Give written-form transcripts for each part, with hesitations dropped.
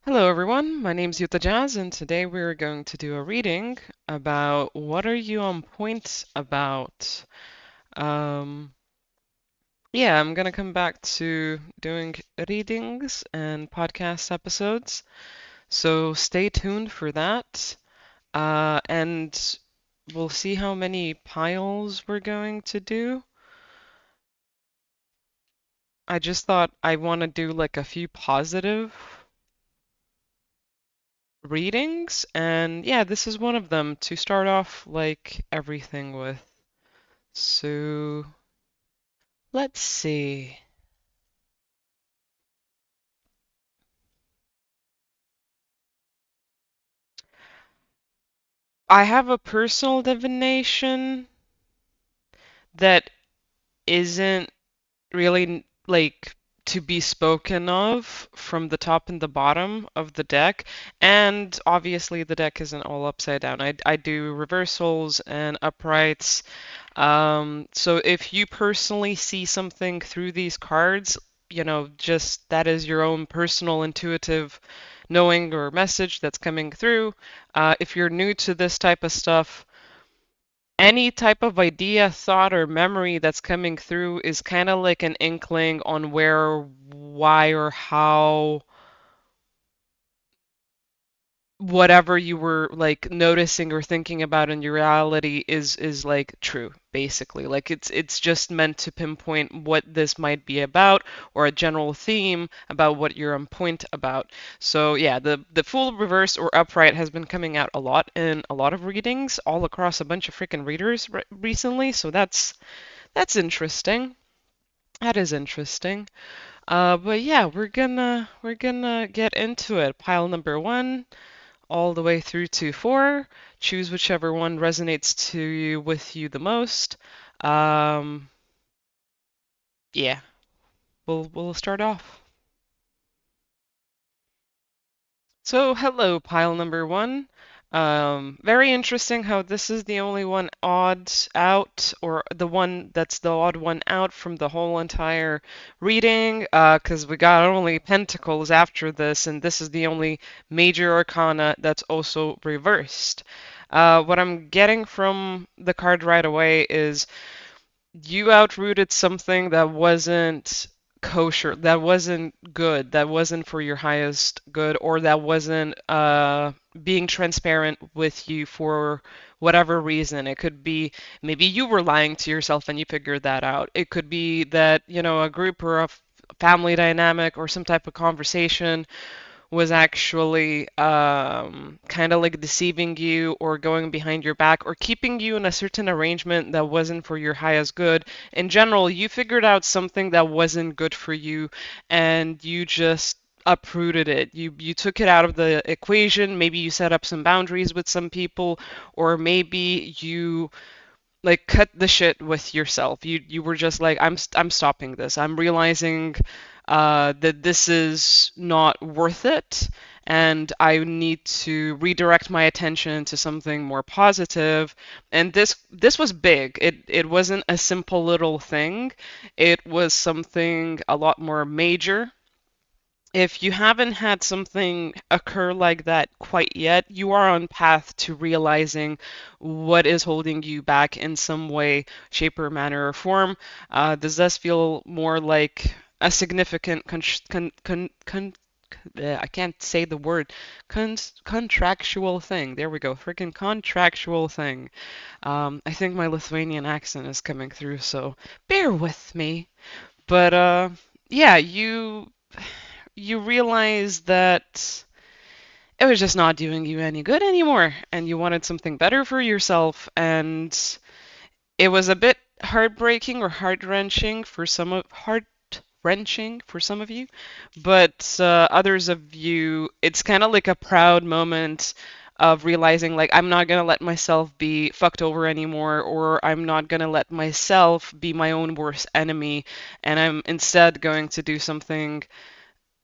Hello everyone, my name's Yuta Jazz and today we're going to do a reading about what are you on point about. Um, yeah, I'm gonna come back to doing readings and podcast episodes, so stay tuned for that. And we'll see how many piles we're going to do. I just thought I want to do like a few positive readings, and yeah, this is one of them to start off like everything with. So let's see. I have a personal divination that isn't really like to be spoken of from the top and the bottom of the deck. And obviously the deck isn't all upside down. I do reversals and uprights. So if you personally see something through these cards, just that is your own personal intuitive knowing or message that's coming through. If you're new to this type of stuff, any type of idea, thought, or memory that's coming through is kind of like an inkling on where, why, or how whatever you were like noticing or thinking about in your reality is like true, basically. Like it's just meant to pinpoint what this might be about or a general theme about what you're on point about. So yeah, the full reverse or upright has been coming out a lot in a lot of readings all across a bunch of freaking readers recently, so that's interesting. That is interesting. But yeah, we're gonna get into it. Pile number one all the way through to four. Choose whichever one resonates to you with you the most. Um, yeah, we'll start off. So, hello, pile number one. Very interesting how this is the only one odd out, or the one that's the odd one out from the whole entire reading, 'cause we got only pentacles after this, and this is the only major arcana that's also reversed. What I'm getting from the card right away is you outrooted something that wasn't kosher, that wasn't good, that wasn't for your highest good, or that wasn't being transparent with you for whatever reason. It could be maybe you were lying to yourself and you figured that out. It could be that, a group or a family dynamic or some type of conversation was actually kind of like deceiving you or going behind your back or keeping you in a certain arrangement that wasn't for your highest good. In general, you figured out something that wasn't good for you and you just uprooted it. You took it out of the equation. Maybe you set up some boundaries with some people, or maybe you like cut the shit with yourself. You were just like, I'm stopping this. I'm realizing that this is not worth it, and I need to redirect my attention to something more positive. And this was big. It wasn't a simple little thing. It was something a lot more major. If you haven't had something occur like that quite yet, you are on path to realizing what is holding you back in some way, shape, or manner or form. Does this feel more like a significant I can't say the word contractual thing. There we go, freaking contractual thing. I think my Lithuanian accent is coming through, so bear with me. But yeah, you realize that it was just not doing you any good anymore, and you wanted something better for yourself, and it was a bit heartbreaking or heart wrenching for some of you, but others of you, it's kind of like a proud moment of realizing like I'm not gonna let myself be fucked over anymore, or I'm not gonna let myself be my own worst enemy, and I'm instead going to do something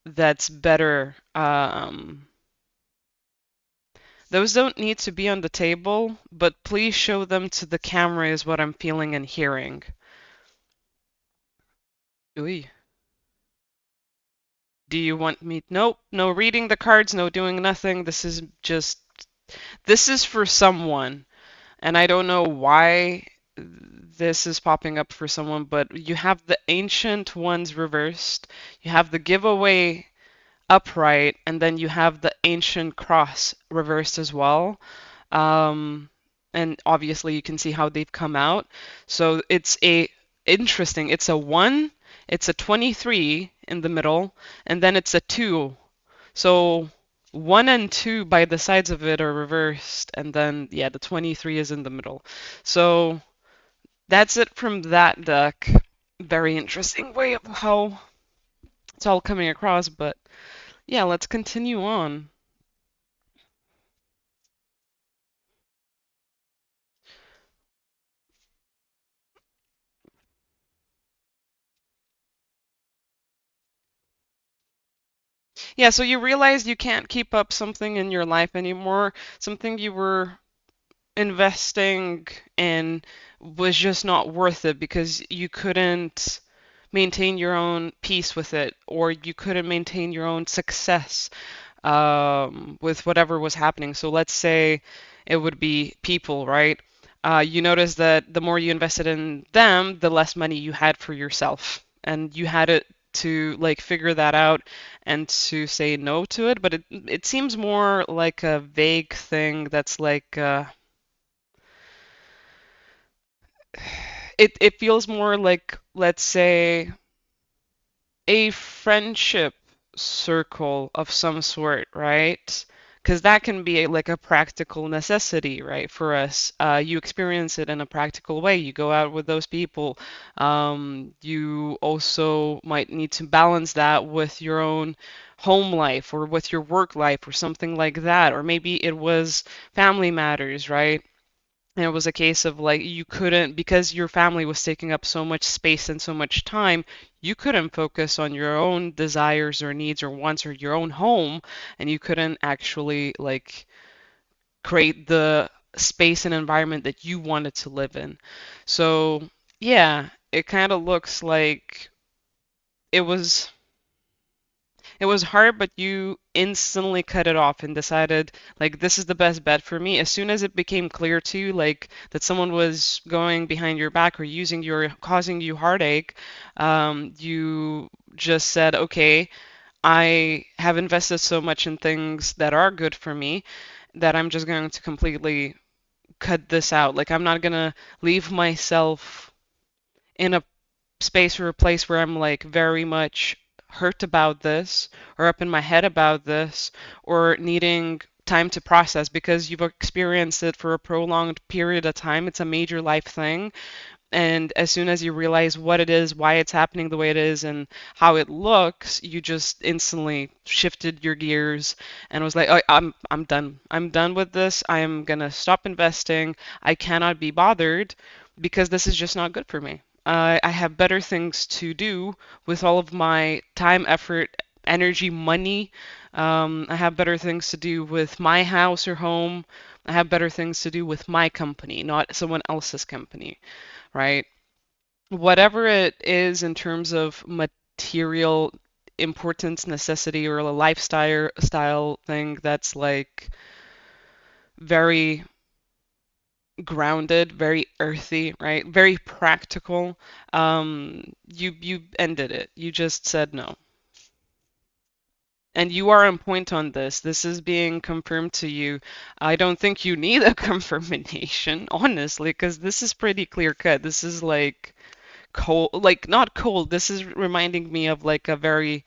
that's better. Those don't need to be on the table, but please show them to the camera is what I'm feeling and hearing. Ooh. Do you want me? Nope, no reading the cards, no doing nothing. This is for someone. And I don't know why this is popping up for someone, but you have the ancient ones reversed, you have the giveaway upright, and then you have the ancient cross reversed as well. Um, and obviously you can see how they've come out. So it's a interesting. It's a 1, it's a 23 in the middle, and then it's a 2. So 1 and 2 by the sides of it are reversed, and then yeah, the 23 is in the middle. So that's it from that deck. Very interesting way of how it's all coming across, but yeah, let's continue on. Yeah, so you realize you can't keep up something in your life anymore, something you were investing in was just not worth it because you couldn't maintain your own peace with it, or you couldn't maintain your own success with whatever was happening. So let's say it would be people, right? You notice that the more you invested in them, the less money you had for yourself, and you had it to like figure that out and to say no to it. But it seems more like a vague thing that's like it feels more like, let's say, a friendship circle of some sort, right? Because that can be like a practical necessity, right, for us. You experience it in a practical way. You go out with those people. You also might need to balance that with your own home life or with your work life or something like that. Or maybe it was family matters, right? And it was a case of like you couldn't, because your family was taking up so much space and so much time, you couldn't focus on your own desires or needs or wants or your own home, and you couldn't actually like create the space and environment that you wanted to live in. So, yeah, it kind of looks like it was it was hard, but you instantly cut it off and decided, like, this is the best bet for me. As soon as it became clear to you, like, that someone was going behind your back or using your, causing you heartache, you just said, okay, I have invested so much in things that are good for me that I'm just going to completely cut this out. Like, I'm not gonna leave myself in a space or a place where I'm like very much hurt about this or up in my head about this or needing time to process because you've experienced it for a prolonged period of time. It's a major life thing. And as soon as you realize what it is, why it's happening the way it is, and how it looks, you just instantly shifted your gears and was like, oh, I'm done. I'm done with this. I am gonna stop investing. I cannot be bothered because this is just not good for me. I have better things to do with all of my time, effort, energy, money. I have better things to do with my house or home. I have better things to do with my company, not someone else's company, right? Whatever it is in terms of material importance, necessity, or a lifestyle thing that's like very grounded, very earthy, right? Very practical. You ended it. You just said no. And you are on point on this. This is being confirmed to you. I don't think you need a confirmation, honestly, because this is pretty clear cut. This is like cold, like not cold. This is reminding me of like a very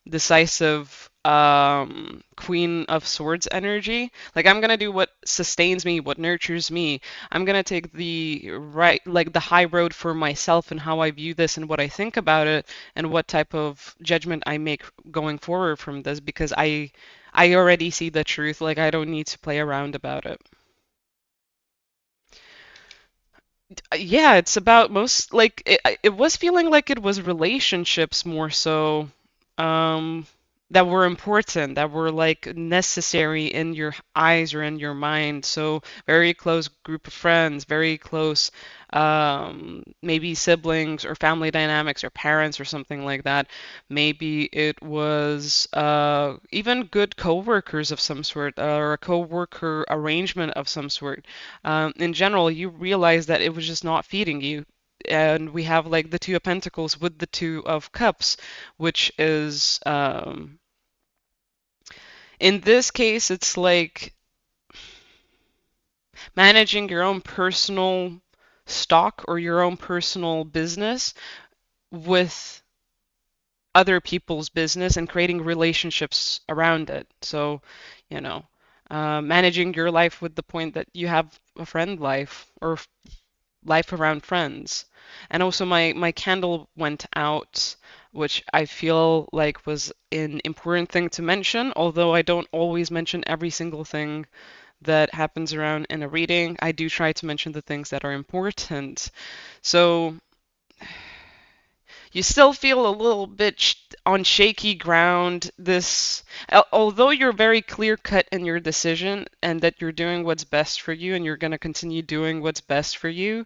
decisive Queen of Swords energy. Like I'm gonna do what sustains me, what nurtures me. I'm gonna take the right, like the high road for myself and how I view this and what I think about it and what type of judgment I make going forward from this because I already see the truth. Like I don't need to play around about it. Yeah, it's about most like it was feeling like it was relationships more so. Um, that were important, that were like necessary in your eyes or in your mind. So very close group of friends, very close, maybe siblings or family dynamics or parents or something like that. Maybe it was even good coworkers of some sort or a coworker arrangement of some sort. In general, you realize that it was just not feeding you. And we have like the Two of Pentacles with the Two of Cups, which is in this case, it's like managing your own personal stock or your own personal business with other people's business and creating relationships around it. So, you know, managing your life with the point that you have a friend life or life around friends. And also my candle went out, which I feel like was an important thing to mention, although I don't always mention every single thing that happens around in a reading. I do try to mention the things that are important. So you still feel a little bit on shaky ground. Although you're very clear cut in your decision and that you're doing what's best for you and you're going to continue doing what's best for you,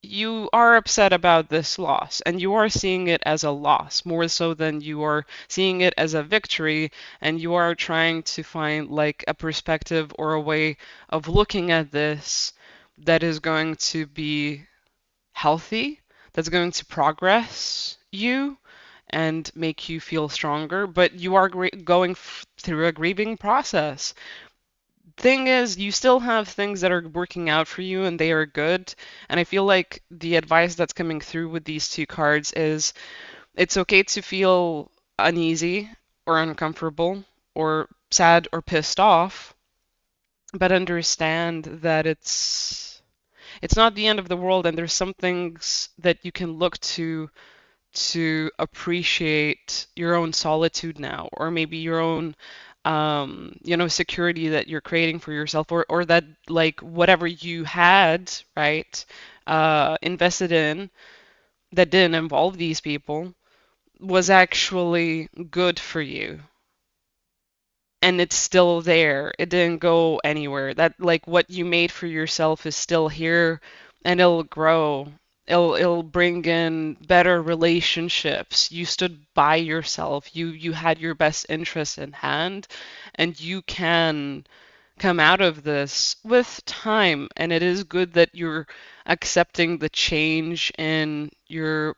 you are upset about this loss and you are seeing it as a loss more so than you are seeing it as a victory, and you are trying to find like a perspective or a way of looking at this that is going to be healthy, that's going to progress you and make you feel stronger, but you are going through a grieving process. Thing is, you still have things that are working out for you and they are good. And I feel like the advice that's coming through with these two cards is it's okay to feel uneasy or uncomfortable or sad or pissed off, but understand that it's not the end of the world and there's some things that you can look to appreciate your own solitude now, or maybe your own, security that you're creating for yourself, or that like whatever you had, right, invested in that didn't involve these people was actually good for you and it's still there. It didn't go anywhere. That like what you made for yourself is still here and it'll grow. It'll bring in better relationships. You stood by yourself. You had your best interest in hand and you can come out of this with time. And it is good that you're accepting the change in your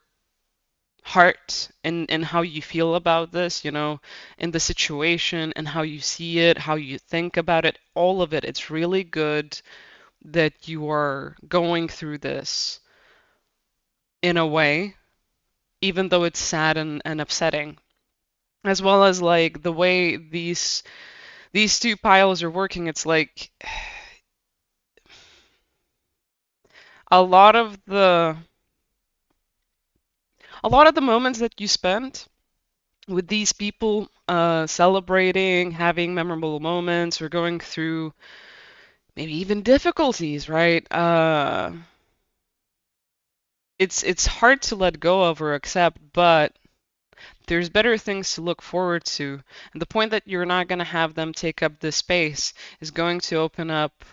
heart and how you feel about this, in the situation and how you see it, how you think about it, all of it. It's really good that you are going through this in a way, even though it's sad and upsetting. As well as like the way these two piles are working, it's like a lot of the a lot of the moments that you spent with these people celebrating, having memorable moments, or going through maybe even difficulties, right? It's hard to let go of or accept, but there's better things to look forward to. And the point that you're not going to have them take up this space is going to open up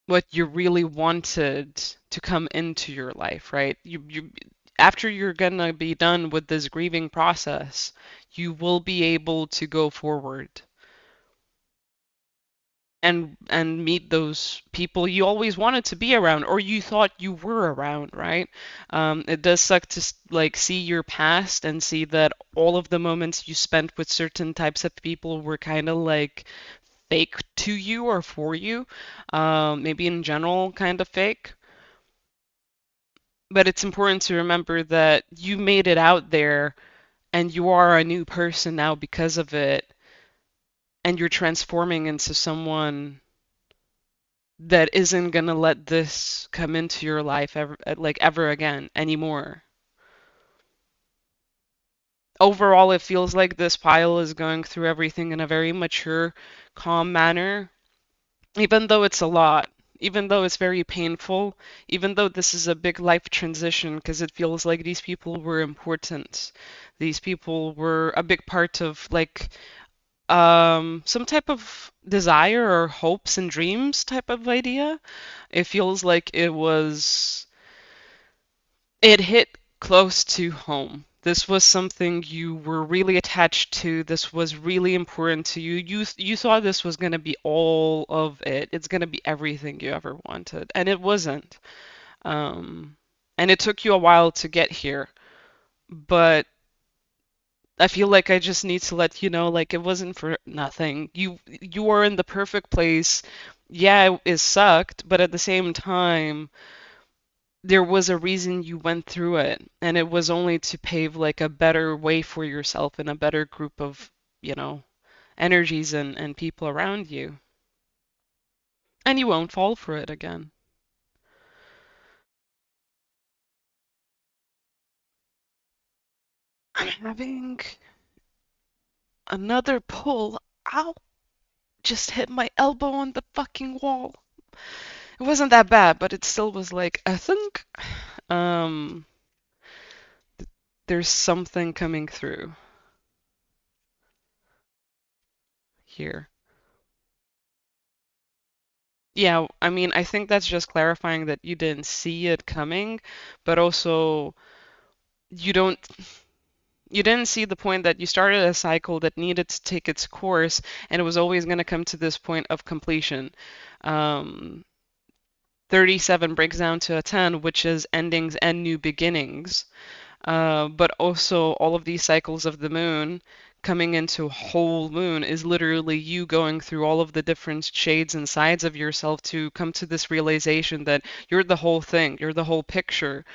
what you really wanted to come into your life, right? You after you're gonna be done with this grieving process, you will be able to go forward and meet those people you always wanted to be around or you thought you were around, right? It does suck to like see your past and see that all of the moments you spent with certain types of people were kind of like fake to you or for you, maybe in general kind of fake. But it's important to remember that you made it out there and you are a new person now because of it, and you're transforming into someone that isn't gonna let this come into your life ever again anymore. Overall, it feels like this pile is going through everything in a very mature, calm manner, even though it's a lot. even though it's very painful, even though this is a big life transition, because it feels like these people were important. These people were a big part of like some type of desire or hopes and dreams type of idea. It feels like it hit close to home. This was something you were really attached to. This was really important to you. You thought this was going to be all of it. It's going to be everything you ever wanted, and it wasn't. Um, and it took you a while to get here, but I feel like I just need to let you know, like it wasn't for nothing. You were in the perfect place. Yeah, it sucked, but at the same time, there was a reason you went through it, and it was only to pave like a better way for yourself and a better group of, you know, energies and people around you. And you won't fall for it again. I'm having another pull. Ow! Just hit my elbow on the fucking wall. It wasn't that bad, but it still was like, I think um there's something coming through here. Yeah, I mean, I think that's just clarifying that you didn't see it coming, but also you don't you didn't see the point that you started a cycle that needed to take its course and it was always going to come to this point of completion. Um, 37 breaks down to a 10, which is endings and new beginnings. But also all of these cycles of the moon coming into whole moon is literally you going through all of the different shades and sides of yourself to come to this realization that you're the whole thing, you're the whole picture.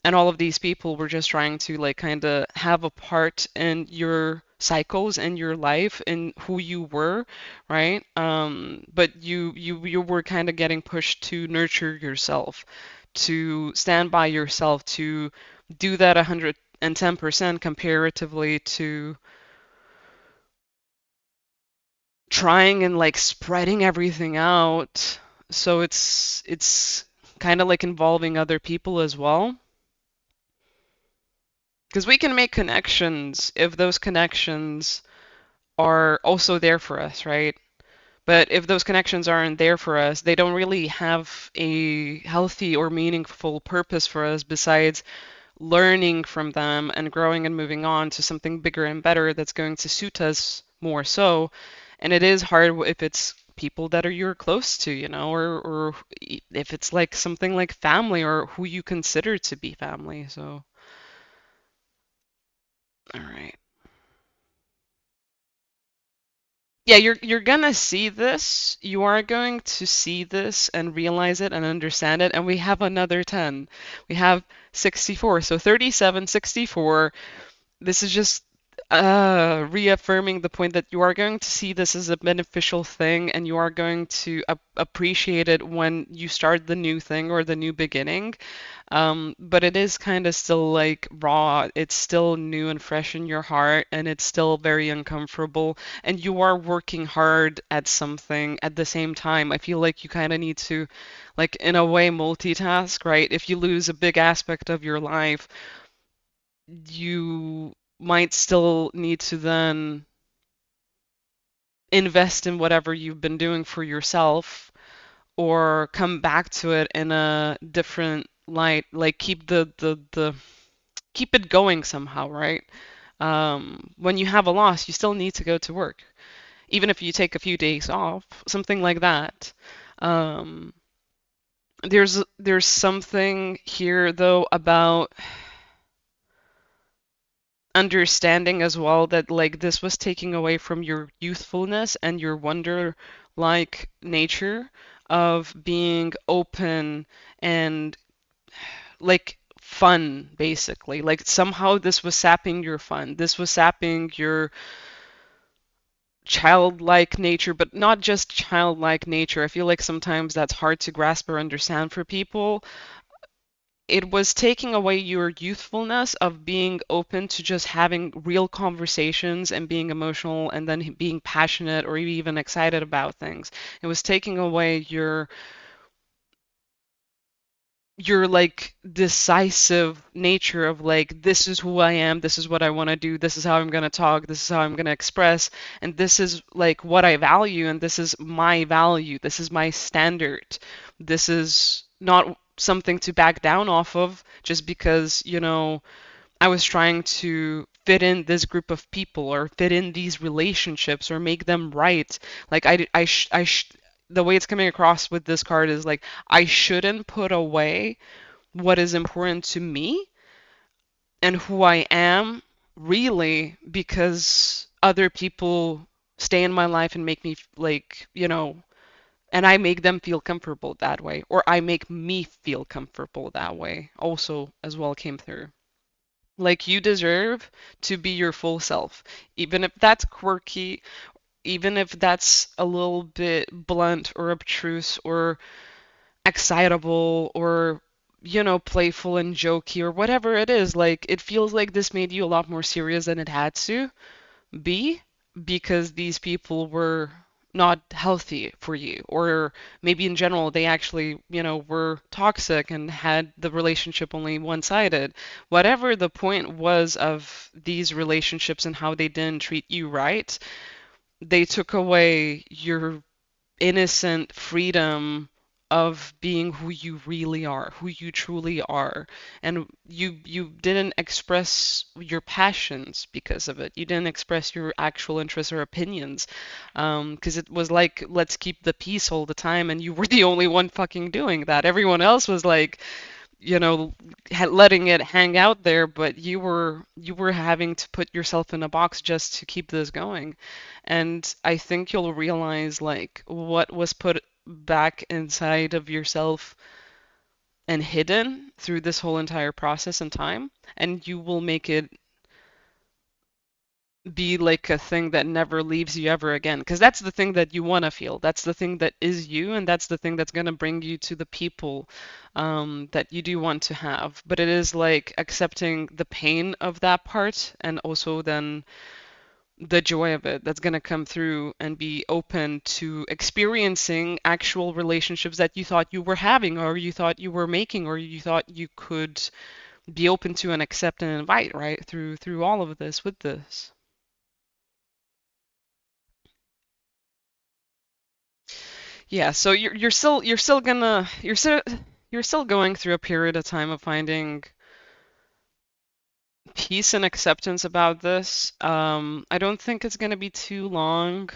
And all of these people were just trying to like kind of have a part in your cycles and your life and who you were, right? But you were kind of getting pushed to nurture yourself, to stand by yourself, to do that 110% comparatively to trying and like spreading everything out. So it's kind of like involving other people as well. Because we can make connections if those connections are also there for us, right? But if those connections aren't there for us, they don't really have a healthy or meaningful purpose for us besides learning from them and growing and moving on to something bigger and better that's going to suit us more so. And it is hard if it's people that are you're close to, or if it's like something like family or who you consider to be family. So, all right. Yeah, you're gonna see this. You are going to see this and realize it and understand it. And we have another 10. We have 64. So 37, 64. This is just reaffirming the point that you are going to see this as a beneficial thing and you are going to appreciate it when you start the new thing or the new beginning. But it is kind of still like raw. It's still new and fresh in your heart, and it's still very uncomfortable. And you are working hard at something at the same time. I feel like you kind of need to, like, in a way, multitask, right? If you lose a big aspect of your life, you might still need to then invest in whatever you've been doing for yourself or come back to it in a different light, like keep it going somehow, right? When you have a loss, you still need to go to work, even if you take a few days off, something like that. Um, there's something here though about understanding as well that like this was taking away from your youthfulness and your wonder like nature of being open and like fun basically, like somehow this was sapping your fun, this was sapping your childlike nature, but not just childlike nature. I feel like sometimes that's hard to grasp or understand for people. It was taking away your youthfulness of being open to just having real conversations and being emotional and then being passionate or even excited about things. It was taking away your your like decisive nature of like, this is who I am, this is what I want to do, this is how I'm going to talk, this is how I'm going to express, and this is like what I value, and this is my value, this is my standard, this is not something to back down off of just because, I was trying to fit in this group of people or fit in these relationships or make them right. Like the way it's coming across with this card is like, I shouldn't put away what is important to me and who I am really because other people stay in my life and make me like, and I make them feel comfortable that way, or I make me feel comfortable that way also as well came through. Like you deserve to be your full self, even if that's quirky, even if that's a little bit blunt or obtruse or excitable or, playful and jokey or whatever it is. Like it feels like this made you a lot more serious than it had to be because these people were not healthy for you, or maybe in general they actually, were toxic and had the relationship only one-sided. Whatever the point was of these relationships and how they didn't treat you right, they took away your innocent freedom of being who you really are, who you truly are. And you didn't express your passions because of it. You didn't express your actual interests or opinions. Because it was like, let's keep the peace all the time, and you were the only one fucking doing that. Everyone else was like, letting it hang out there, but you were having to put yourself in a box just to keep this going. And I think you'll realize like what was put back inside of yourself and hidden through this whole entire process and time, and you will make it be like a thing that never leaves you ever again. Because that's the thing that you want to feel. That's the thing that is you, and that's the thing that's going to bring you to the people that you do want to have. But it is like accepting the pain of that part and also then the joy of it that's going to come through and be open to experiencing actual relationships that you thought you were having or you thought you were making or you thought you could be open to and accept and invite, right? Through all of this with this. Yeah, so you're still going through a period of time of finding peace and acceptance about this. I don't think it's gonna be too long.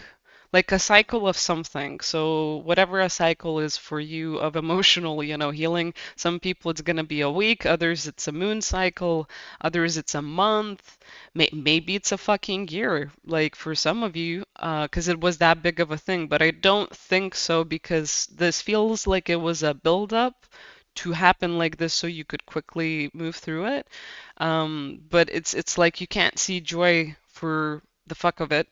Like a cycle of something. So whatever a cycle is for you of emotional, healing, some people it's gonna be a week, others it's a moon cycle, others it's a month, maybe it's a fucking year, like for some of you, 'cause it was that big of a thing. But I don't think so because this feels like it was a build-up to happen like this so you could quickly move through it. But it's like you can't see joy for the fuck of it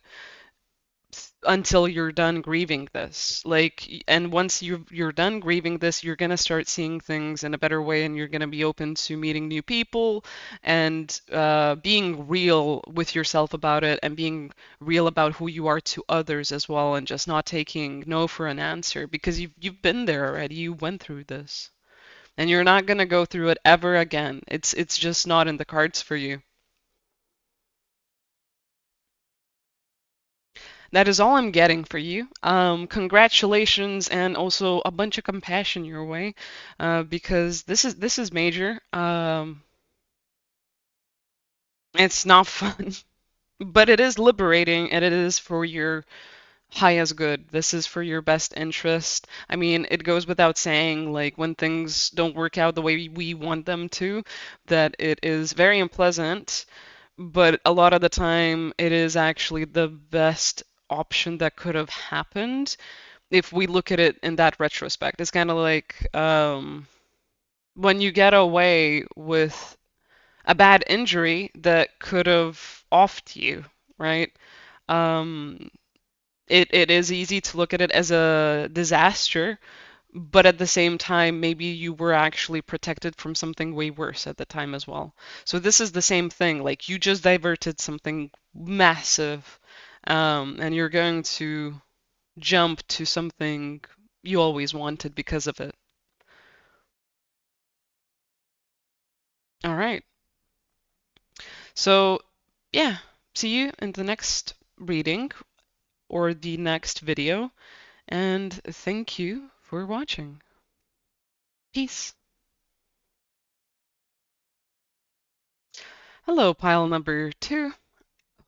until you're done grieving this. Like, and once you're done grieving this, you're gonna start seeing things in a better way, and you're gonna be open to meeting new people and being real with yourself about it, and being real about who you are to others as well, and just not taking no for an answer because you've been there already. You went through this, and you're not gonna go through it ever again. It's just not in the cards for you. That is all I'm getting for you. Congratulations and also a bunch of compassion your way, because this is major. It's not fun, but it is liberating and it is for your highest good. This is for your best interest. I mean, it goes without saying, like when things don't work out the way we want them to, that it is very unpleasant, but a lot of the time it is actually the best option that could have happened if we look at it in that retrospect. It's kind of like when you get away with a bad injury that could have offed you, right? Um, it is easy to look at it as a disaster, but at the same time, maybe you were actually protected from something way worse at the time as well. So this is the same thing. Like you just diverted something massive, and you're going to jump to something you always wanted because of it. All right. So, yeah, see you in the next reading or the next video, and thank you for watching. Peace. Hello, pile number two.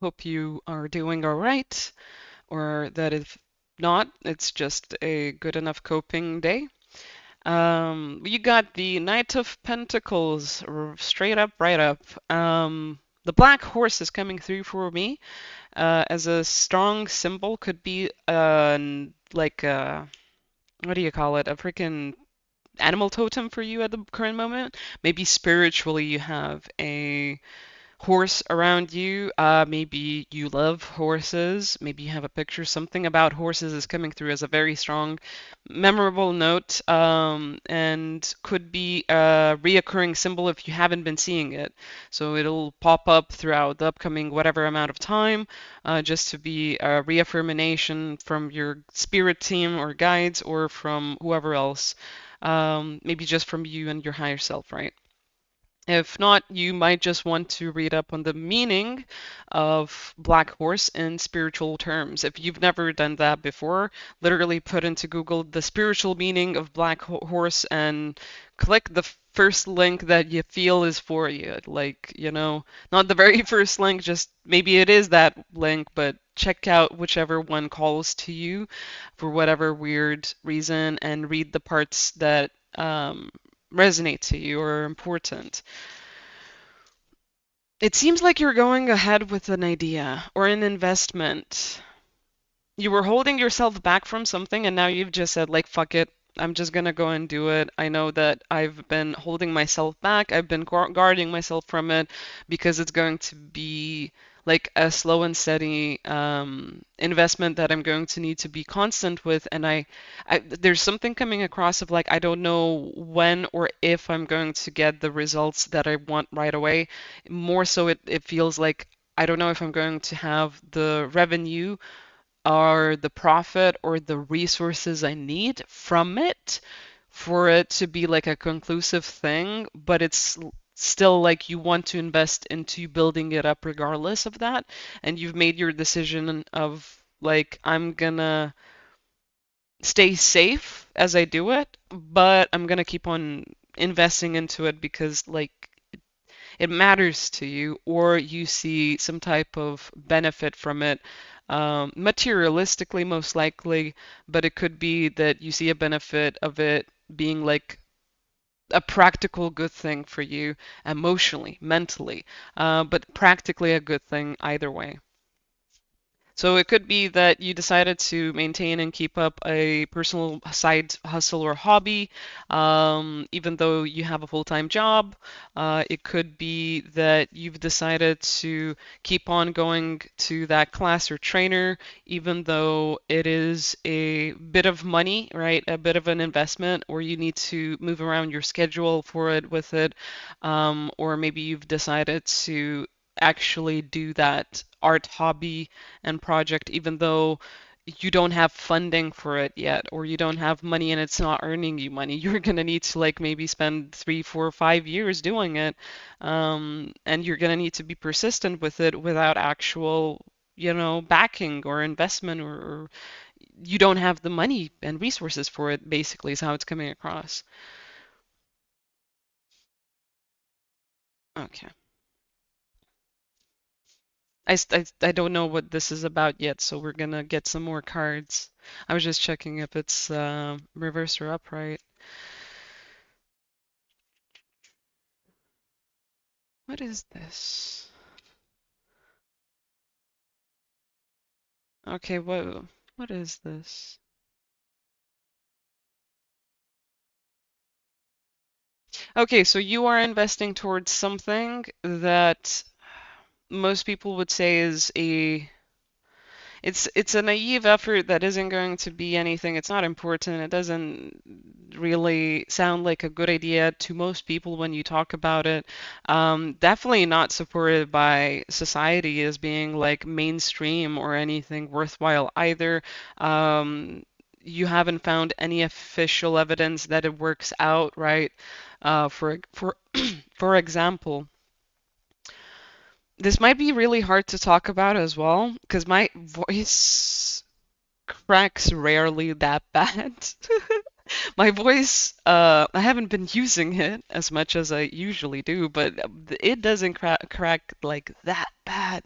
Hope you are doing all right, or that if not, it's just a good enough coping day. You got the Knight of Pentacles, straight up, right up. The black horse is coming through for me as a strong symbol. Could be like what do you call it? A freaking animal totem for you at the current moment. Maybe spiritually you have a horse around you. Maybe you love horses. Maybe you have a picture. Something about horses is coming through as a very strong, memorable note, and could be a reoccurring symbol if you haven't been seeing it. So it'll pop up throughout the upcoming whatever amount of time, just to be a reaffirmation from your spirit team or guides or from whoever else. Maybe just from you and your higher self, right? If not, you might just want to read up on the meaning of Black Horse in spiritual terms. If you've never done that before, literally put into Google the spiritual meaning of Black Horse and click the first link that you feel is for you. Like, not the very first link, just maybe it is that link, but check out whichever one calls to you for whatever weird reason and read the parts that resonate to you or are important. It seems like you're going ahead with an idea or an investment. You were holding yourself back from something and now you've just said, like, fuck it. I'm just gonna go and do it. I know that I've been holding myself back. I've been guarding myself from it because it's going to be like a slow and steady investment that I'm going to need to be constant with. And there's something coming across of like, I don't know when or if I'm going to get the results that I want right away. More so, it feels like I don't know if I'm going to have the revenue or the profit or the resources I need from it for it to be like a conclusive thing, but it's still like you want to invest into building it up regardless of that. And you've made your decision of like, I'm gonna stay safe as I do it, but I'm gonna keep on investing into it because like it matters to you, or you see some type of benefit from it, materialistically, most likely, but it could be that you see a benefit of it being like a practical good thing for you emotionally, mentally, but practically a good thing either way. So it could be that you decided to maintain and keep up a personal side hustle or hobby, even though you have a full-time job. It could be that you've decided to keep on going to that class or trainer, even though it is a bit of money, right? A bit of an investment, or you need to move around your schedule for it with it. Or maybe you've decided to actually do that art hobby and project, even though you don't have funding for it yet, or you don't have money and it's not earning you money. You're gonna need to like maybe spend 3, 4, 5 years doing it, and you're gonna need to be persistent with it without actual, backing or investment, or you don't have the money and resources for it. Basically, is how it's coming across. Okay. I don't know what this is about yet, so we're gonna get some more cards. I was just checking if it's reverse or upright. What is this? Okay, what is this? Okay, so you are investing towards something that most people would say is it's a naive effort that isn't going to be anything. It's not important. It doesn't really sound like a good idea to most people when you talk about it. Definitely not supported by society as being like mainstream or anything worthwhile either. Um, you haven't found any official evidence that it works out, right? For for example, this might be really hard to talk about as well because my voice cracks rarely that bad. My voice, I haven't been using it as much as I usually do, but it doesn't crack like that bad.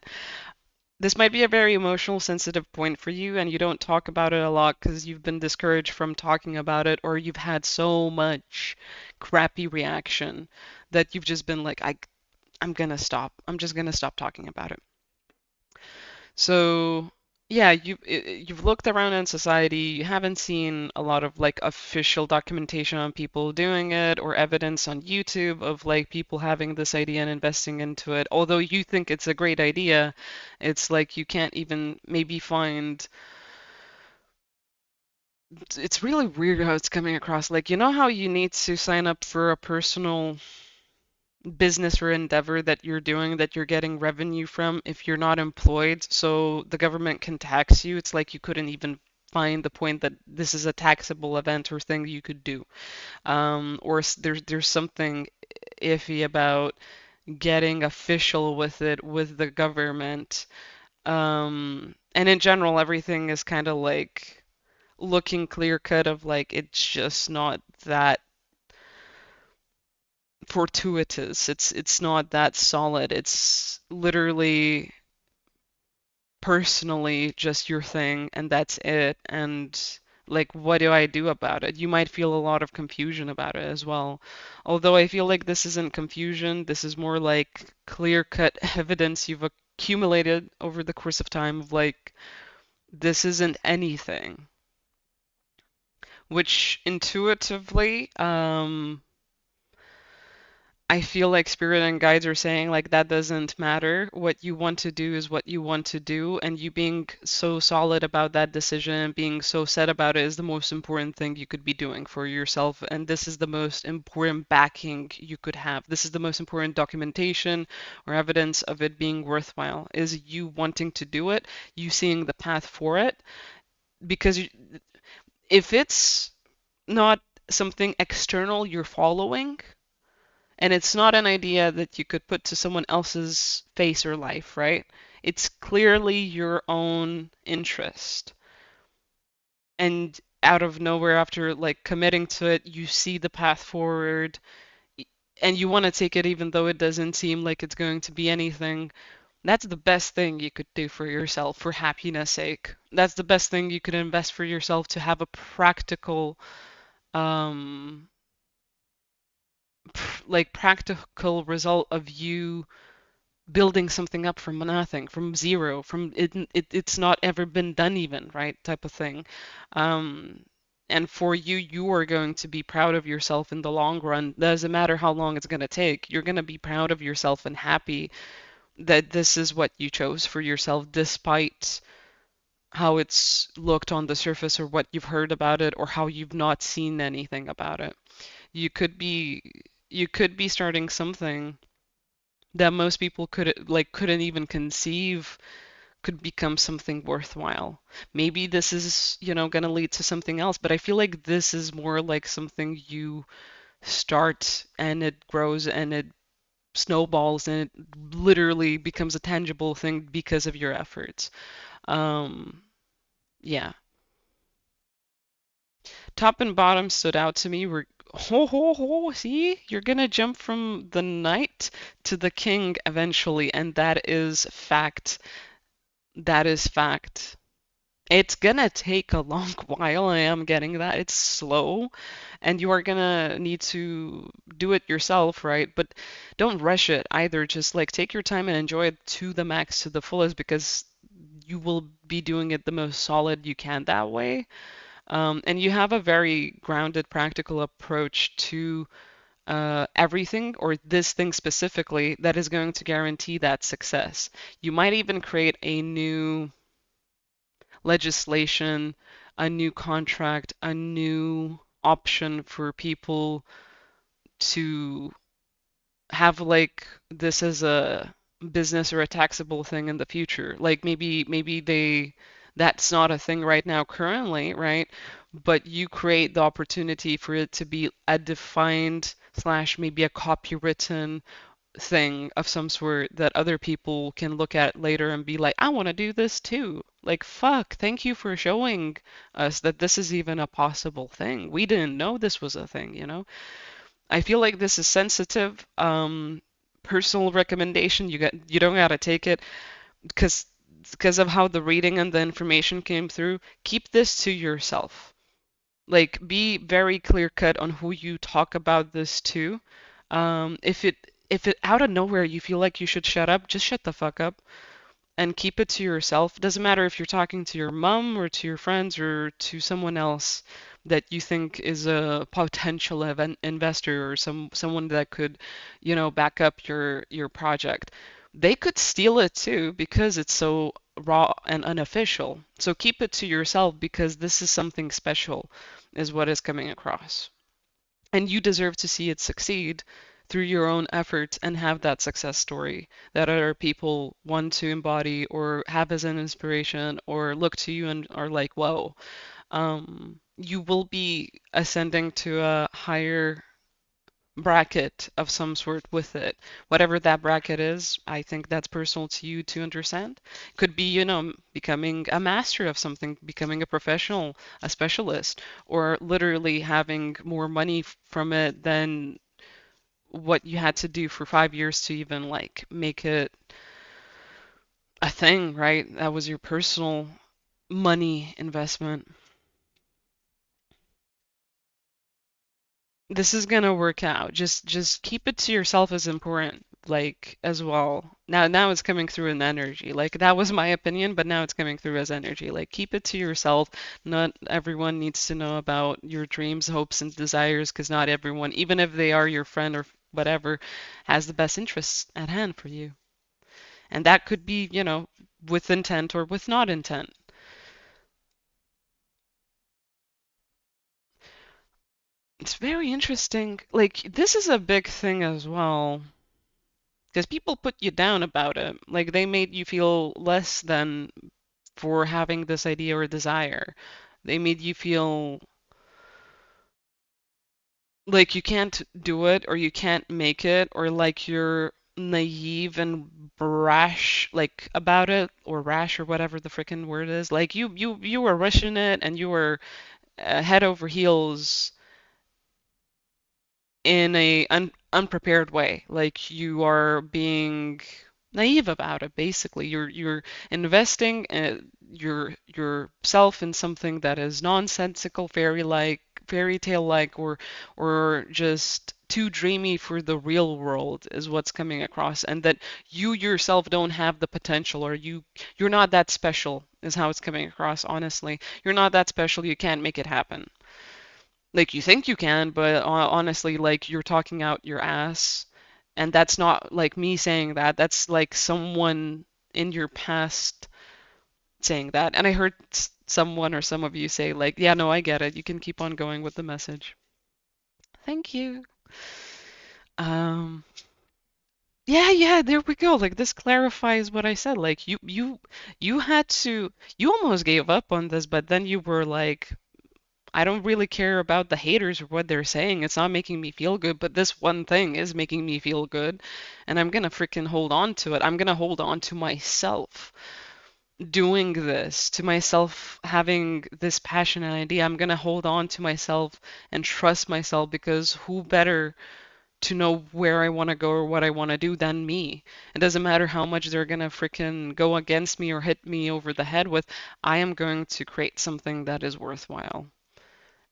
This might be a very emotional, sensitive point for you, and you don't talk about it a lot because you've been discouraged from talking about it, or you've had so much crappy reaction that you've just been like, I'm gonna stop. I'm just gonna stop talking about it. So, yeah, you've looked around in society, you haven't seen a lot of like official documentation on people doing it or evidence on YouTube of like people having this idea and investing into it. Although you think it's a great idea, it's like you can't even maybe find it's really weird how it's coming across. Like, you know how you need to sign up for a personal business or endeavor that you're doing that you're getting revenue from if you're not employed, so the government can tax you. It's like you couldn't even find the point that this is a taxable event or thing you could do. Or there's something iffy about getting official with it with the government. And in general, everything is kind of like looking clear cut of like it's just not that fortuitous. It's not that solid. It's literally personally just your thing and that's it. And like what do I do about it? You might feel a lot of confusion about it as well. Although I feel like this isn't confusion, this is more like clear-cut evidence you've accumulated over the course of time of like this isn't anything, which intuitively I feel like spirit and guides are saying like that doesn't matter. What you want to do is what you want to do, and you being so solid about that decision and being so set about it is the most important thing you could be doing for yourself. And this is the most important backing you could have. This is the most important documentation or evidence of it being worthwhile, is you wanting to do it, you seeing the path for it. Because if it's not something external you're following, and it's not an idea that you could put to someone else's face or life, right? It's clearly your own interest. And out of nowhere, after like committing to it, you see the path forward and you want to take it even though it doesn't seem like it's going to be anything. That's the best thing you could do for yourself for happiness sake. That's the best thing you could invest for yourself to have a practical um like practical result of you building something up from nothing, from zero, from it's not ever been done even, right? Type of thing. Um, and for you, you are going to be proud of yourself in the long run. Doesn't matter how long it's going to take. You're going to be proud of yourself and happy that this is what you chose for yourself, despite how it's looked on the surface or what you've heard about it or how you've not seen anything about it. You could be you could be starting something that most people couldn't even conceive could become something worthwhile. Maybe this is, going to lead to something else, but I feel like this is more like something you start and it grows and it snowballs and it literally becomes a tangible thing because of your efforts. Um, yeah. Top and bottom stood out to me were ho ho ho, see? You're gonna jump from the knight to the king eventually, and that is fact. That is fact. It's gonna take a long while. I am getting that. It's slow, and you are gonna need to do it yourself, right? But don't rush it either. Just like take your time and enjoy it to the max, to the fullest, because you will be doing it the most solid you can that way. And you have a very grounded, practical approach to everything or this thing specifically that is going to guarantee that success. You might even create a new legislation, a new contract, a new option for people to have like this as a business or a taxable thing in the future. Like maybe That's not a thing right now currently, right? But you create the opportunity for it to be a defined slash maybe a copywritten thing of some sort that other people can look at later and be like, I want to do this too. Like, fuck, thank you for showing us that this is even a possible thing. We didn't know this was a thing, you know? I feel like this is sensitive. Personal recommendation, you don't gotta take it because of how the reading and the information came through. Keep this to yourself. Like, be very clear cut on who you talk about this to. If it out of nowhere you feel like you should shut up, just shut the fuck up and keep it to yourself. Doesn't matter if you're talking to your mom or to your friends or to someone else that you think is a potential investor or someone that could, back up your project. They could steal it too because it's so raw and unofficial. So keep it to yourself because this is something special, is what is coming across. And you deserve to see it succeed through your own efforts and have that success story that other people want to embody or have as an inspiration or look to you and are like, whoa, you will be ascending to a higher bracket of some sort with it. Whatever that bracket is, I think that's personal to you to understand. Could be, becoming a master of something, becoming a professional, a specialist, or literally having more money from it than what you had to do for 5 years to even like make it a thing, right? That was your personal money investment. This is gonna work out. Just keep it to yourself is important, like as well. Now it's coming through in energy. Like that was my opinion, but now it's coming through as energy. Like keep it to yourself. Not everyone needs to know about your dreams, hopes, and desires, because not everyone, even if they are your friend or whatever, has the best interests at hand for you. And that could be, with intent or with not intent. It's very interesting. Like, this is a big thing as well, because people put you down about it. Like, they made you feel less than for having this idea or desire. They made you feel like you can't do it or you can't make it or like you're naive and brash like about it or rash or whatever the freaking word is. Like you were rushing it and you were head over heels in a unprepared way. Like you are being naive about it. Basically, you're investing yourself in something that is nonsensical, fairy tale like, or just too dreamy for the real world is what's coming across, and that you yourself don't have the potential, or you're not that special is how it's coming across. Honestly, you're not that special. You can't make it happen. Like you think you can, but honestly, like you're talking out your ass. And that's not like me saying that. That's like someone in your past saying that. And I heard someone or some of you say like, yeah, no, I get it. You can keep on going with the message. Thank you. Um, yeah, yeah, there we go. Like this clarifies what I said. Like you had to you almost gave up on this, but then you were like, I don't really care about the haters or what they're saying. It's not making me feel good, but this one thing is making me feel good, and I'm gonna freaking hold on to it. I'm gonna hold on to myself doing this, to myself having this passion and idea. I'm gonna hold on to myself and trust myself because who better to know where I want to go or what I want to do than me? It doesn't matter how much they're gonna freaking go against me or hit me over the head with. I am going to create something that is worthwhile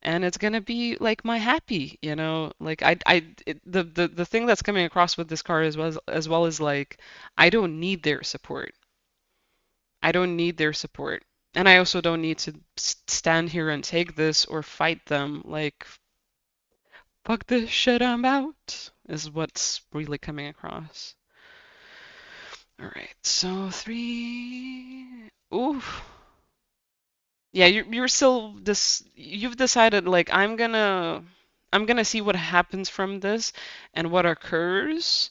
and it's gonna be like my happy, like the thing that's coming across with this card as well is like I don't need their support. I don't need their support, and I also don't need to stand here and take this or fight them. Like fuck this shit, I'm out is what's really coming across. All right, so three. Ooh, yeah, you're still this. You've decided like I'm gonna see what happens from this and what occurs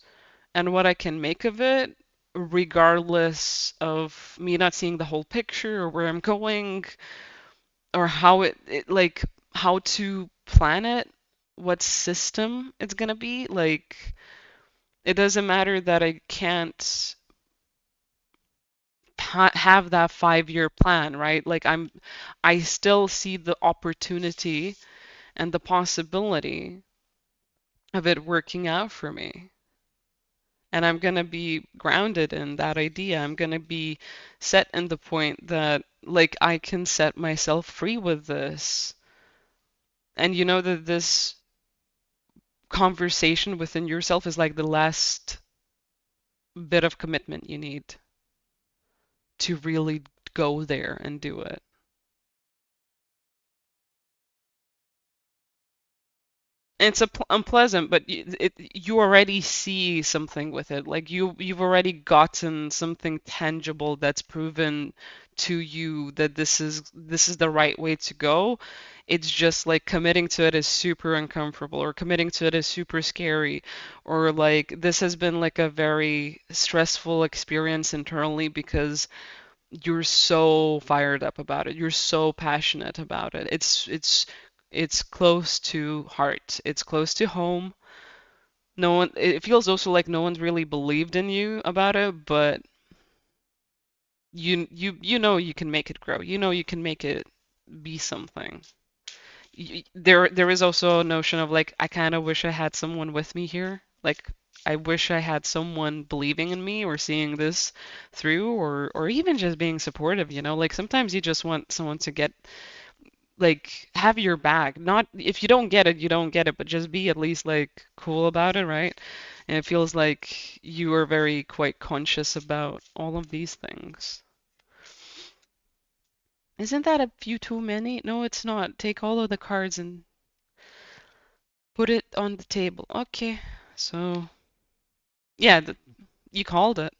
and what I can make of it. regardless of me not seeing the whole picture or where I'm going or how it like how to plan it, what system it's gonna be. Like it doesn't matter that I can't have that 5-year plan, right? Like I still see the opportunity and the possibility of it working out for me. And I'm going to be grounded in that idea. I'm going to be set in the point that, like, I can set myself free with this. And you know that this conversation within yourself is like the last bit of commitment you need to really go there and do it. It's unpleasant, but you already see something with it. Like you've already gotten something tangible that's proven to you that this is the right way to go. It's just like committing to it is super uncomfortable, or committing to it is super scary, or like this has been like a very stressful experience internally because you're so fired up about it. You're so passionate about it. It's close to heart. It's close to home. No one, it feels also like no one's really believed in you about it, but you know you can make it grow. You know you can make it be something. There is also a notion of like I kind of wish I had someone with me here. Like I wish I had someone believing in me or seeing this through or even just being supportive, you know? Like sometimes you just want someone to get like have your back. Not if you don't get it, you don't get it, but just be at least like cool about it, right? And it feels like you are very quite conscious about all of these things. Isn't that a few too many? No, it's not. Take all of the cards and put it on the table. Okay. So, yeah, you called it.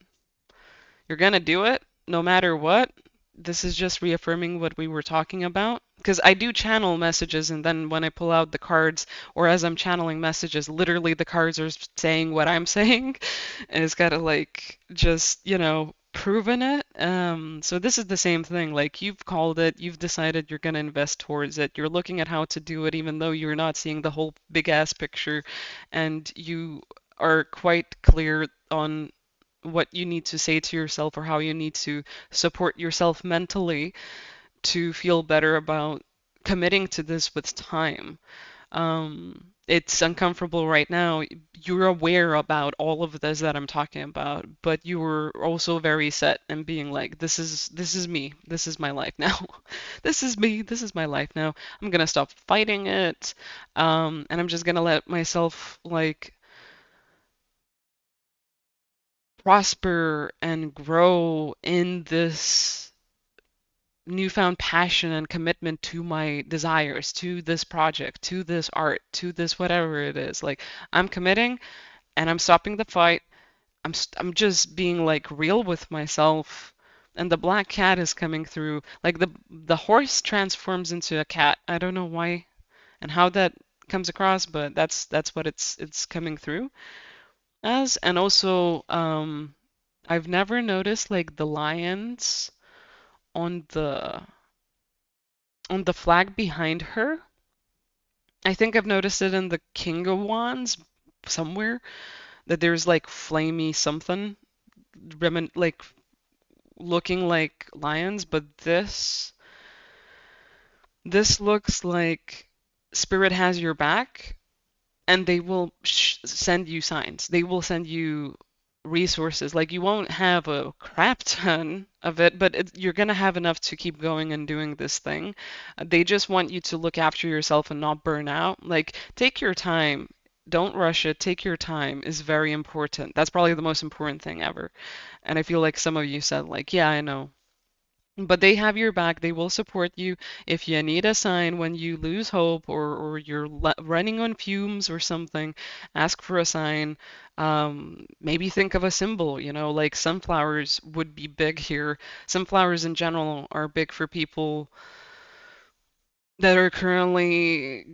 You're gonna do it no matter what. This is just reaffirming what we were talking about. Because I do channel messages, and then when I pull out the cards, or as I'm channeling messages, literally the cards are saying what I'm saying. And it's gotta, like, just, proven it. So this is the same thing. Like, you've called it, you've decided you're gonna invest towards it. You're looking at how to do it, even though you're not seeing the whole big ass picture, and you are quite clear on what you need to say to yourself or how you need to support yourself mentally to feel better about committing to this with time. It's uncomfortable right now. You're aware about all of this that I'm talking about, but you were also very set and being like, this is me. This is my life now. This is me. This is my life now. I'm gonna stop fighting it, and I'm just gonna let myself like prosper and grow in this newfound passion and commitment to my desires, to this project, to this art, to this whatever it is. Like I'm committing and I'm stopping the fight. I'm just being like real with myself. And the black cat is coming through. Like the horse transforms into a cat. I don't know why and how that comes across, but that's what it's coming through as. And also I've never noticed like the lions on the flag behind her. I think I've noticed it in the King of Wands somewhere that there's like flamey something like looking like lions, but this looks like Spirit has your back and they will send you signs. They will send you resources. Like you won't have a crap ton of it, but you're gonna have enough to keep going and doing this thing. They just want you to look after yourself and not burn out. Like take your time. Don't rush it. Take your time is very important. That's probably the most important thing ever. And I feel like some of you said like, yeah, I know. But they have your back. They will support you. If you need a sign when you lose hope or you're running on fumes or something, ask for a sign. Maybe think of a symbol, like sunflowers would be big here. Sunflowers in general are big for people that are currently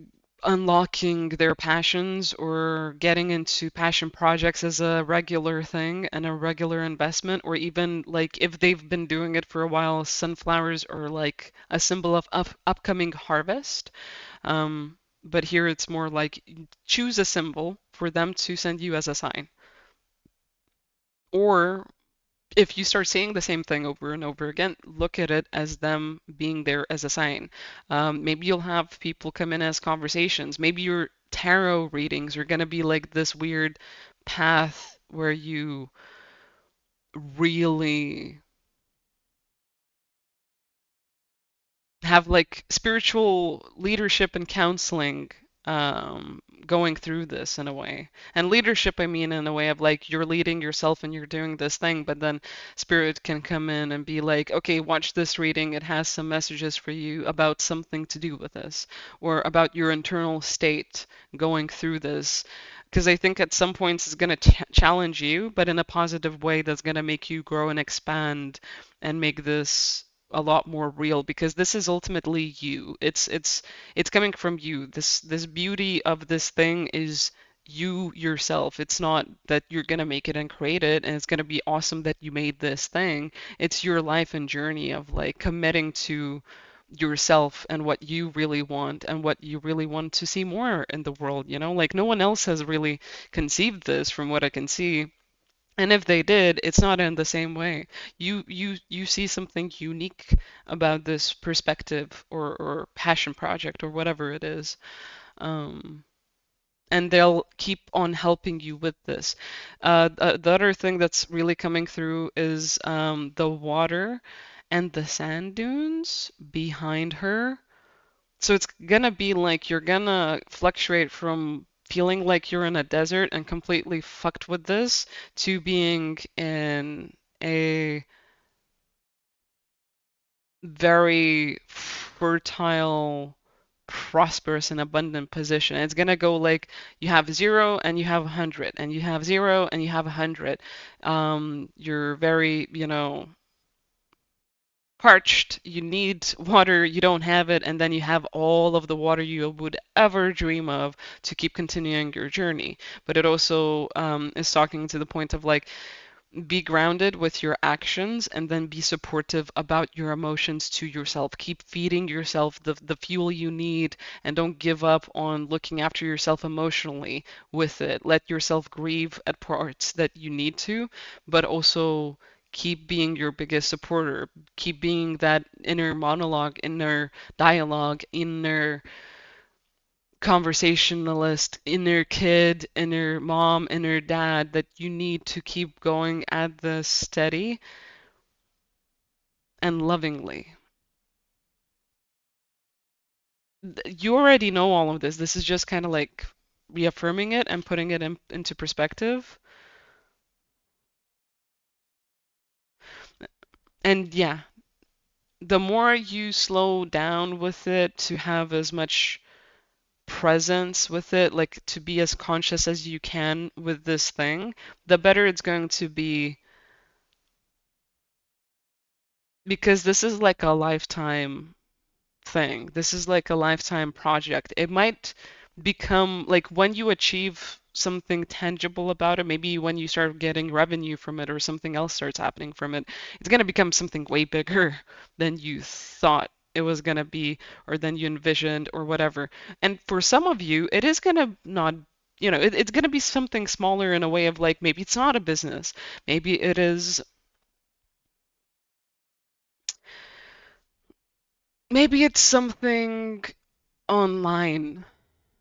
unlocking their passions or getting into passion projects as a regular thing and a regular investment, or even like if they've been doing it for a while, sunflowers are like a symbol of upcoming harvest. But here it's more like choose a symbol for them to send you as a sign. Or if you start saying the same thing over and over again, look at it as them being there as a sign. Maybe you'll have people come in as conversations. Maybe your tarot readings are going to be like this weird path where you really have like spiritual leadership and counseling going through this in a way. And leadership, I mean, in a way of like you're leading yourself and you're doing this thing, but then spirit can come in and be like, okay, watch this reading. It has some messages for you about something to do with this or about your internal state going through this. Because I think at some points it's going to challenge you, but in a positive way that's going to make you grow and expand and make this a lot more real because this is ultimately you. It's coming from you. This beauty of this thing is you yourself. It's not that you're gonna make it and create it and it's gonna be awesome that you made this thing. It's your life and journey of like committing to yourself and what you really want and what you really want to see more in the world, you know? Like no one else has really conceived this from what I can see. And if they did, it's not in the same way. You see something unique about this perspective or passion project or whatever it is. Um, and they'll keep on helping you with this. The other thing that's really coming through is the water and the sand dunes behind her. So it's gonna be like you're gonna fluctuate from feeling like you're in a desert and completely fucked with this to being in a very fertile, prosperous, and abundant position. It's gonna go like you have 0 and you have 100, and you have 0 and you have 100. You're very, parched, you need water, you don't have it, and then you have all of the water you would ever dream of to keep continuing your journey. But it also is talking to the point of like, be grounded with your actions and then be supportive about your emotions to yourself. Keep feeding yourself the fuel you need and don't give up on looking after yourself emotionally with it. Let yourself grieve at parts that you need to, but also keep being your biggest supporter. Keep being that inner monologue, inner dialogue, inner conversationalist, inner kid, inner mom, inner dad that you need to keep going at this steady and lovingly. You already know all of this. This is just kind of like reaffirming it and putting it into perspective. And yeah, the more you slow down with it to have as much presence with it, like to be as conscious as you can with this thing, the better it's going to be because this is like a lifetime thing. This is like a lifetime project. It might become like when you achieve something tangible about it, maybe when you start getting revenue from it or something else starts happening from it, it's going to become something way bigger than you thought it was going to be or than you envisioned or whatever. And for some of you, it is going to not, it's going to be something smaller in a way of like maybe it's not a business. Maybe it is, maybe it's something online.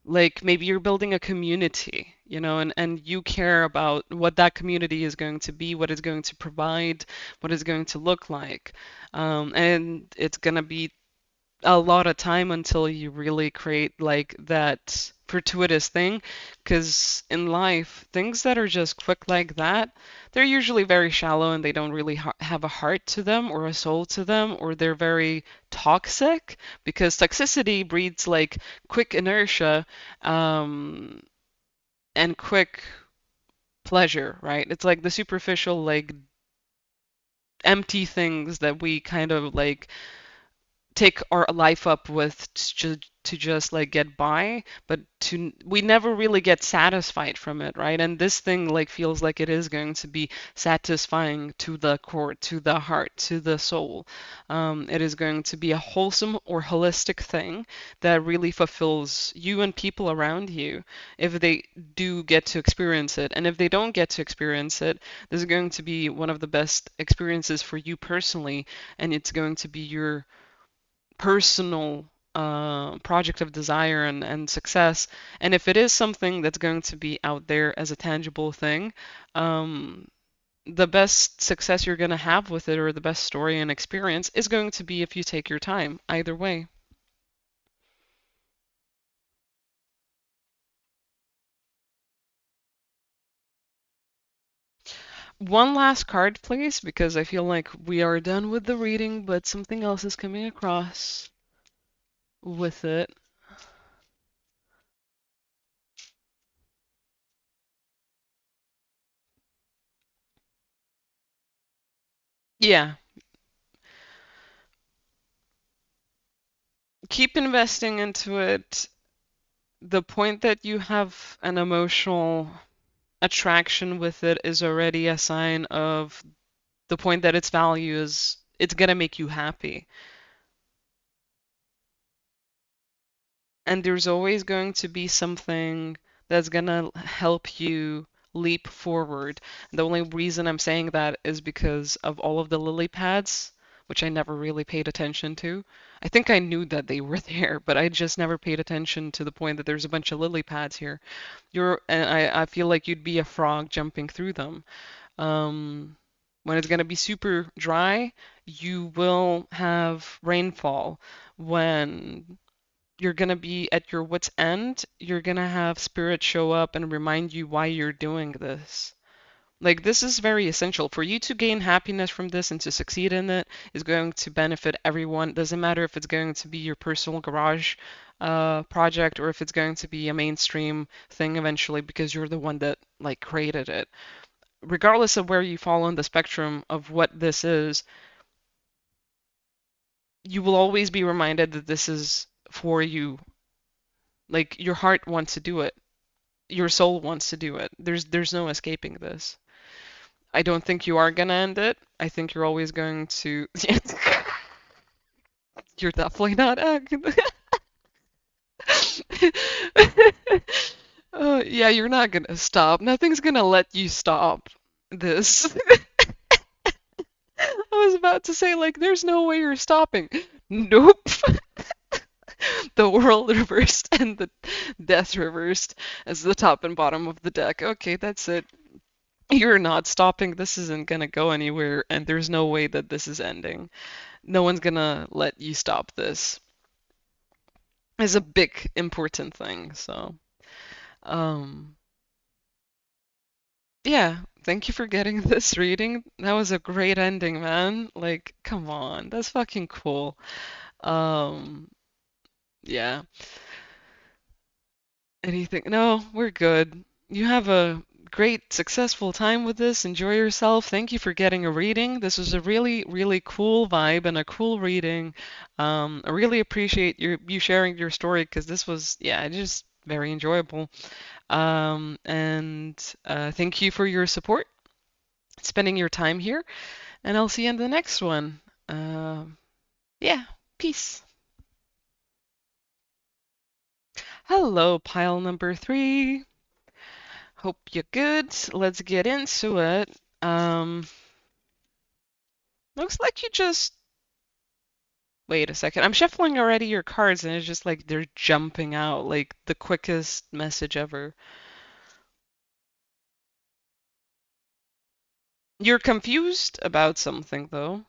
Like maybe you're building a community, and you care about what that community is going to be, what it's going to provide, what it's going to look like. And it's going to be a lot of time until you really create like that fortuitous thing. Because in life, things that are just quick like that, they're usually very shallow and they don't really have a heart to them or a soul to them, or they're very toxic because toxicity breeds like quick inertia um, and quick pleasure, right? It's like the superficial, like empty things that we kind of like take our life up with to just like get by, but to we never really get satisfied from it, right? And this thing like feels like it is going to be satisfying to the core, to the heart, to the soul. It is going to be a wholesome or holistic thing that really fulfills you and people around you if they do get to experience it. And if they don't get to experience it, this is going to be one of the best experiences for you personally, and it's going to be your personal project of desire and success. And if it is something that's going to be out there as a tangible thing, um, the best success you're going to have with it or the best story and experience is going to be if you take your time, either way. One last card, please, because I feel like we are done with the reading, but something else is coming across with it. Yeah, keep investing into it. The point that you have an emotional attraction with it is already a sign of the point that its value is it's gonna make you happy. And there's always going to be something that's gonna help you leap forward. The only reason I'm saying that is because of all of the lily pads, which I never really paid attention to. I think I knew that they were there, but I just never paid attention to the point that there's a bunch of lily pads here. And I feel like you'd be a frog jumping through them. Um, when it's going to be super dry, you will have rainfall. When you're going to be at your wit's end, you're going to have spirit show up and remind you why you're doing this. Like, this is very essential. For you to gain happiness from this and to succeed in it is going to benefit everyone. It doesn't matter if it's going to be your personal garage project or if it's going to be a mainstream thing eventually because you're the one that like created it. Regardless of where you fall on the spectrum of what this is, you will always be reminded that this is for you. Like your heart wants to do it. Your soul wants to do it. There's no escaping this. I don't think you are gonna end it. I think you're always going to you're definitely not yeah, you're not gonna stop. Nothing's gonna let you stop this. I was about to say, like, there's no way you're stopping. Nope. The world reversed and the death reversed as the top and bottom of the deck. Okay, that's it. You're not stopping. This isn't gonna go anywhere, and there's no way that this is ending. No one's gonna let you stop this. It's a big, important thing. So, um, yeah, thank you for getting this reading. That was a great ending, man. Like, come on, that's fucking cool. Um, yeah. Anything? No, we're good. You have a great, successful time with this. Enjoy yourself. Thank you for getting a reading. This was a really, really cool vibe and a cool reading. I really appreciate you sharing your story because this was, yeah, just very enjoyable. And thank you for your support, spending your time here, and I'll see you in the next one. Yeah, peace. Hello, pile number three. Hope you're good. Let's get into it. Looks like you just. Wait a second. I'm shuffling already your cards, and it's just like they're jumping out like the quickest message ever. You're confused about something, though.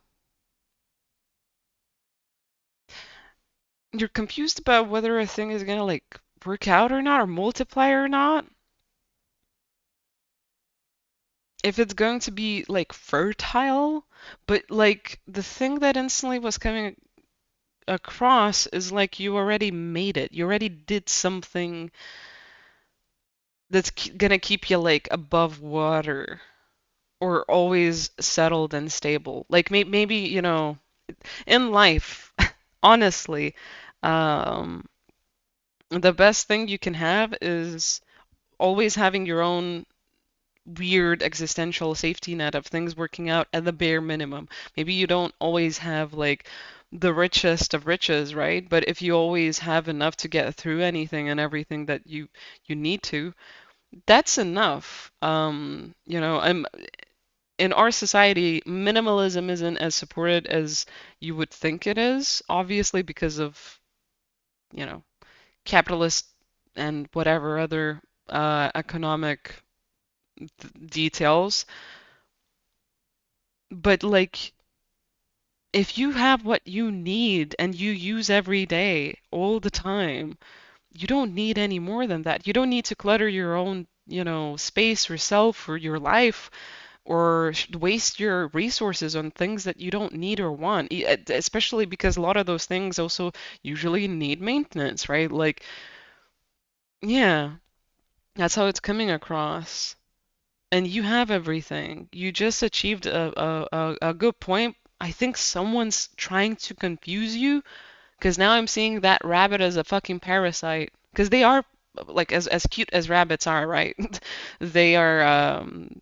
You're confused about whether a thing is gonna like work out or not, or multiply or not. If it's going to be like fertile, but like the thing that instantly was coming across is like you already made it. You already did something that's gonna keep you like above water or always settled and stable. Like maybe, in life, Honestly, um, the best thing you can have is always having your own weird existential safety net of things working out at the bare minimum. Maybe you don't always have like the richest of riches, right? But if you always have enough to get through anything and everything that you need to, that's enough. In our society, minimalism isn't as supported as you would think it is, obviously because of, you know, capitalist and whatever other economic details. But like, if you have what you need and you use every day, all the time, you don't need any more than that. You don't need to clutter your own, space or self or your life or waste your resources on things that you don't need or want, especially because a lot of those things also usually need maintenance, right? Like, yeah, that's how it's coming across. And you have everything. You just achieved a good point. I think someone's trying to confuse you because now I'm seeing that rabbit as a fucking parasite. Because they are like as cute as rabbits are, right? They are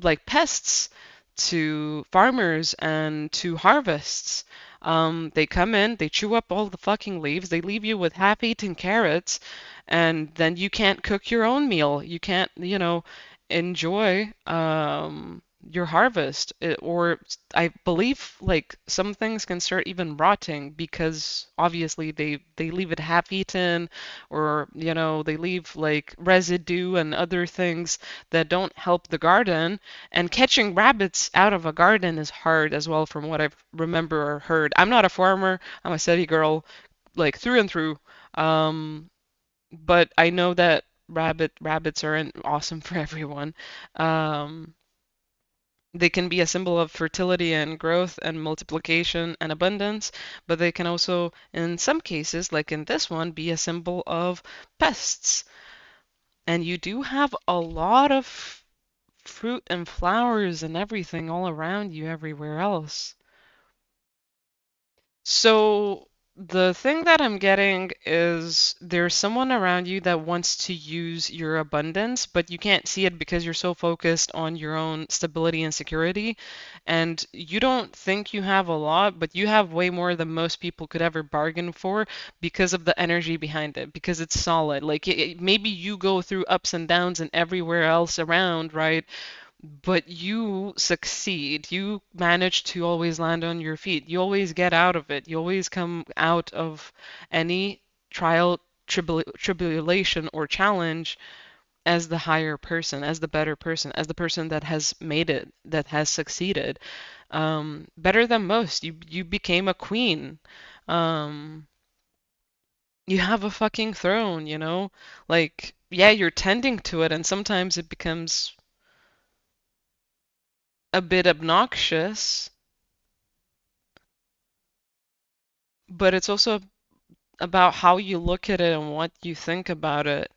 like pests to farmers and to harvests. They come in, they chew up all the fucking leaves, they leave you with half-eaten carrots, and then you can't cook your own meal. You can't, enjoy your harvest. Or I believe like some things can start even rotting because obviously they leave it half eaten, or they leave like residue and other things that don't help the garden. And catching rabbits out of a garden is hard as well, from what I've remember or heard. I'm not a farmer, I'm a city girl like through and through. But I know that rabbits aren't awesome for everyone. Um, they can be a symbol of fertility and growth and multiplication and abundance, but they can also, in some cases, like in this one, be a symbol of pests. And you do have a lot of fruit and flowers and everything all around you everywhere else. So the thing that I'm getting is there's someone around you that wants to use your abundance, but you can't see it because you're so focused on your own stability and security. And you don't think you have a lot, but you have way more than most people could ever bargain for because of the energy behind it, because it's solid. Like maybe you go through ups and downs and everywhere else around, right? But you succeed. You manage to always land on your feet. You always get out of it. You always come out of any trial, tribulation, or challenge as the higher person, as the better person, as the person that has made it, that has succeeded. Better than most. You became a queen. Um, you have a fucking throne, you know? Like, yeah, you're tending to it, and sometimes it becomes a bit obnoxious, but it's also about how you look at it and what you think about it.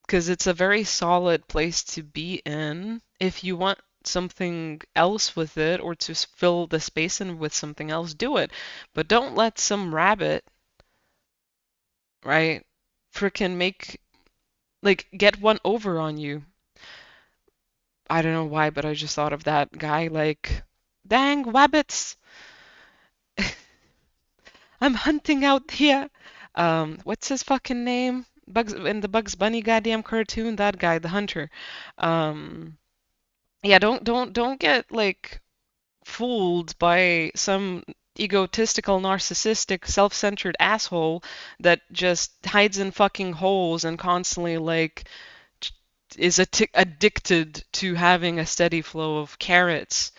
Because it's a very solid place to be in. If you want something else with it, or to fill the space in with something else, do it. But don't let some rabbit, right, frickin' like, get one over on you. I don't know why, but I just thought of that guy, like, dang, wabbits, I'm hunting out here. What's his fucking name? Bugs in the Bugs Bunny goddamn cartoon, that guy, the hunter. Um, yeah, don't get like fooled by some egotistical, narcissistic, self-centered asshole that just hides in fucking holes and constantly like is addicted to having a steady flow of carrots.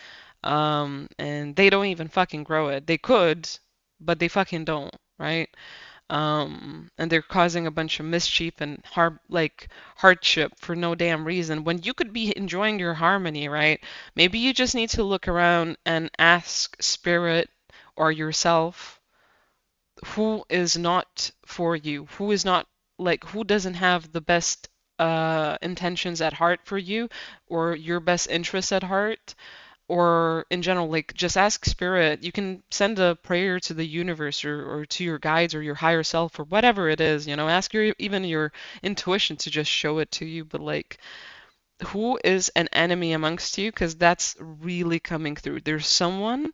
And they don't even fucking grow it. They could, but they fucking don't, right? And they're causing a bunch of mischief and hardship for no damn reason when you could be enjoying your harmony, right? Maybe you just need to look around and ask spirit or yourself who is not for you, who is not like who doesn't have the best intentions at heart for you or your best interests at heart, or in general, like just ask spirit. You can send a prayer to the universe or to your guides or your higher self or whatever it is, ask your even your intuition to just show it to you. But like, who is an enemy amongst you? Because that's really coming through. There's someone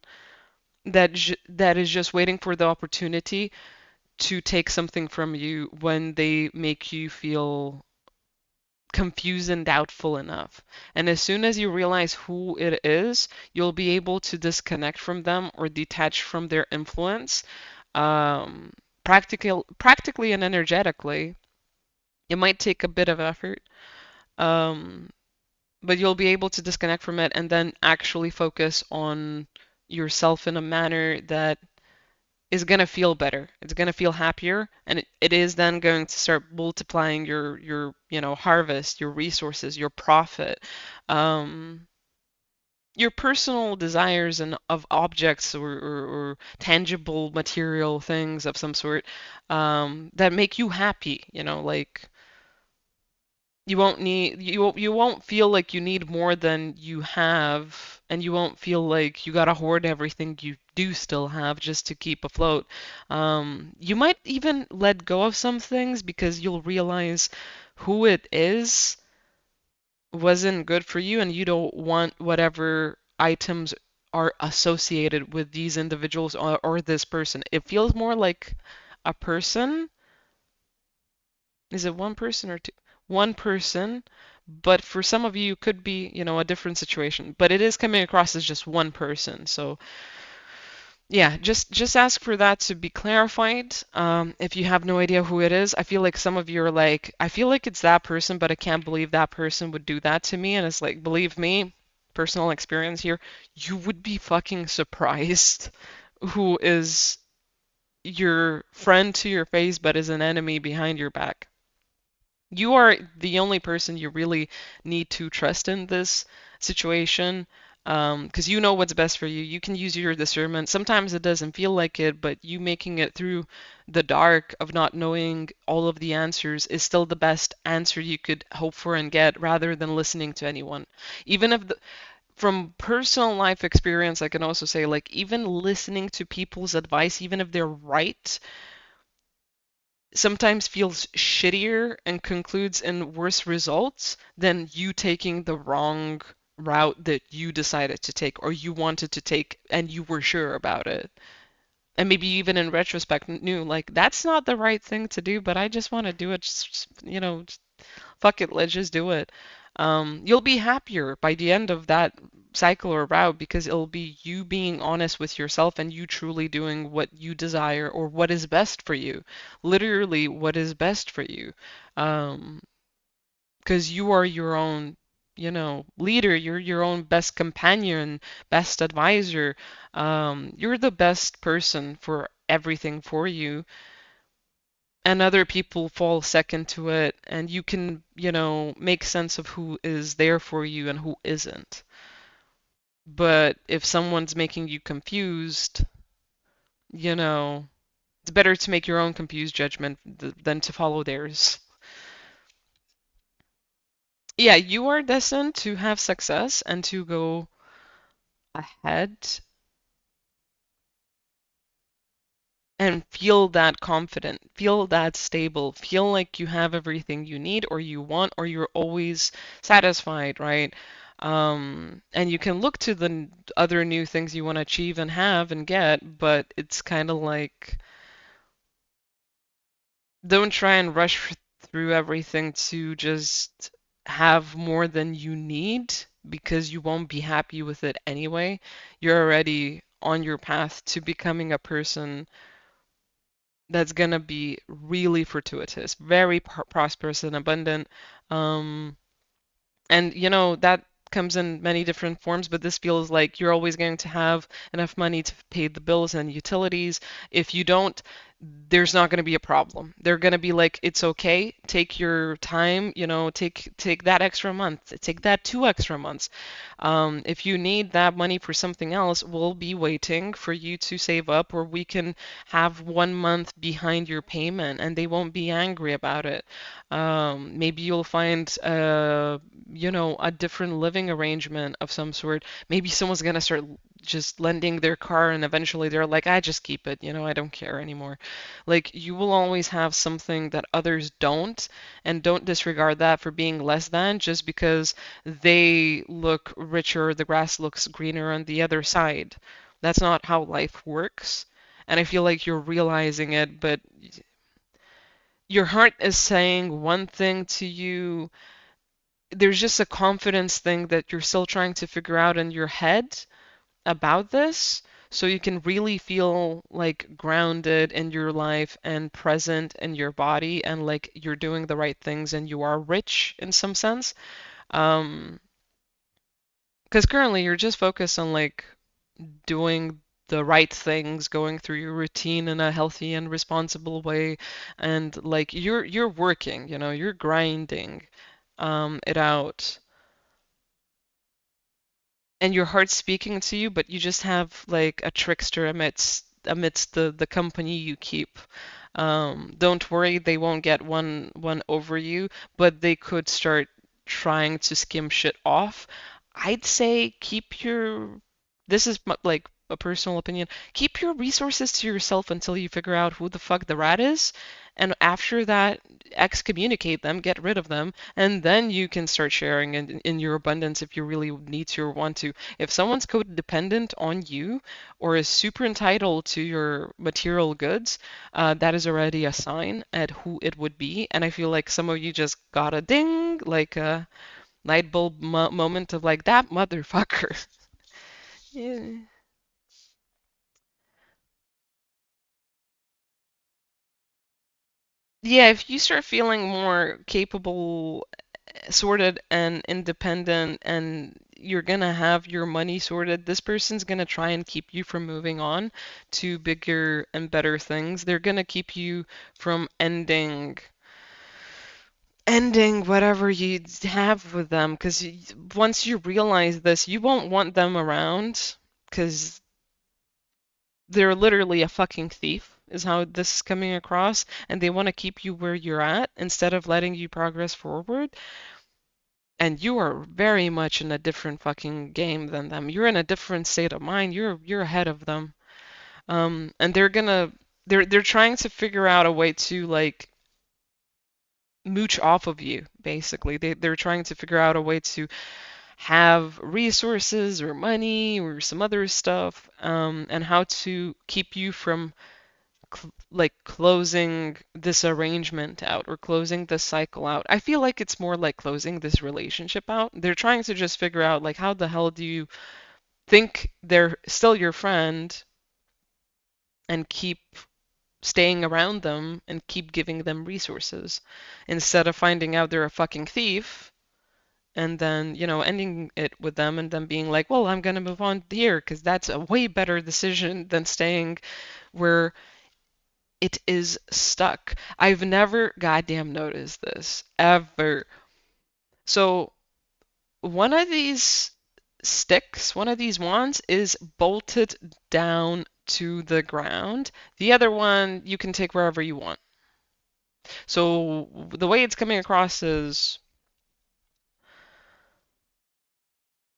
that is just waiting for the opportunity to take something from you when they make you feel confused and doubtful enough. And as soon as you realize who it is, you'll be able to disconnect from them or detach from their influence, practically and energetically. It might take a bit of effort, um, but you'll be able to disconnect from it and then actually focus on yourself in a manner that is going to feel better. It's going to feel happier, and it is then going to start multiplying your harvest, your resources, your profit, um, your personal desires and of objects or tangible material things of some sort, that make you happy. Like you won't feel like you need more than you have, and you won't feel like you gotta hoard everything you do still have just to keep afloat. You might even let go of some things because you'll realize who it is wasn't good for you, and you don't want whatever items are associated with these individuals or this person. It feels more like a person. Is it one person or two? One person, but for some of you, it could be, a different situation. But it is coming across as just one person. So yeah, just ask for that to be clarified. If you have no idea who it is, I feel like some of you are like, I feel like it's that person, but I can't believe that person would do that to me. And it's like, believe me, personal experience here, you would be fucking surprised who is your friend to your face, but is an enemy behind your back. You are the only person you really need to trust in this situation, because you know what's best for you. You can use your discernment. Sometimes it doesn't feel like it, but you making it through the dark of not knowing all of the answers is still the best answer you could hope for and get rather than listening to anyone. Even if from personal life experience, I can also say, like, even listening to people's advice, even if they're right, sometimes feels shittier and concludes in worse results than you taking the wrong route that you decided to take or you wanted to take and you were sure about it. And maybe even in retrospect knew like that's not the right thing to do, but I just want to do it. Just fuck it, let's just do it. You'll be happier by the end of that cycle or route because it'll be you being honest with yourself and you truly doing what you desire or what is best for you. Literally, what is best for you. Um, because you are your own, leader. You're your own best companion, best advisor. You're the best person for everything for you, and other people fall second to it, and you can, make sense of who is there for you and who isn't. But if someone's making you confused, you know, it's better to make your own confused judgment than to follow theirs. Yeah, you are destined to have success and to go ahead and feel that confident, feel that stable, feel like you have everything you need or you want or you're always satisfied, right? And you can look to the other new things you want to achieve and have and get, but it's kind of like don't try and rush through everything to just have more than you need because you won't be happy with it anyway. You're already on your path to becoming a person that's gonna be really fortuitous, very prosperous and abundant. Um, and that comes in many different forms, but this feels like you're always going to have enough money to pay the bills and utilities. If you don't, there's not going to be a problem. They're going to be like, it's okay. Take your time, take that extra month, take that 2 extra months. If you need that money for something else, we'll be waiting for you to save up, or we can have 1 month behind your payment, and they won't be angry about it. Maybe you'll find, a different living arrangement of some sort. Maybe someone's gonna start just lending their car, and eventually they're like, I just keep it, I don't care anymore. Like, you will always have something that others don't, and don't disregard that for being less than just because they look richer, the grass looks greener on the other side. That's not how life works. And I feel like you're realizing it, but your heart is saying one thing to you. There's just a confidence thing that you're still trying to figure out in your head about this, so you can really feel like grounded in your life and present in your body, and like you're doing the right things and you are rich in some sense. Um, because currently you're just focused on like doing the right things, going through your routine in a healthy and responsible way, and like you're working, you're grinding it out, and your heart's speaking to you, but you just have like a trickster amidst the company you keep. Don't worry, they won't get one over you, but they could start trying to skim shit off. I'd say keep your, this is like a personal opinion, keep your resources to yourself until you figure out who the fuck the rat is, and after that, excommunicate them, get rid of them, and then you can start sharing in your abundance if you really need to or want to. If someone's codependent on you or is super entitled to your material goods, that is already a sign at who it would be. And I feel like some of you just got a ding, like a light bulb moment of like, that motherfucker. Yeah. Yeah, if you start feeling more capable, sorted, and independent, and you're gonna have your money sorted, this person's gonna try and keep you from moving on to bigger and better things. They're gonna keep you from ending whatever you have with them, because once you realize this, you won't want them around, because they're literally a fucking thief, is how this is coming across, and they want to keep you where you're at instead of letting you progress forward. And you are very much in a different fucking game than them. You're in a different state of mind. You're ahead of them. And they're trying to figure out a way to like mooch off of you, basically. They're trying to figure out a way to have resources or money or some other stuff, and how to keep you from like closing this arrangement out or closing this cycle out. I feel like it's more like closing this relationship out. They're trying to just figure out like, how the hell do you think they're still your friend and keep staying around them and keep giving them resources instead of finding out they're a fucking thief and then, ending it with them and then being like, well, I'm gonna move on here because that's a way better decision than staying where it is stuck. I've never goddamn noticed this ever. So one of these sticks, one of these wands is bolted down to the ground. The other one you can take wherever you want. So the way it's coming across is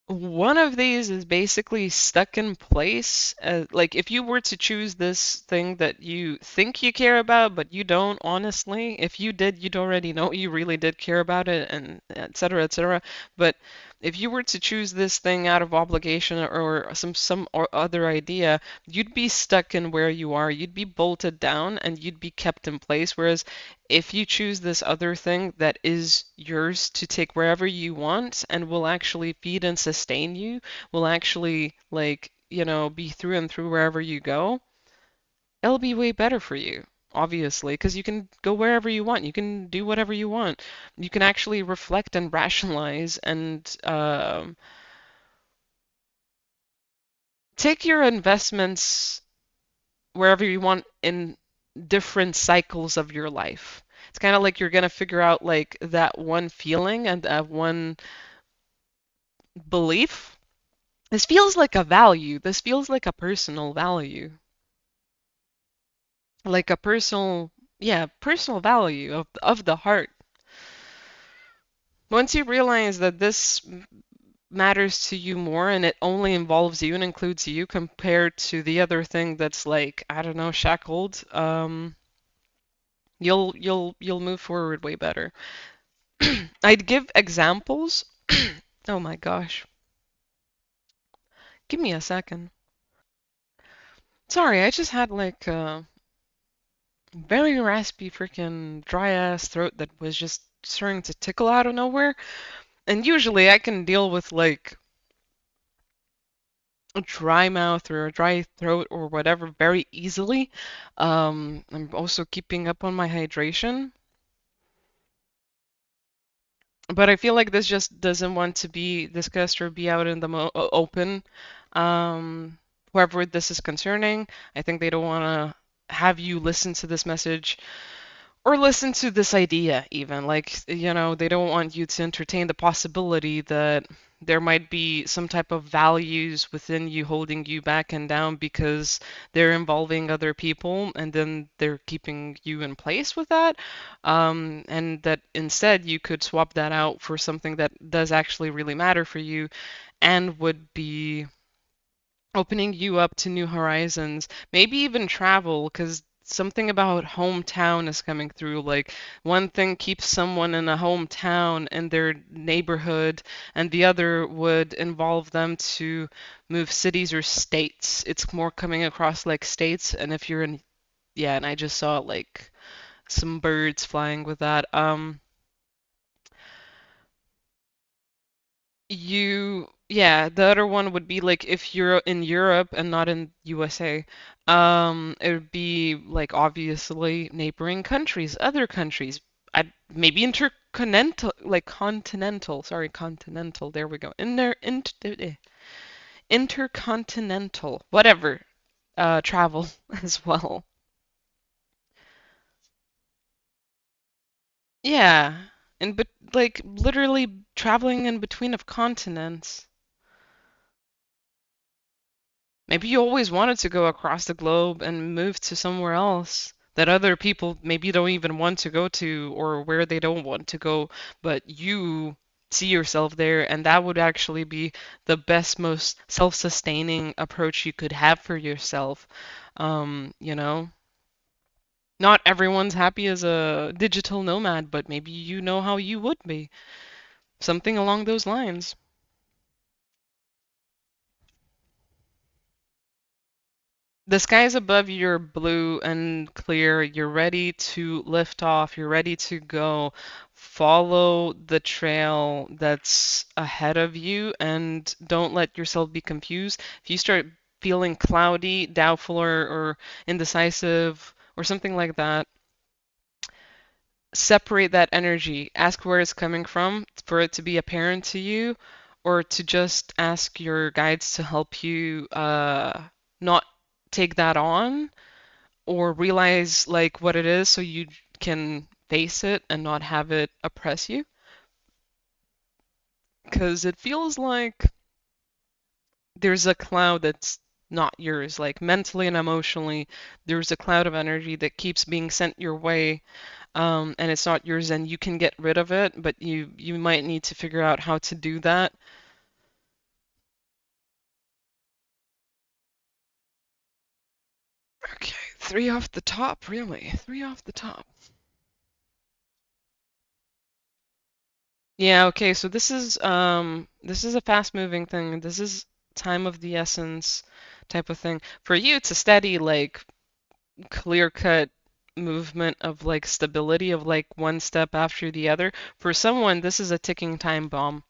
one of these is basically stuck in place. Like if you were to choose this thing that you think you care about, but you don't, honestly, if you did, you'd already know you really did care about it, and et cetera, et cetera. But if you were to choose this thing out of obligation or some or other idea, you'd be stuck in where you are. You'd be bolted down and you'd be kept in place. Whereas if you choose this other thing that is yours to take wherever you want and will actually feed and sustain you, will actually like, be through and through wherever you go, it'll be way better for you, obviously, because you can go wherever you want. You can do whatever you want. You can actually reflect and rationalize and take your investments wherever you want in. different cycles of your life. It's kind of like you're gonna figure out like that one feeling and that one belief. This feels like a value. This feels like a personal value. Like a personal, yeah, personal value of the heart. Once you realize that this matters to you more and it only involves you and includes you compared to the other thing that's like, I don't know, shackled, you'll move forward way better. I'd give examples. Oh my gosh. Give me a second. Sorry, I just had like a very raspy freaking dry ass throat that was just starting to tickle out of nowhere. And usually I can deal with like a dry mouth or a dry throat or whatever very easily. I'm also keeping up on my hydration. But I feel like this just doesn't want to be discussed or be out in the open. Um, Whoever this is concerning, I think they don't want to have you listen to this message or listen to this idea even. Like, they don't want you to entertain the possibility that there might be some type of values within you holding you back and down because they're involving other people and then they're keeping you in place with that. And that instead you could swap that out for something that does actually really matter for you and would be opening you up to new horizons, maybe even travel, because something about hometown is coming through. Like one thing keeps someone in a hometown in their neighborhood, and the other would involve them to move cities or states. It's more coming across like states, and if you're in, yeah, and I just saw like some birds flying with that. Yeah, the other one would be like if you're in Europe and not in USA, it would be like obviously neighboring countries, other countries. Maybe intercontinental, like continental, sorry, continental, there we go. Intercontinental, whatever, travel as well. Yeah, and but like literally traveling in between of continents. Maybe you always wanted to go across the globe and move to somewhere else that other people maybe don't even want to go to or where they don't want to go, but you see yourself there, and that would actually be the best, most self-sustaining approach you could have for yourself. Um, you know, Not everyone's happy as a digital nomad, but maybe you know how you would be. Something along those lines. The skies above you are blue and clear. You're ready to lift off. You're ready to go. Follow the trail that's ahead of you and don't let yourself be confused. If you start feeling cloudy, doubtful, or indecisive, or something like that, separate that energy. Ask where it's coming from for it to be apparent to you, or to just ask your guides to help you not take that on or realize like what it is so you can face it and not have it oppress you. Because it feels like there's a cloud that's not yours. Like mentally and emotionally, there's a cloud of energy that keeps being sent your way, and it's not yours, and you can get rid of it, but you might need to figure out how to do that. Okay, three off the top, really? Three off the top. Yeah, okay, so this is a fast moving thing. This is time of the essence type of thing. For you, it's a steady, like clear cut movement of like stability of like one step after the other. For someone, this is a ticking time bomb.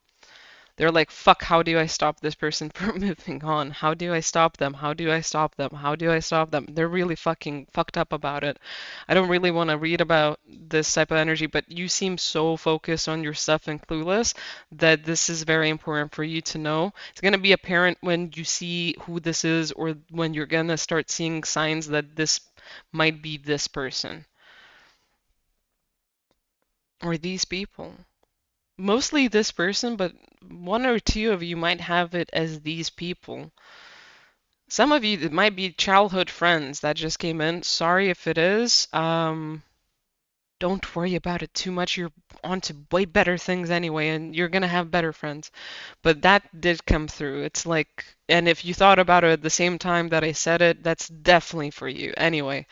They're like, fuck, how do I stop this person from moving on? How do I stop them? How do I stop them? How do I stop them? They're really fucking fucked up about it. I don't really want to read about this type of energy, but you seem so focused on your stuff and clueless that this is very important for you to know. It's going to be apparent when you see who this is or when you're going to start seeing signs that this might be this person or these people. Mostly this person, but one or two of you might have it as these people. Some of you, it might be childhood friends that just came in. Sorry if it is. Don't worry about it too much. You're on to way better things anyway, and you're gonna have better friends. But that did come through. It's like, and if you thought about it at the same time that I said it, that's definitely for you. Anyway,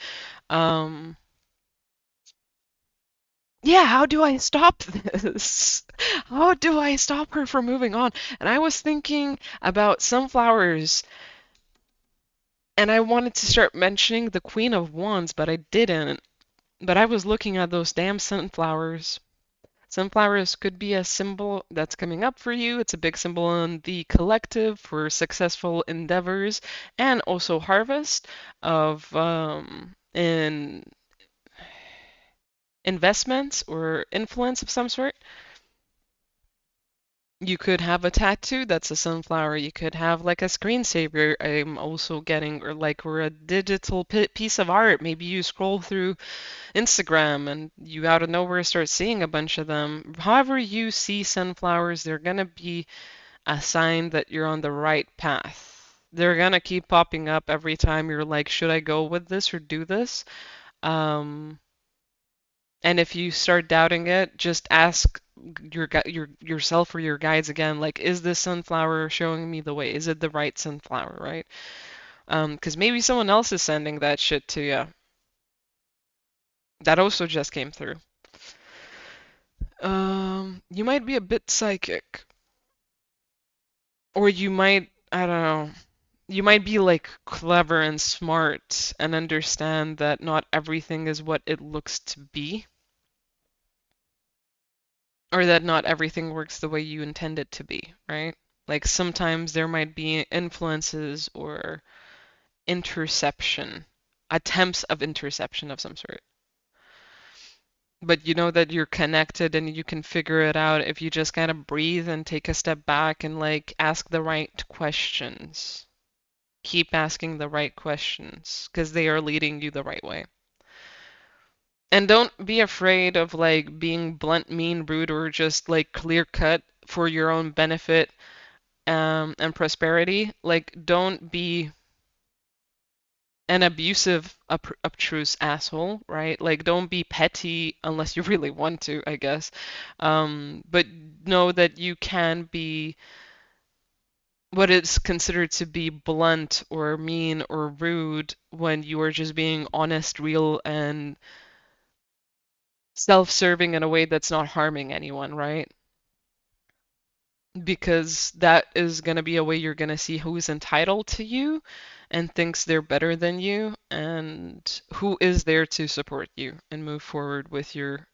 um, yeah, how do I stop this? How do I stop her from moving on? And I was thinking about sunflowers, and I wanted to start mentioning the Queen of Wands, but I didn't. But I was looking at those damn sunflowers. Sunflowers could be a symbol that's coming up for you. It's a big symbol in the collective for successful endeavors and also harvest of in investments or influence of some sort. You could have a tattoo that's a sunflower. You could have like a screensaver I'm also getting, or a digital piece of art. Maybe you scroll through Instagram and you out of nowhere start seeing a bunch of them. However you see sunflowers, they're gonna be a sign that you're on the right path. They're gonna keep popping up every time you're like, should I go with this or do this? Um, and if you start doubting it, just ask yourself or your guides again, like, is this sunflower showing me the way? Is it the right sunflower, right? Because maybe someone else is sending that shit to you. That also just came through. You might be a bit psychic, or you might, I don't know, you might be like clever and smart and understand that not everything is what it looks to be, or that not everything works the way you intend it to be, right? Like sometimes there might be influences or interception, attempts of interception of some sort. But you know that you're connected and you can figure it out if you just kind of breathe and take a step back and like ask the right questions. Keep asking the right questions because they are leading you the right way. And don't be afraid of like being blunt, mean, rude, or just like clear cut for your own benefit and prosperity. Like, don't be an abusive, obtruse asshole, right? Like, don't be petty unless you really want to, I guess. But know that you can be what is considered to be blunt or mean or rude when you are just being honest, real, and self-serving in a way that's not harming anyone, right? Because that is going to be a way you're going to see who's entitled to you and thinks they're better than you and who is there to support you and move forward with your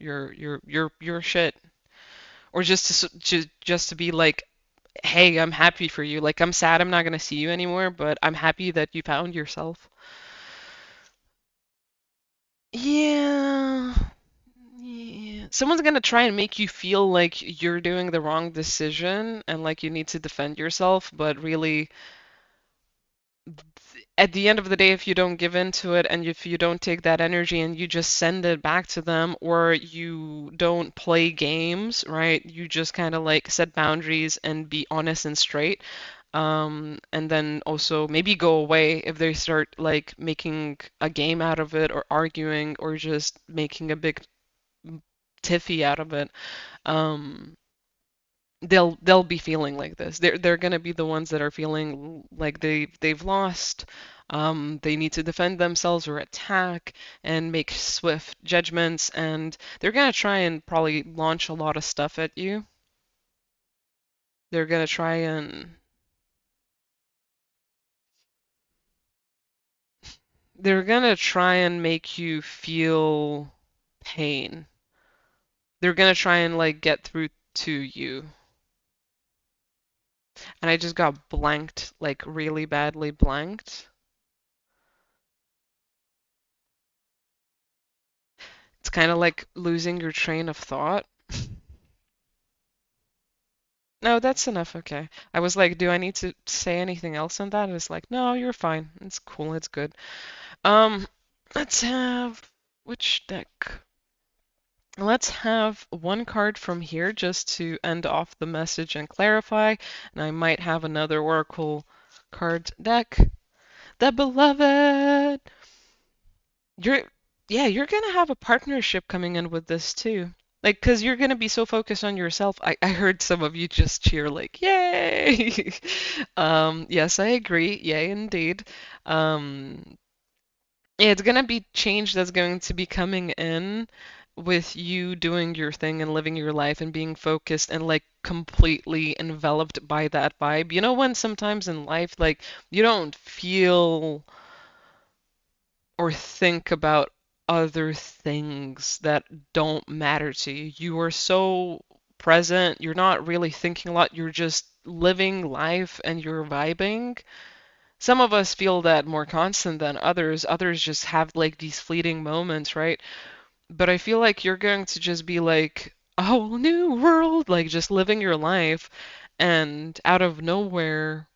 shit or just to be like, hey, I'm happy for you, like I'm sad I'm not going to see you anymore, but I'm happy that you found yourself. Yeah. Yeah. Someone's gonna try and make you feel like you're doing the wrong decision and like you need to defend yourself, but really, at the end of the day, if you don't give in to it and if you don't take that energy and you just send it back to them or you don't play games, right? You just kind of like set boundaries and be honest and straight. And then also maybe go away if they start like making a game out of it or arguing or just making a big tiffy out of it. Um, they'll be feeling like this. They're gonna be the ones that are feeling like they've lost. They need to defend themselves or attack and make swift judgments, and they're gonna try and probably launch a lot of stuff at you. They're gonna try and they're gonna try and make you feel pain. They're gonna try and like get through to you. And I just got blanked, like really badly blanked. It's kind of like losing your train of thought. No, that's enough. Okay. I was like, do I need to say anything else on that? And it's like, no, you're fine. It's cool. It's good. Um, Let's have which deck? Let's have one card from here just to end off the message and clarify. And I might have another Oracle card deck. The Beloved! You're, yeah, you're gonna have a partnership coming in with this too. Like, 'cause you're gonna be so focused on yourself. I heard some of you just cheer like, yay! Yes, I agree. Yay, indeed. Um, yeah, it's gonna be change that's going to be coming in with you doing your thing and living your life and being focused and like completely enveloped by that vibe. You know, when sometimes in life, like, you don't feel or think about other things that don't matter to you. You are so present, you're not really thinking a lot, you're just living life and you're vibing. Some of us feel that more constant than others. Others just have like these fleeting moments, right? But I feel like you're going to just be like a whole new world, like just living your life, and out of nowhere,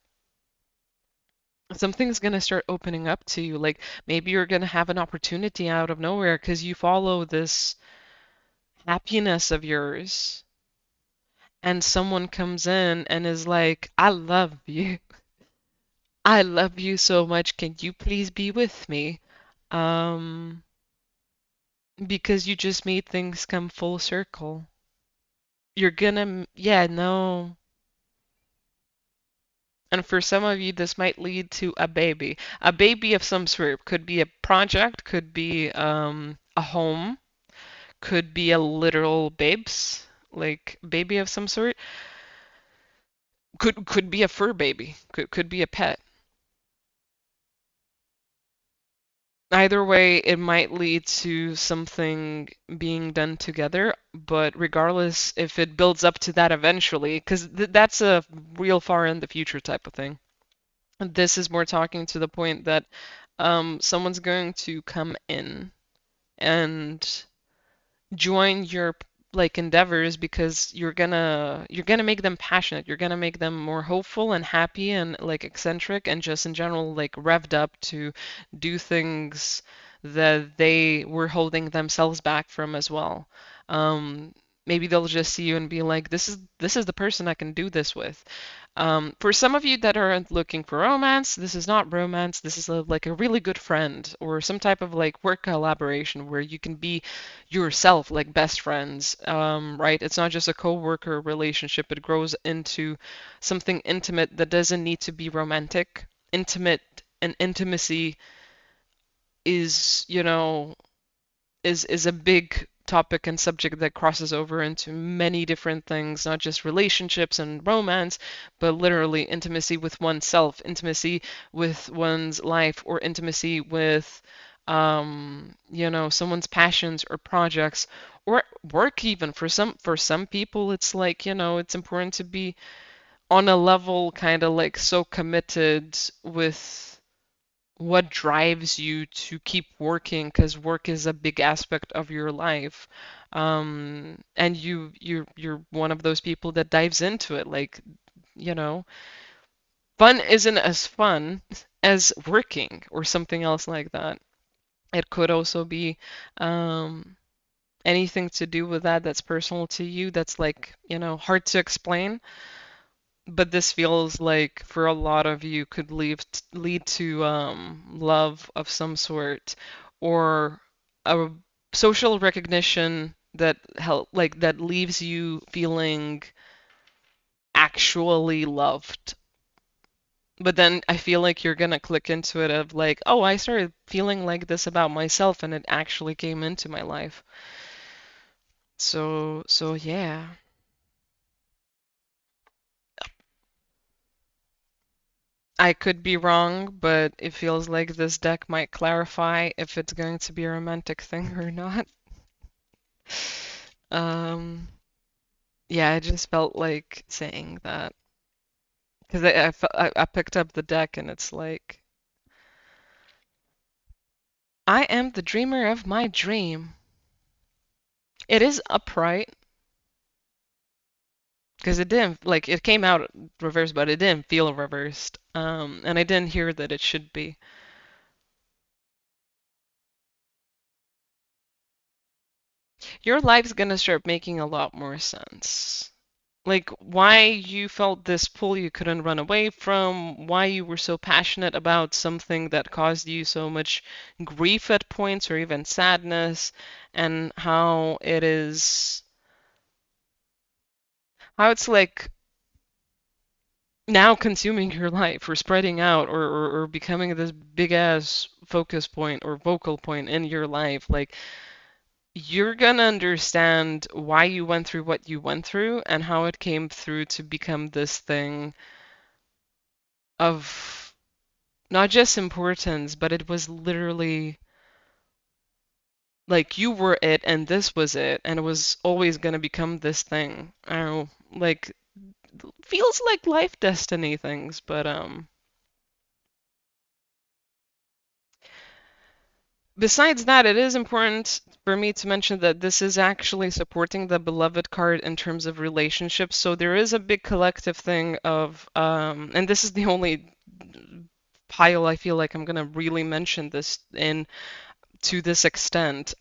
something's going to start opening up to you. Like maybe you're going to have an opportunity out of nowhere because you follow this happiness of yours, and someone comes in and is like, I love you. I love you so much. Can you please be with me? Um, because you just made things come full circle. You're gonna, yeah, no. And for some of you, this might lead to a baby. A baby of some sort. Could be a project, could be a home, could be a literal babes, like baby of some sort. Could be a fur baby. Could be a pet. Either way, it might lead to something being done together, but regardless if it builds up to that eventually, because that's a real far in the future type of thing. This is more talking to the point that someone's going to come in and join your like endeavors because you're gonna make them passionate. You're gonna make them more hopeful and happy and like eccentric and just in general like revved up to do things that they were holding themselves back from as well. Um, Maybe they'll just see you and be like, this is the person I can do this with. For some of you that aren't looking for romance, this is not romance. This is like a really good friend or some type of like work collaboration where you can be yourself, like best friends, right? It's not just a co-worker relationship. It grows into something intimate that doesn't need to be romantic. Intimate and intimacy is, is a big topic and subject that crosses over into many different things, not just relationships and romance, but literally intimacy with oneself, intimacy with one's life, or intimacy with, someone's passions or projects or work even. For some people, it's like, it's important to be on a level kind of like so committed with what drives you to keep working because work is a big aspect of your life, and you're one of those people that dives into it like, you know fun isn't as fun as working or something else like that. It could also be um, anything to do with that's personal to you that's like, hard to explain. But this feels like for a lot of you could lead to love of some sort or a social recognition that that leaves you feeling actually loved. But then I feel like you're gonna click into it of like, oh, I started feeling like this about myself and it actually came into my life. So yeah. I could be wrong, but it feels like this deck might clarify if it's going to be a romantic thing or not. Um, yeah, I just felt like saying that because I picked up the deck and it's like, I am the dreamer of my dream. It is upright because it didn't like it came out reversed, but it didn't feel reversed. And I didn't hear that it should be. your life's gonna start making a lot more sense. Like why you felt this pull you couldn't run away from, why you were so passionate about something that caused you so much grief at points or even sadness, and how it's like now consuming your life or spreading out or becoming this big ass focus point or vocal point in your life. Like you're gonna understand why you went through what you went through and how it came through to become this thing of not just importance, but it was literally like you were it and this was it, and it was always gonna become this thing. I don't know, like feels like life destiny things, but besides that, it is important for me to mention that this is actually supporting the beloved card in terms of relationships. So there is a big collective thing of, and this is the only pile I feel like I'm gonna really mention this in to this extent.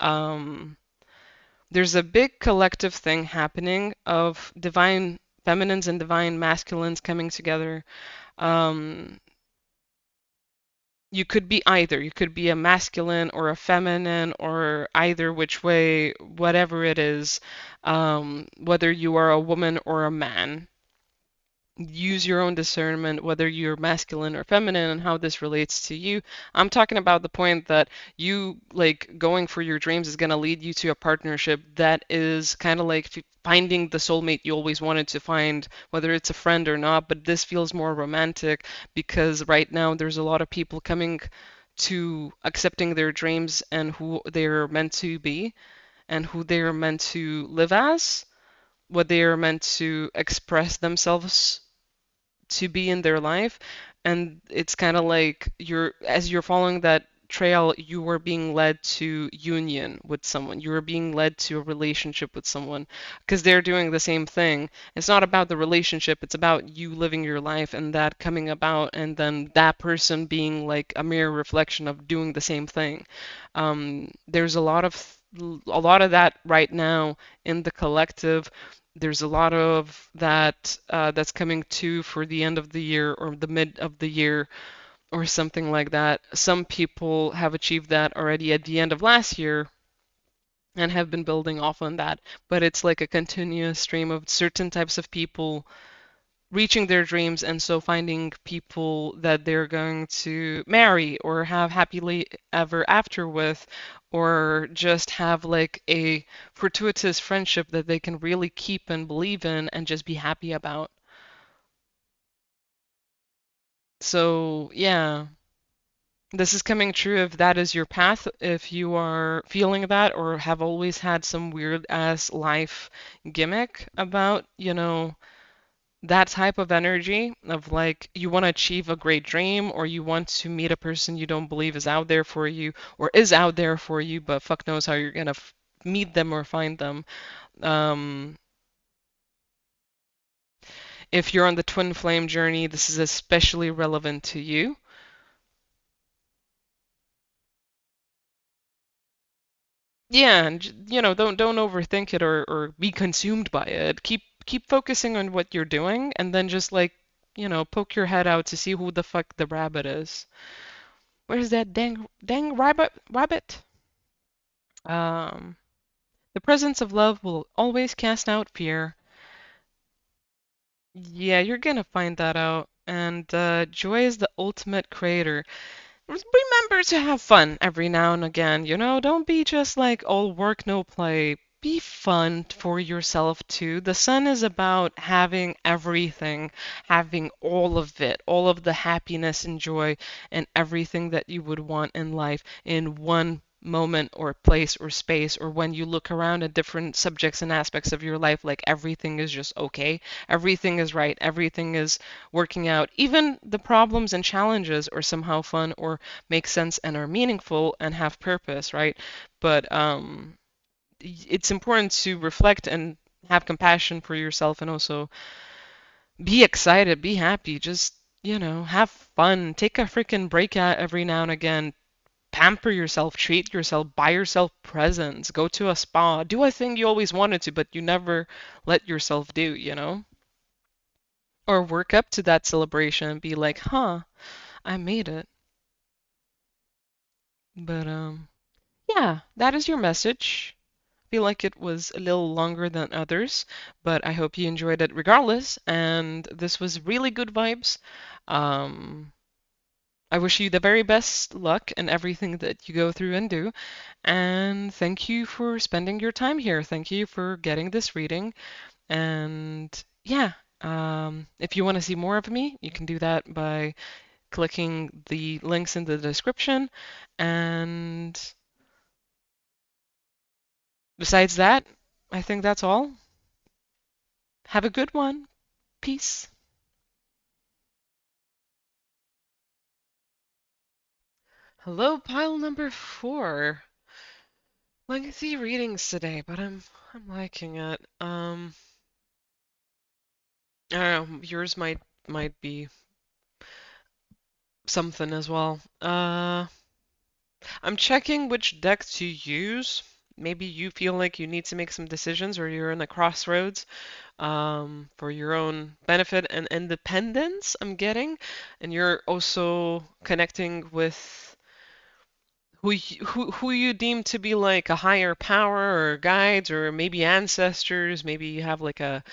There's a big collective thing happening of divine feminines and divine masculines coming together. Um, you could be either. You could be a masculine or a feminine or either which way, whatever it is, whether you are a woman or a man. Use your own discernment whether you're masculine or feminine and how this relates to you. I'm talking about the point that you like going for your dreams is going to lead you to a partnership that is kind of like finding the soulmate you always wanted to find, whether it's a friend or not, but this feels more romantic because right now there's a lot of people coming to accepting their dreams and who they're meant to be and who they're meant to live as, what they are meant to express themselves to be in their life. And it's kind of like as you're following that trail, you are being led to union with someone, you are being led to a relationship with someone because they're doing the same thing. It's not about the relationship, it's about you living your life and that coming about, and then that person being like a mirror reflection of doing the same thing. There's a lot of that right now in the collective. There's a lot of that that's coming to for the end of the year or the mid of the year or something like that. Some people have achieved that already at the end of last year and have been building off on that, but it's like a continuous stream of certain types of people reaching their dreams and so finding people that they're going to marry or have happily ever after with, or just have like a fortuitous friendship that they can really keep and believe in and just be happy about. So, yeah, this is coming true if that is your path, if you are feeling that or have always had some weird ass life gimmick about, that type of energy of like you want to achieve a great dream or you want to meet a person you don't believe is out there for you or is out there for you, but fuck knows how you're gonna meet them or find them. Um, if you're on the twin flame journey, this is especially relevant to you. Yeah, and don't overthink it or be consumed by it. Keep focusing on what you're doing and then just like, poke your head out to see who the fuck the rabbit is. Where's that dang rabbit? Um, the presence of love will always cast out fear. Yeah, you're gonna find that out. And joy is the ultimate creator. Remember to have fun every now and again, Don't be just like all work, no play. Be fun for yourself too. The sun is about having everything, having all of it, all of the happiness and joy and everything that you would want in life in one moment or place or space, or when you look around at different subjects and aspects of your life, like everything is just okay, everything is right, everything is working out. Even the problems and challenges are somehow fun or make sense and are meaningful and have purpose, right? But it's important to reflect and have compassion for yourself and also be excited, be happy, just, have fun. Take a freaking break out every now and again. pamper yourself, treat yourself, buy yourself presents, go to a spa, do a thing you always wanted to, but you never let yourself do, you know? Or work up to that celebration and be like, huh, I made it. But yeah, that is your message. Feel like it was a little longer than others, but I hope you enjoyed it regardless. And this was really good vibes. Um, I wish you the very best luck in everything that you go through and do. And thank you for spending your time here. Thank you for getting this reading. And yeah, if you want to see more of me, you can do that by clicking the links in the description. And besides that, I think that's all. Have a good one. Peace. Hello, pile number 4. Lengthy readings today, but I'm liking it. I don't know, yours might be something as well. I'm checking which deck to use. Maybe you feel like you need to make some decisions or you're in a crossroads for your own benefit and independence, I'm getting. And you're also connecting with who you deem to be like a higher power or guides or maybe ancestors. Maybe you have like a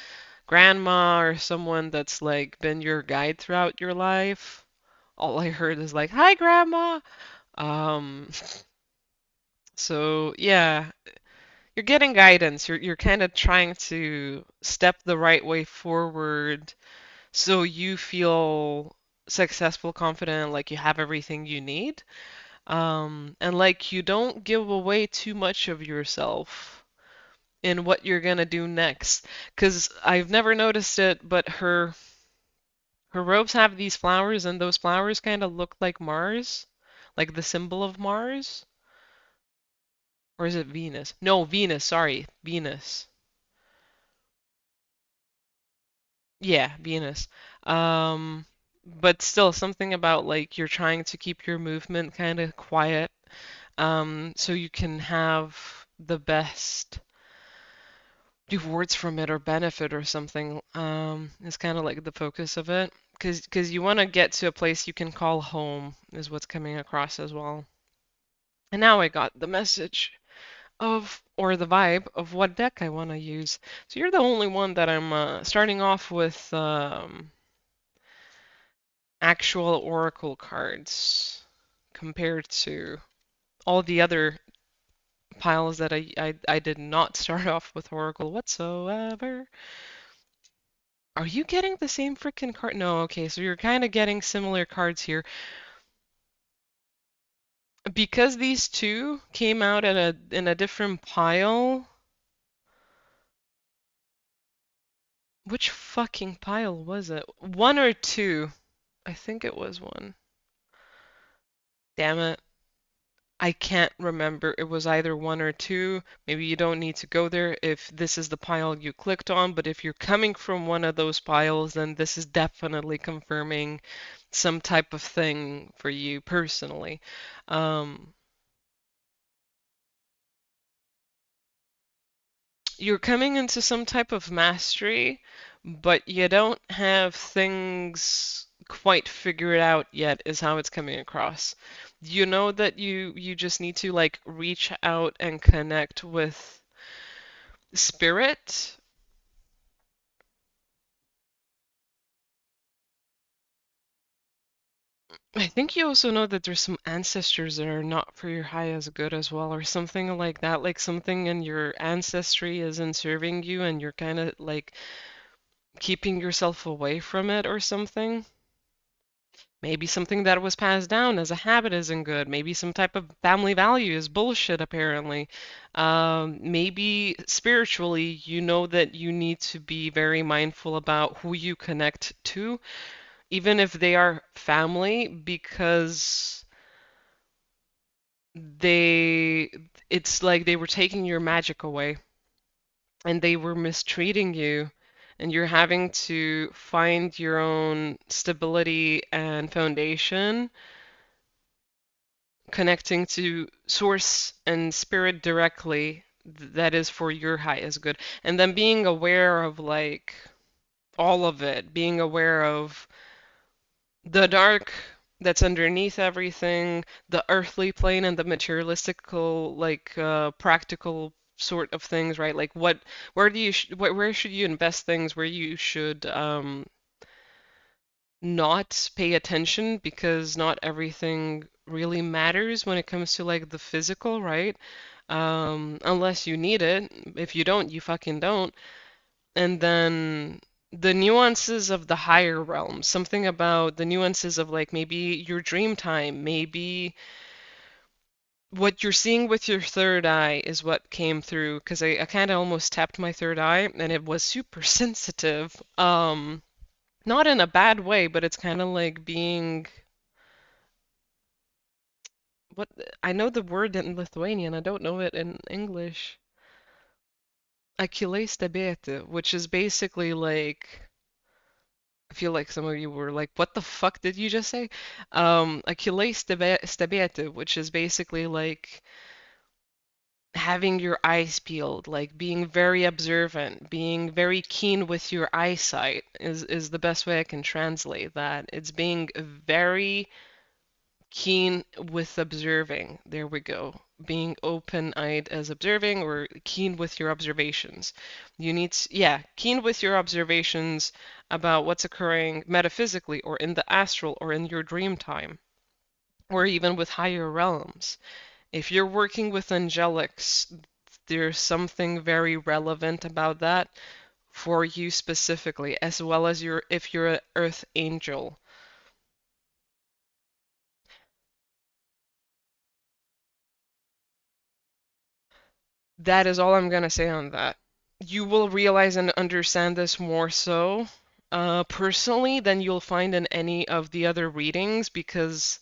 grandma or someone that's like been your guide throughout your life. All I heard is like, "Hi, grandma." Um, so yeah, you're getting guidance. You're kind of trying to step the right way forward so you feel successful, confident, like you have everything you need. And like you don't give away too much of yourself in what you're gonna do next. 'Cause I've never noticed it, but her robes have these flowers, and those flowers kind of look like Mars, like the symbol of Mars. Or is it Venus? No, Venus, sorry, Venus. Yeah, Venus. Um, but still something about like you're trying to keep your movement kind of quiet, so you can have the best rewards from it or benefit or something. Is kind of like the focus of it. Because you want to get to a place you can call home is what's coming across as well. And now I got the message of, or the vibe of what deck I want to use. So you're the only one that I'm starting off with actual Oracle cards compared to all the other piles that I did not start off with Oracle whatsoever. Are you getting the same freaking card? No, okay, so you're kind of getting similar cards here. Because these two came out in a different pile. Which fucking pile was it? One or two? I think it was one. Damn it. I can't remember. It was either one or two. Maybe you don't need to go there if this is the pile you clicked on, but if you're coming from one of those piles, then this is definitely confirming some type of thing for you personally. Um, you're coming into some type of mastery, but you don't have things quite figured out yet, is how it's coming across. You know that you just need to like reach out and connect with spirit. I think you also know that there's some ancestors that are not for your highest good as well, or something like that. Like something in your ancestry isn't serving you, and you're kind of like keeping yourself away from it or something. Maybe something that was passed down as a habit isn't good. Maybe some type of family value is bullshit, apparently. Maybe spiritually, you know that you need to be very mindful about who you connect to, even if they are family, because they, it's like they were taking your magic away and they were mistreating you. And you're having to find your own stability and foundation connecting to source and spirit directly, that is for your highest good. And then being aware of like all of it, being aware of the dark that's underneath everything, the earthly plane and the materialistical, like practical sort of things, right? Like where do you, where should you invest things, where you should not pay attention because not everything really matters when it comes to like the physical, right? Unless you need it. If you don't, you fucking don't. And then the nuances of the higher realms, something about the nuances of like maybe your dream time, maybe what you're seeing with your third eye is what came through because I kind of almost tapped my third eye and it was super sensitive. Not in a bad way, but it's kind of like being what I know the word in Lithuanian, I don't know it in English. Akilai stebėti, which is basically like I feel like some of you were like, "What the fuck did you just say?" Akilai stebėti, which is basically like having your eyes peeled, like being very observant, being very keen with your eyesight is the best way I can translate that. It's being very keen with observing. There we go. Being open-eyed as observing or keen with your observations. You need to, yeah, keen with your observations about what's occurring metaphysically or in the astral or in your dream time or even with higher realms. If you're working with angelics, there's something very relevant about that for you specifically, as well as your if you're an earth angel. That is all I'm gonna say on that. You will realize and understand this more so personally than you'll find in any of the other readings because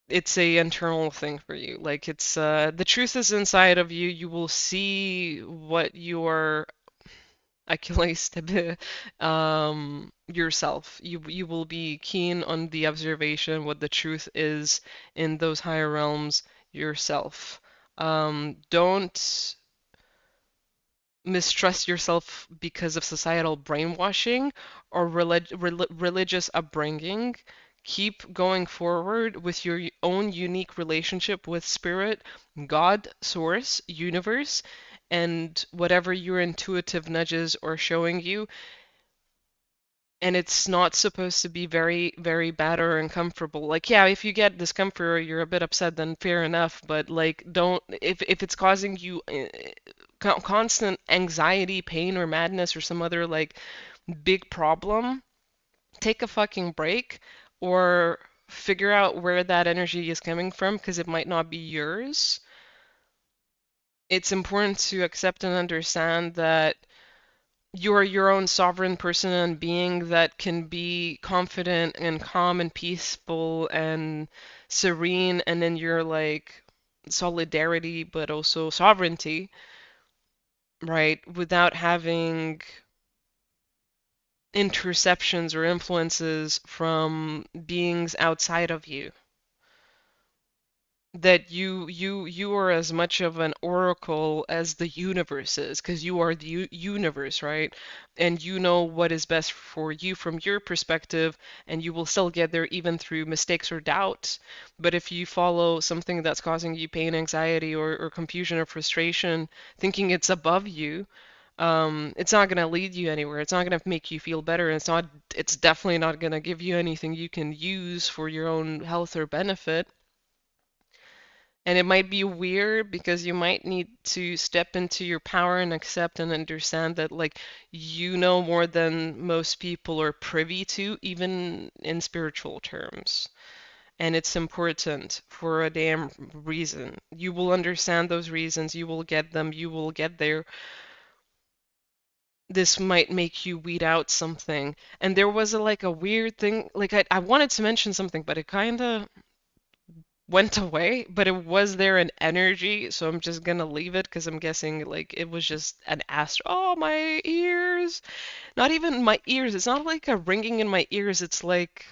it's a internal thing for you. Like it's the truth is inside of you. You will see what your yourself. You will be keen on the observation, what the truth is in those higher realms yourself. Don't mistrust yourself because of societal brainwashing or religious upbringing. Keep going forward with your own unique relationship with spirit, God, source, universe, and whatever your intuitive nudges are showing you. And it's not supposed to be very, very bad or uncomfortable. Like, yeah, if you get discomfort or you're a bit upset, then fair enough. But like, don't if it's causing you constant anxiety, pain, or madness, or some other like big problem, take a fucking break or figure out where that energy is coming from because it might not be yours. It's important to accept and understand that you're your own sovereign person and being that can be confident and calm and peaceful and serene and in your like solidarity but also sovereignty, right? Without having interceptions or influences from beings outside of you. That you are as much of an oracle as the universe is because you are the universe, right? And you know what is best for you from your perspective, and you will still get there even through mistakes or doubts. But if you follow something that's causing you pain, anxiety, or confusion or frustration, thinking it's above you, it's not going to lead you anywhere. It's not going to make you feel better. It's definitely not going to give you anything you can use for your own health or benefit. And it might be weird because you might need to step into your power and accept and understand that, like, you know more than most people are privy to, even in spiritual terms. And it's important for a damn reason. You will understand those reasons, you will get them, you will get there. This might make you weed out something. And there was like a weird thing, like I wanted to mention something, but it kind of went away, but it was there in energy, so I'm just gonna leave it because I'm guessing like it was just an astro. Oh, my ears! Not even my ears. It's not like a ringing in my ears. It's like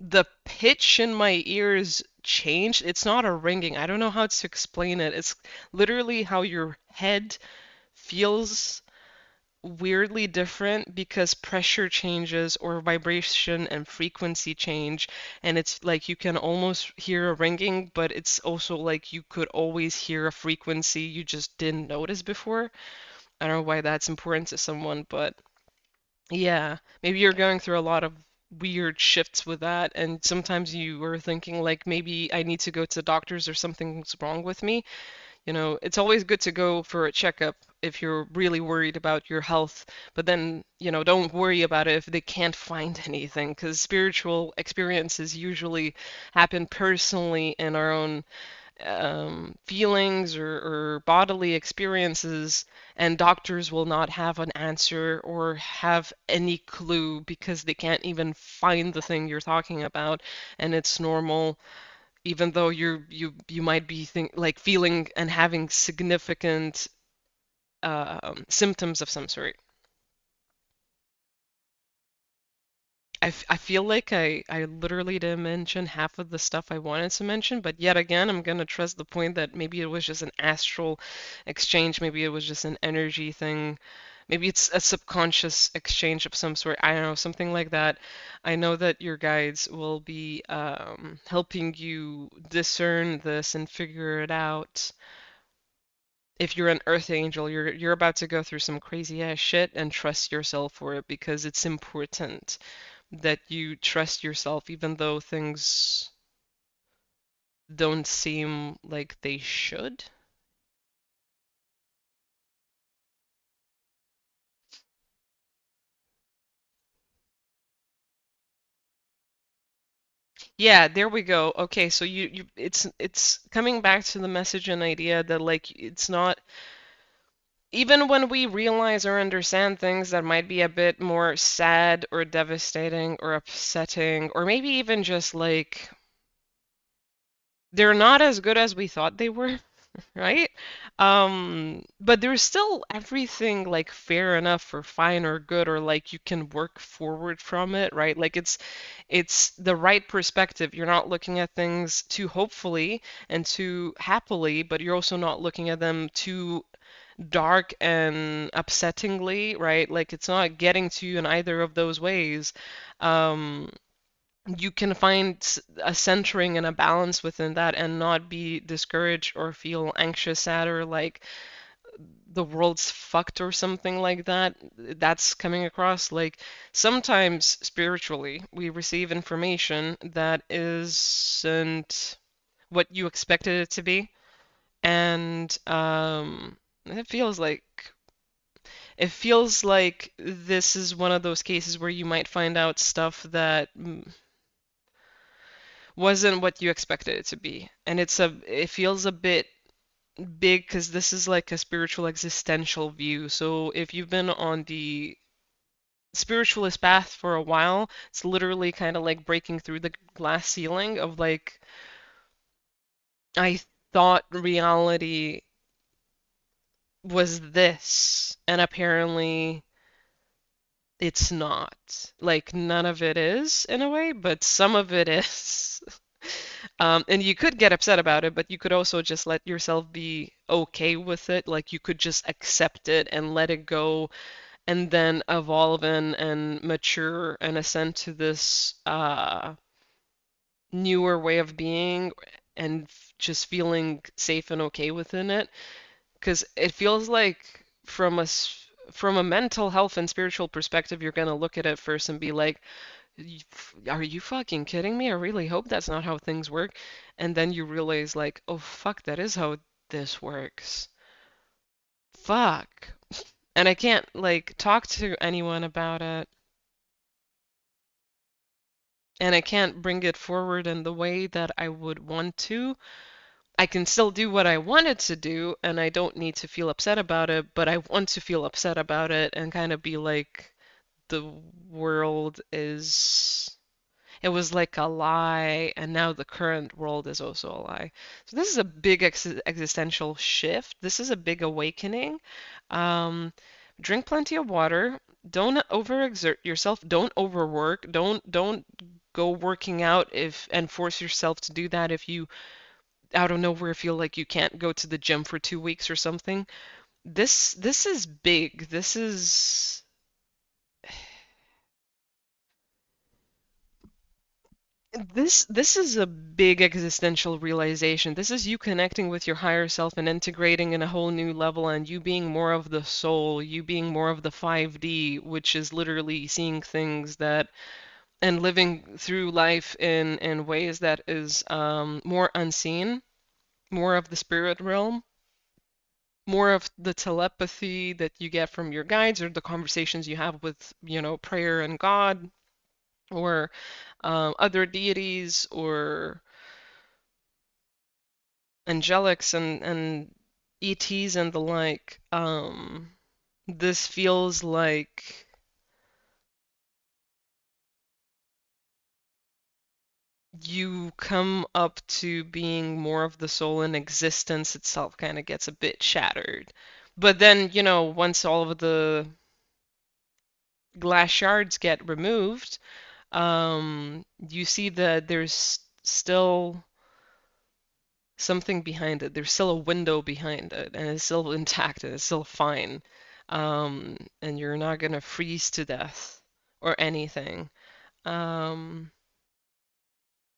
The pitch in my ears changed. It's not a ringing. I don't know how to explain it. It's literally how your head feels weirdly different because pressure changes or vibration and frequency change, and it's like you can almost hear a ringing, but it's also like you could always hear a frequency you just didn't notice before. I don't know why that's important to someone, but yeah, maybe you're going through a lot of weird shifts with that, and sometimes you were thinking like maybe I need to go to the doctors or something's wrong with me. You know, it's always good to go for a checkup if you're really worried about your health, but then, don't worry about it if they can't find anything, because spiritual experiences usually happen personally in our own feelings or bodily experiences, and doctors will not have an answer or have any clue because they can't even find the thing you're talking about, and it's normal even though you might be like feeling and having significant symptoms of some sort. I feel like I literally didn't mention half of the stuff I wanted to mention, but yet again, I'm gonna trust the point that maybe it was just an astral exchange, maybe it was just an energy thing, maybe it's a subconscious exchange of some sort. I don't know, something like that. I know that your guides will be helping you discern this and figure it out. If you're an earth angel, you're about to go through some crazy ass shit and trust yourself for it because it's important that you trust yourself even though things don't seem like they should. Yeah, there we go. Okay, so you it's coming back to the message and idea that like it's not even when we realize or understand things that might be a bit more sad or devastating or upsetting or maybe even just like they're not as good as we thought they were, right? But there's still everything like fair enough or fine or good or like you can work forward from it, right? Like it's the right perspective. You're not looking at things too hopefully and too happily, but you're also not looking at them too dark and upsettingly, right? Like it's not getting to you in either of those ways. Um, you can find a centering and a balance within that and not be discouraged or feel anxious, sad, or like the world's fucked or something like that. That's coming across. Like sometimes spiritually, we receive information that isn't what you expected it to be. And it feels like this is one of those cases where you might find out stuff that wasn't what you expected it to be. And it feels a bit big because this is like a spiritual existential view. So if you've been on the spiritualist path for a while, it's literally kind of like breaking through the glass ceiling of like, I thought reality was this, and apparently it's not. Like none of it is in a way, but some of it is. And you could get upset about it, but you could also just let yourself be okay with it. Like you could just accept it and let it go, and then evolve and mature and ascend to this newer way of being and just feeling safe and okay within it. Because it feels like from a mental health and spiritual perspective, you're gonna look at it first and be like, Are you fucking kidding me? I really hope that's not how things work." And then you realize, like, oh, fuck, that is how this works. Fuck. And I can't, like, talk to anyone about it. And I can't bring it forward in the way that I would want to. I can still do what I wanted to do, and I don't need to feel upset about it, but I want to feel upset about it and kind of be like, the world is it was like a lie, and now the current world is also a lie. So this is a big existential shift. This is a big awakening. Um, Drink plenty of water. don't overexert yourself. Don't overwork. Don't go working out if and force yourself to do that if you out of nowhere feel like you can't go to the gym for 2 weeks or something. This is big. This is a big existential realization. This is you connecting with your higher self and integrating in a whole new level and you being more of the soul, you being more of the 5D, which is literally seeing things that and living through life in ways that is more unseen, more of the spirit realm, more of the telepathy that you get from your guides or the conversations you have with, prayer and God or other deities or angelics and ETs and the like. This feels like you come up to being more of the soul and existence itself kind of gets a bit shattered. But then, once all of the glass shards get removed, you see that there's still something behind it. There's still a window behind it, and it's still intact and it's still fine. And you're not gonna freeze to death or anything. Um,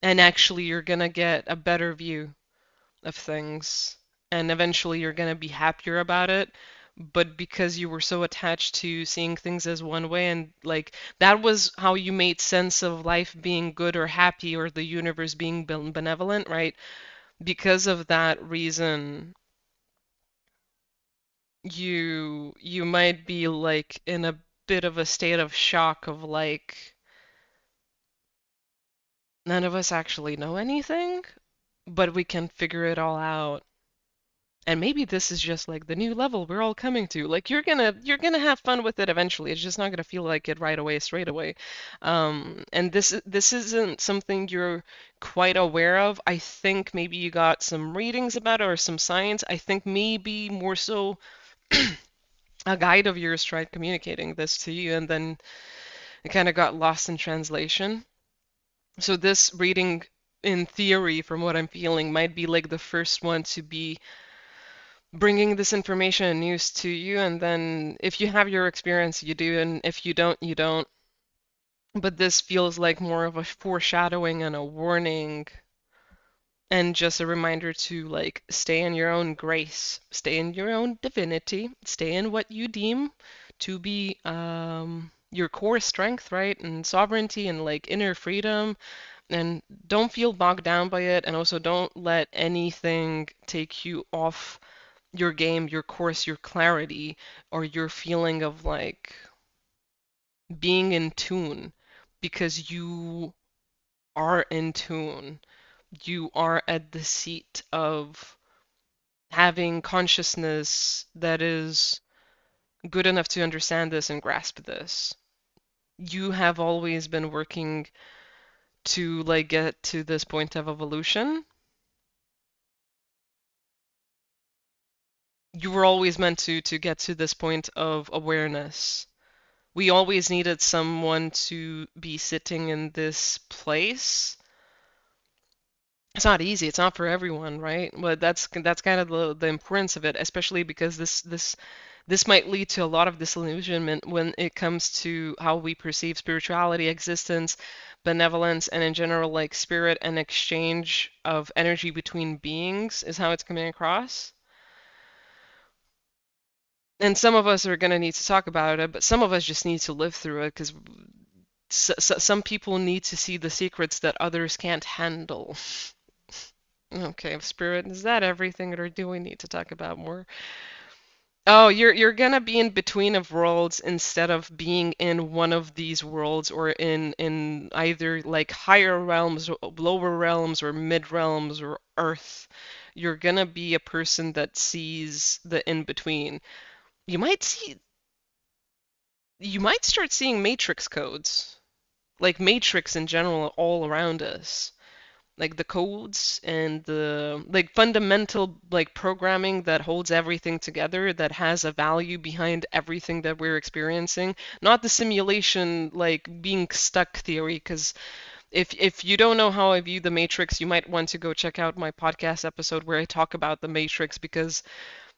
and actually, you're gonna get a better view of things, and eventually, you're gonna be happier about it. But because you were so attached to seeing things as one way, and like that was how you made sense of life being good or happy or the universe being benevolent, right? Because of that reason, you might be like in a bit of a state of shock of like none of us actually know anything, but we can figure it all out. And maybe this is just like the new level we're all coming to. Like you're gonna have fun with it eventually. It's just not gonna feel like it right away, straight away. And this isn't something you're quite aware of. I think maybe you got some readings about it or some science. I think maybe more so a guide of yours tried communicating this to you and then it kind of got lost in translation. So this reading in theory from what I'm feeling might be like the first one to be bringing this information and news to you and then if you have your experience you do and if you don't you don't, but this feels like more of a foreshadowing and a warning and just a reminder to like stay in your own grace, stay in your own divinity, stay in what you deem to be your core strength, right? And sovereignty and like inner freedom. And don't feel bogged down by it. And also don't let anything take you off your game, your course, your clarity, or your feeling of like being in tune because you are in tune. You are at the seat of having consciousness that is good enough to understand this and grasp this. You have always been working to like get to this point of evolution. You were always meant to get to this point of awareness. We always needed someone to be sitting in this place. It's not easy. It's not for everyone, right? But that's kind of the importance of it, especially because this might lead to a lot of disillusionment when it comes to how we perceive spirituality, existence, benevolence, and in general, like spirit and exchange of energy between beings is how it's coming across. And some of us are going to need to talk about it, but some of us just need to live through it because some people need to see the secrets that others can't handle. Okay, spirit, is that everything, or do we need to talk about more? Oh, you're gonna be in between of worlds instead of being in one of these worlds or in either like higher realms, or lower realms, or mid realms, or Earth. You're gonna be a person that sees the in between. You might see, you might start seeing matrix codes, like matrix in general all around us. like the codes and the like fundamental like programming that holds everything together, that has a value behind everything that we're experiencing, not the simulation like being stuck theory. Because if you don't know how I view the Matrix, you might want to go check out my podcast episode where I talk about the Matrix, because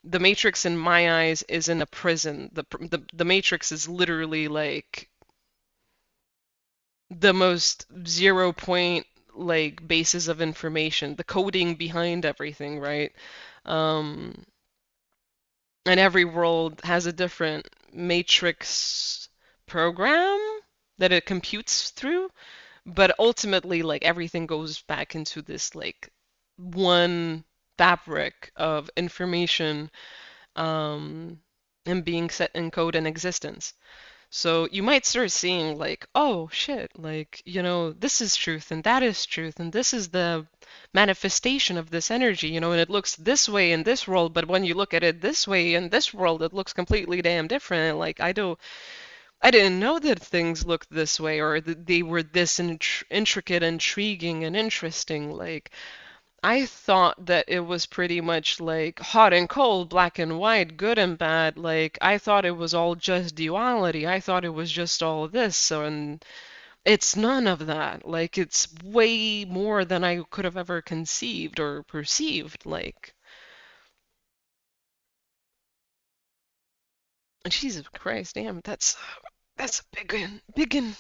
the Matrix in my eyes is in a prison. The Matrix is literally like the most zero point like basis of information, the coding behind everything, right? Um, and every world has a different matrix program that it computes through, but ultimately, like everything goes back into this like one fabric of information, um, and being set in code and existence. So you might start seeing like, oh shit, like, this is truth and that is truth and this is the manifestation of this energy, and it looks this way in this world, but when you look at it this way in this world, it looks completely damn different. Like I didn't know that things looked this way, or that they were this intricate, intriguing, and interesting. Like I thought that it was pretty much like hot and cold, black and white, good and bad. Like I thought it was all just duality. I thought it was just all this, and it's none of that. Like it's way more than I could have ever conceived or perceived. Like Jesus Christ, damn, that's a big one. Big one.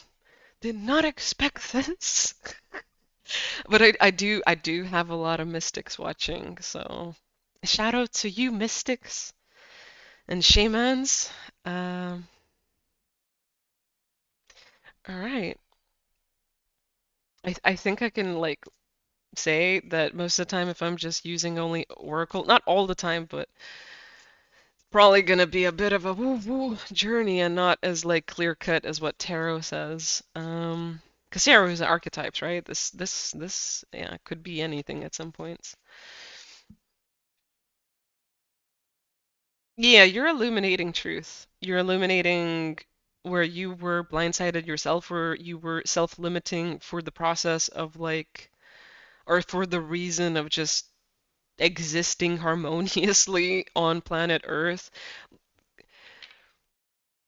Did not expect this. But I do have a lot of mystics watching, so shout out to you mystics and shamans. Um, all right. I think I can like say that most of the time if I'm just using only Oracle, not all the time, but probably gonna be a bit of a woo-woo journey and not as like clear cut as what tarot says. 'Cause tarot is archetypes, right? This yeah, could be anything at some points. Yeah, you're illuminating truth. You're illuminating where you were blindsided yourself, where you were self-limiting for the process of like, or for the reason of just existing harmoniously on planet Earth.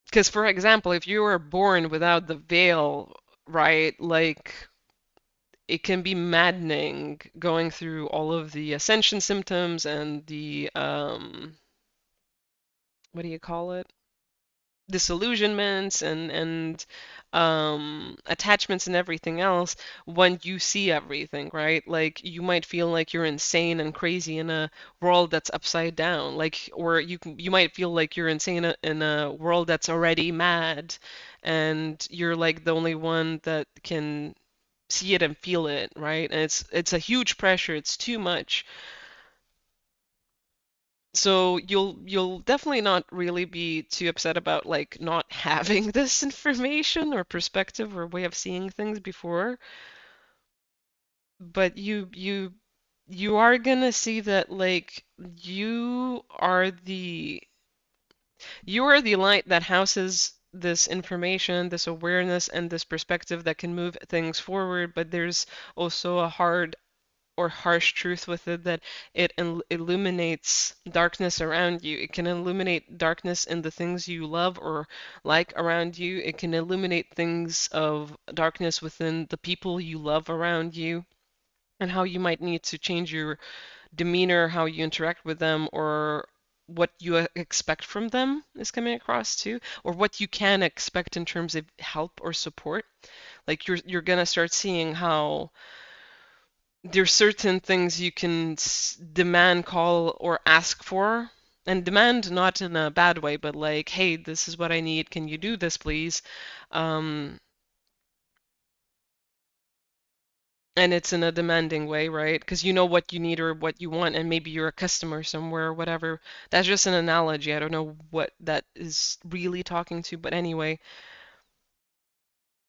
Because, for example, if you were born without the veil, right, like it can be maddening going through all of the ascension symptoms and the, what do you call it? Disillusionments and attachments and everything else when you see everything, right? Like you might feel like you're insane and crazy in a world that's upside down, like, or you might feel like you're insane in a world that's already mad, and you're like the only one that can see it and feel it, right? And it's a huge pressure. It's too much. So you'll definitely not really be too upset about like not having this information or perspective or way of seeing things before, but you are gonna see that like you are the light that houses this information, this awareness, and this perspective that can move things forward, but there's also a hard or harsh truth with it, that it illuminates darkness around you. It can illuminate darkness in the things you love or like around you. It can illuminate things of darkness within the people you love around you, and how you might need to change your demeanor, how you interact with them, or what you expect from them is coming across too, or what you can expect in terms of help or support. Like you're gonna start seeing how there's certain things you can demand, call, or ask for. And demand not in a bad way, but like, hey, this is what I need. Can you do this, please? Um, and it's in a demanding way, right? Because you know what you need or what you want, and maybe you're a customer somewhere or whatever. That's just an analogy. I don't know what that is really talking to, but anyway,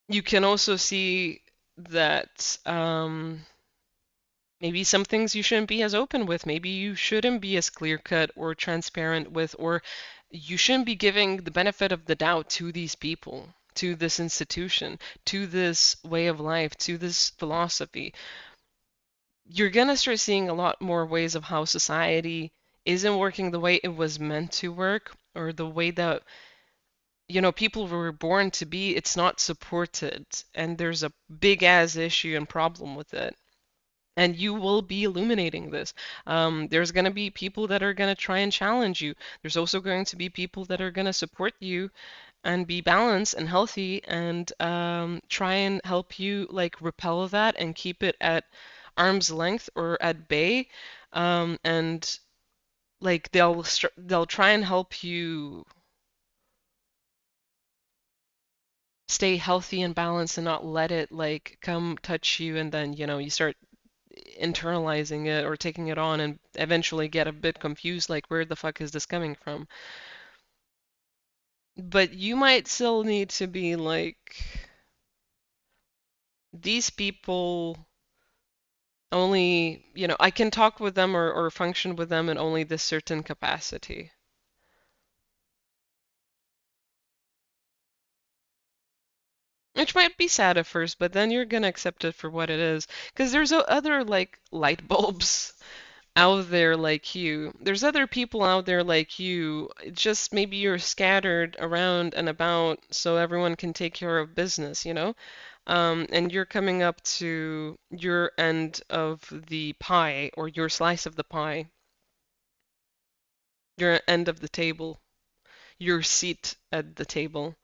you can also see that maybe some things you shouldn't be as open with. Maybe you shouldn't be as clear cut or transparent with, or you shouldn't be giving the benefit of the doubt to these people, to this institution, to this way of life, to this philosophy. you're gonna start seeing a lot more ways of how society isn't working the way it was meant to work, or the way that, people were born to be. It's not supported, and there's a big ass issue and problem with it. And you will be illuminating this. There's going to be people that are going to try and challenge you. There's also going to be people that are going to support you and be balanced and healthy and try and help you like repel that and keep it at arm's length or at bay. And like they'll try and help you stay healthy and balanced and not let it like come touch you, and then you start internalizing it or taking it on and eventually get a bit confused like where the fuck is this coming from. But you might still need to be like, these people only, I can talk with them or function with them in only this certain capacity. Which might be sad at first, but then you're gonna accept it for what it is. Because there's other like light bulbs out there like you. There's other people out there like you. Just maybe you're scattered around and about so everyone can take care of business. And you're coming up to your end of the pie or your slice of the pie, your end of the table, your seat at the table.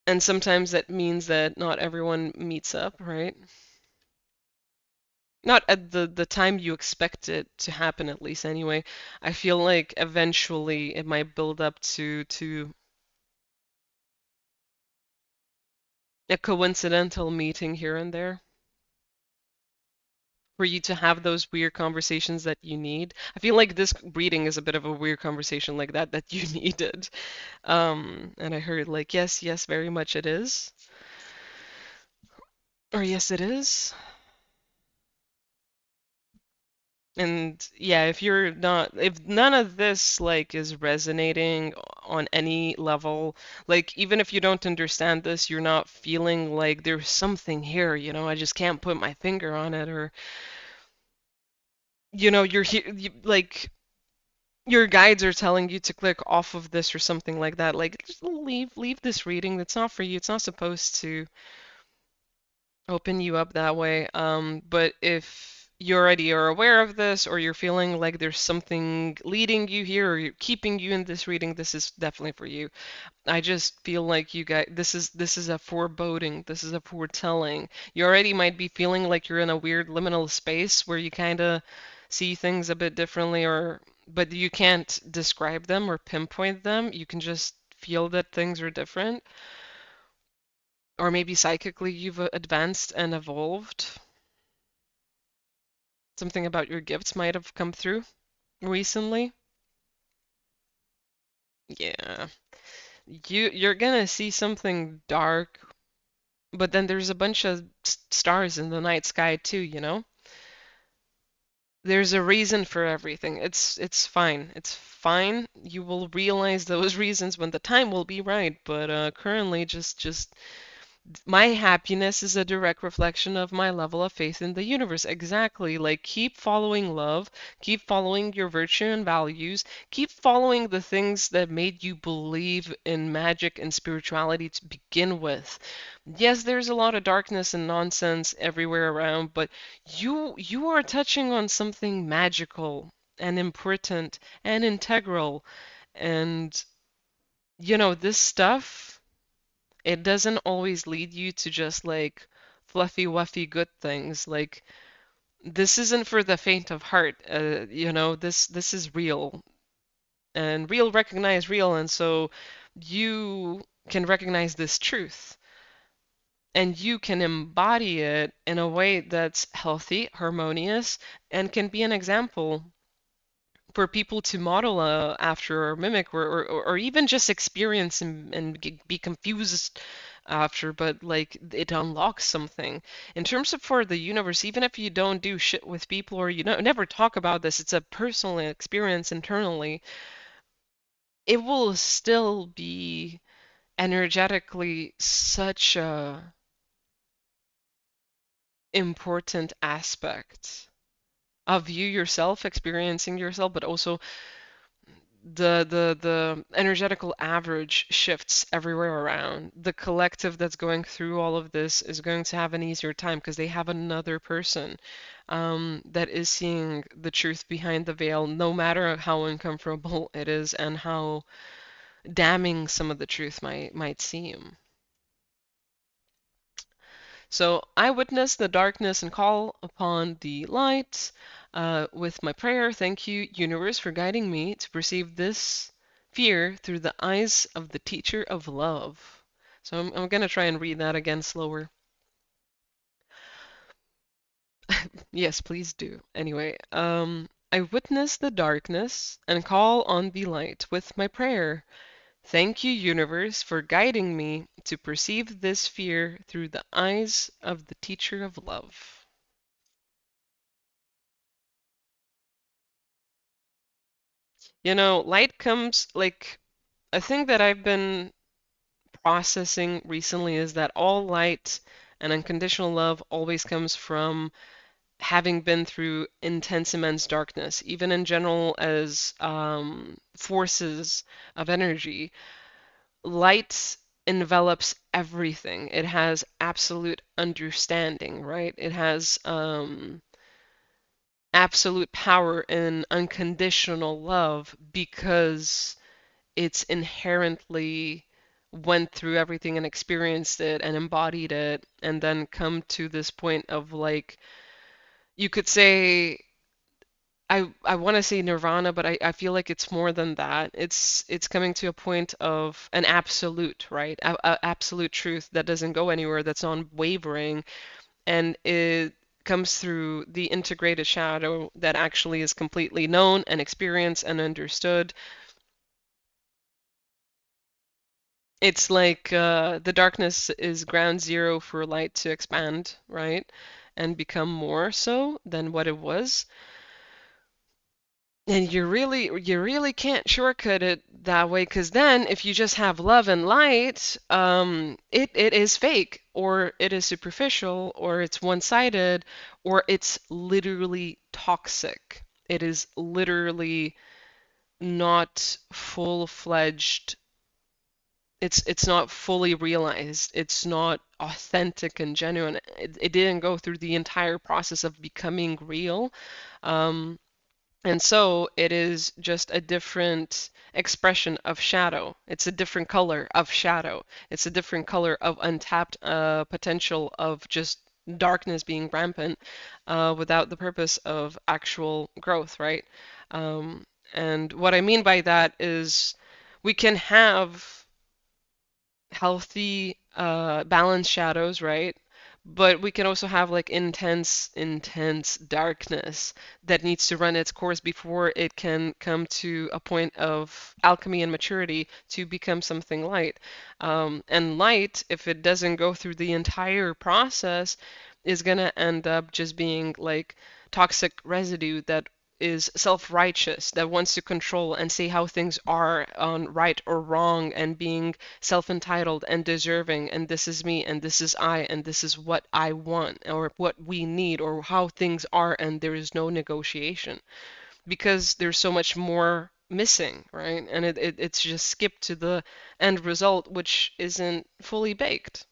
And sometimes that means that not everyone meets up, right? Not at the time you expect it to happen, at least anyway. I feel like eventually it might build up to a coincidental meeting here and there for you to have those weird conversations that you need. I feel like this reading is a bit of a weird conversation like that you needed. And I heard like, yes, yes, very much it is. Or yes, it is. And yeah, if none of this like is resonating on any level, like even if you don't understand this, you're not feeling like there's something here, I just can't put my finger on it, or you're here, like your guides are telling you to click off of this or something like that. Like just leave this reading. That's not for you. It's not supposed to open you up that way. But if you already are aware of this, or you're feeling like there's something leading you here, or you're keeping you in this reading, this is definitely for you. I just feel like you guys, this is a foreboding, this is a foretelling. You already might be feeling like you're in a weird liminal space where you kind of see things a bit differently, or but you can't describe them or pinpoint them. You can just feel that things are different. Or maybe psychically you've advanced and evolved. Something about your gifts might have come through recently. Yeah. You're gonna see something dark, but then there's a bunch of stars in the night sky too. There's a reason for everything. It's fine. It's fine. You will realize those reasons when the time will be right, but currently just my happiness is a direct reflection of my level of faith in the universe. Exactly. Like, keep following love, keep following your virtue and values, keep following the things that made you believe in magic and spirituality to begin with. Yes, there's a lot of darkness and nonsense everywhere around, but you are touching on something magical and important and integral. And this stuff, it doesn't always lead you to just like fluffy, wuffy good things. Like, this isn't for the faint of heart. This is real, and real recognize real, and so you can recognize this truth, and you can embody it in a way that's healthy, harmonious, and can be an example for people to model after or mimic, or even just experience and be confused after, but like it unlocks something. In terms of for the universe, even if you don't do shit with people or never talk about this, it's a personal experience internally, it will still be energetically such a important aspect of you yourself experiencing yourself, but also the energetical average shifts everywhere around. The collective that's going through all of this is going to have an easier time because they have another person that is seeing the truth behind the veil, no matter how uncomfortable it is and how damning some of the truth might seem. So I witness the darkness and call upon the light with my prayer. Thank you, universe, for guiding me to perceive this fear through the eyes of the teacher of love. So I'm going to try and read that again slower. Yes, please do. Anyway, I witness the darkness and call on the light with my prayer. Thank you, universe, for guiding me to perceive this fear through the eyes of the teacher of love. You know, light comes like a thing that I've been processing recently is that all light and unconditional love always comes from having been through intense, immense darkness, even in general as forces of energy. Light envelops everything. It has absolute understanding, right? It has absolute power in unconditional love because it's inherently went through everything and experienced it and embodied it and then come to this point of like you could say I want to say nirvana, but I feel like it's more than that. It's coming to a point of an absolute, right? Absolute truth that doesn't go anywhere, that's unwavering, and it comes through the integrated shadow that actually is completely known and experienced and understood. It's like the darkness is ground zero for light to expand, right? And become more so than what it was. And you really can't shortcut it that way because then if you just have love and light, it is fake or it is superficial or it's one-sided or it's literally toxic. It is literally not full-fledged. It's not fully realized. It's not authentic and genuine. It didn't go through the entire process of becoming real. Um, and so it is just a different expression of shadow. It's a different color of shadow. It's a different color of untapped potential of just darkness being rampant without the purpose of actual growth, right? Um, and what I mean by that is we can have healthy, balanced shadows, right? But we can also have like intense, intense darkness that needs to run its course before it can come to a point of alchemy and maturity to become something light. And light, if it doesn't go through the entire process, is gonna end up just being like toxic residue that is self-righteous, that wants to control and say how things are on right or wrong, and being self-entitled and deserving, and this is me, and this is I, and this is what I want, or what we need, or how things are, and there is no negotiation because there's so much more missing, right? And it's just skipped to the end result, which isn't fully baked.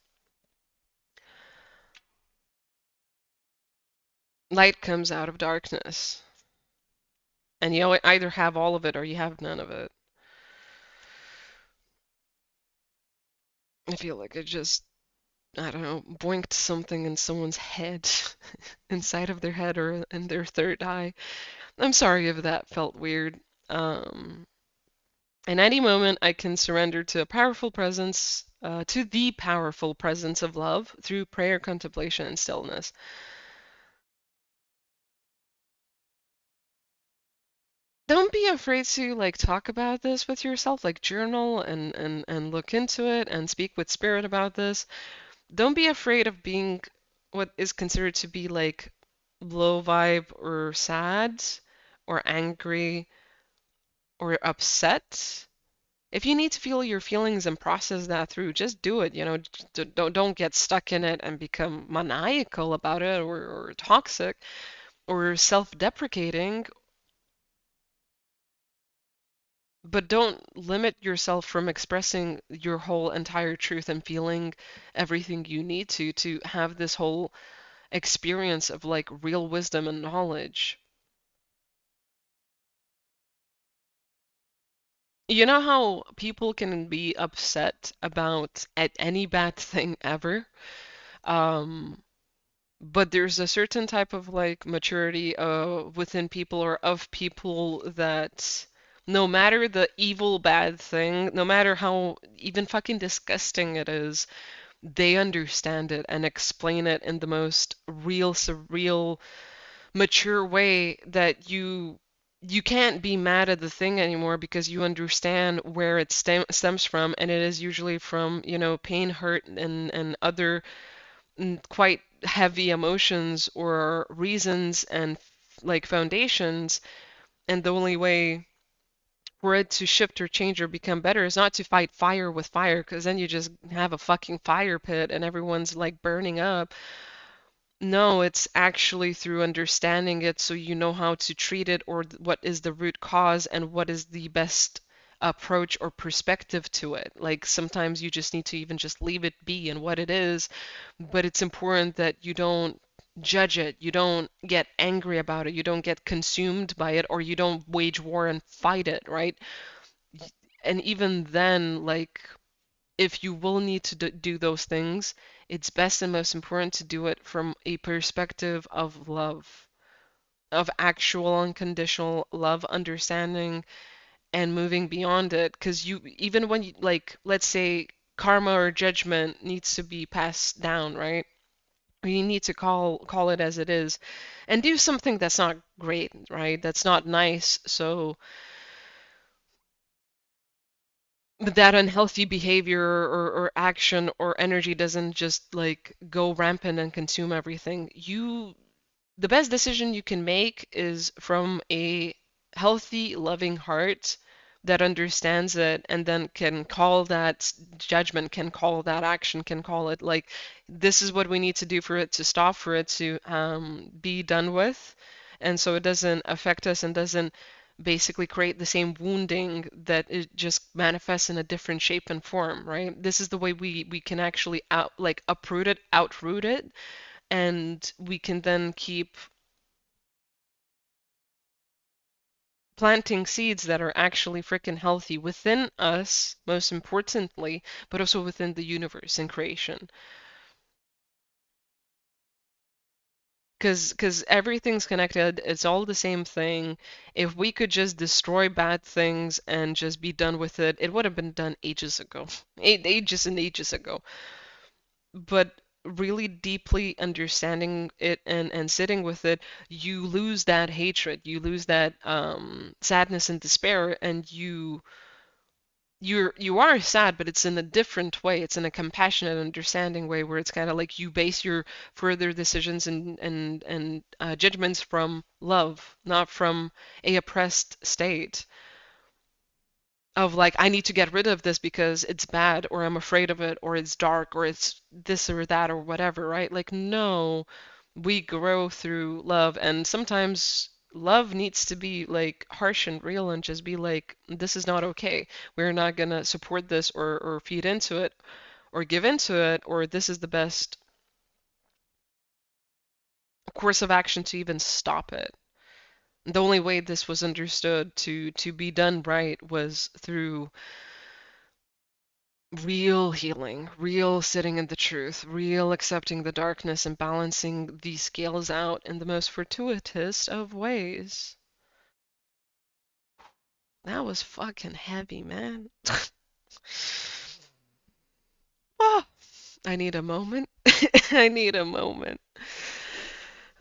Light comes out of darkness, and you either have all of it or you have none of it. I feel like I just, I don't know, boinked something in someone's head, inside of their head or in their third eye. I'm sorry if that felt weird. Um, in any moment, I can surrender to a powerful presence, to the powerful presence of love through prayer, contemplation, and stillness. Don't be afraid to like talk about this with yourself, like journal and look into it and speak with spirit about this. Don't be afraid of being what is considered to be like low vibe or sad or angry or upset. if you need to feel your feelings and process that through, just do it. Don't get stuck in it and become maniacal about it or toxic or self-deprecating, but don't limit yourself from expressing your whole entire truth and feeling everything you need to have this whole experience of like real wisdom and knowledge. You know how people can be upset about at any bad thing ever? Um, but there's a certain type of like maturity within people or of people that no matter the evil bad thing, no matter how even fucking disgusting it is, they understand it and explain it in the most real, surreal, mature way that you can't be mad at the thing anymore because you understand where it stems from, and it is usually from, pain, hurt, and other quite heavy emotions or reasons and like foundations. And the only way for it to shift or change or become better is not to fight fire with fire, because then you just have a fucking fire pit and everyone's like burning up. No, it's actually through understanding it so you know how to treat it or what is the root cause and what is the best approach or perspective to it. Like sometimes you just need to even just leave it be and what it is, but it's important that you don't judge it, you don't get angry about it, you don't get consumed by it, or you don't wage war and fight it, right? And even then, like if you will need to do those things, it's best and most important to do it from a perspective of love, of actual unconditional love, understanding, and moving beyond it. Because you, even when you, like, let's say karma or judgment needs to be passed down, right? You need to call it as it is, and do something that's not great, right? That's not nice. So that unhealthy behavior or action or energy doesn't just like go rampant and consume everything. The best decision you can make is from a healthy, loving heart that understands it and then can call that judgment, can call that action, can call it like this is what we need to do for it to stop, for it to be done with. And so it doesn't affect us and doesn't basically create the same wounding that it just manifests in a different shape and form, right? This is the way we can actually uproot it, outroot it, and we can then keep planting seeds that are actually freaking healthy within us, most importantly, but also within the universe and creation. Because everything's connected, it's all the same thing. If we could just destroy bad things and just be done with it, it would have been done ages ago. Ages and ages ago. But really deeply understanding it and sitting with it, you lose that hatred, you lose that sadness and despair, and you are sad, but it's in a different way. It's in a compassionate, understanding way where it's kind of like you base your further decisions and judgments from love, not from a oppressed state of like I need to get rid of this because it's bad or I'm afraid of it or it's dark or it's this or that or whatever, right? Like no, we grow through love and sometimes love needs to be like harsh and real and just be like this is not okay. We're not going to support this or feed into it or give into it or this is the best course of action to even stop it. The only way this was understood to be done right was through real healing, real sitting in the truth, real accepting the darkness and balancing these scales out in the most fortuitous of ways. That was fucking heavy, man. Oh, I need a moment. I need a moment.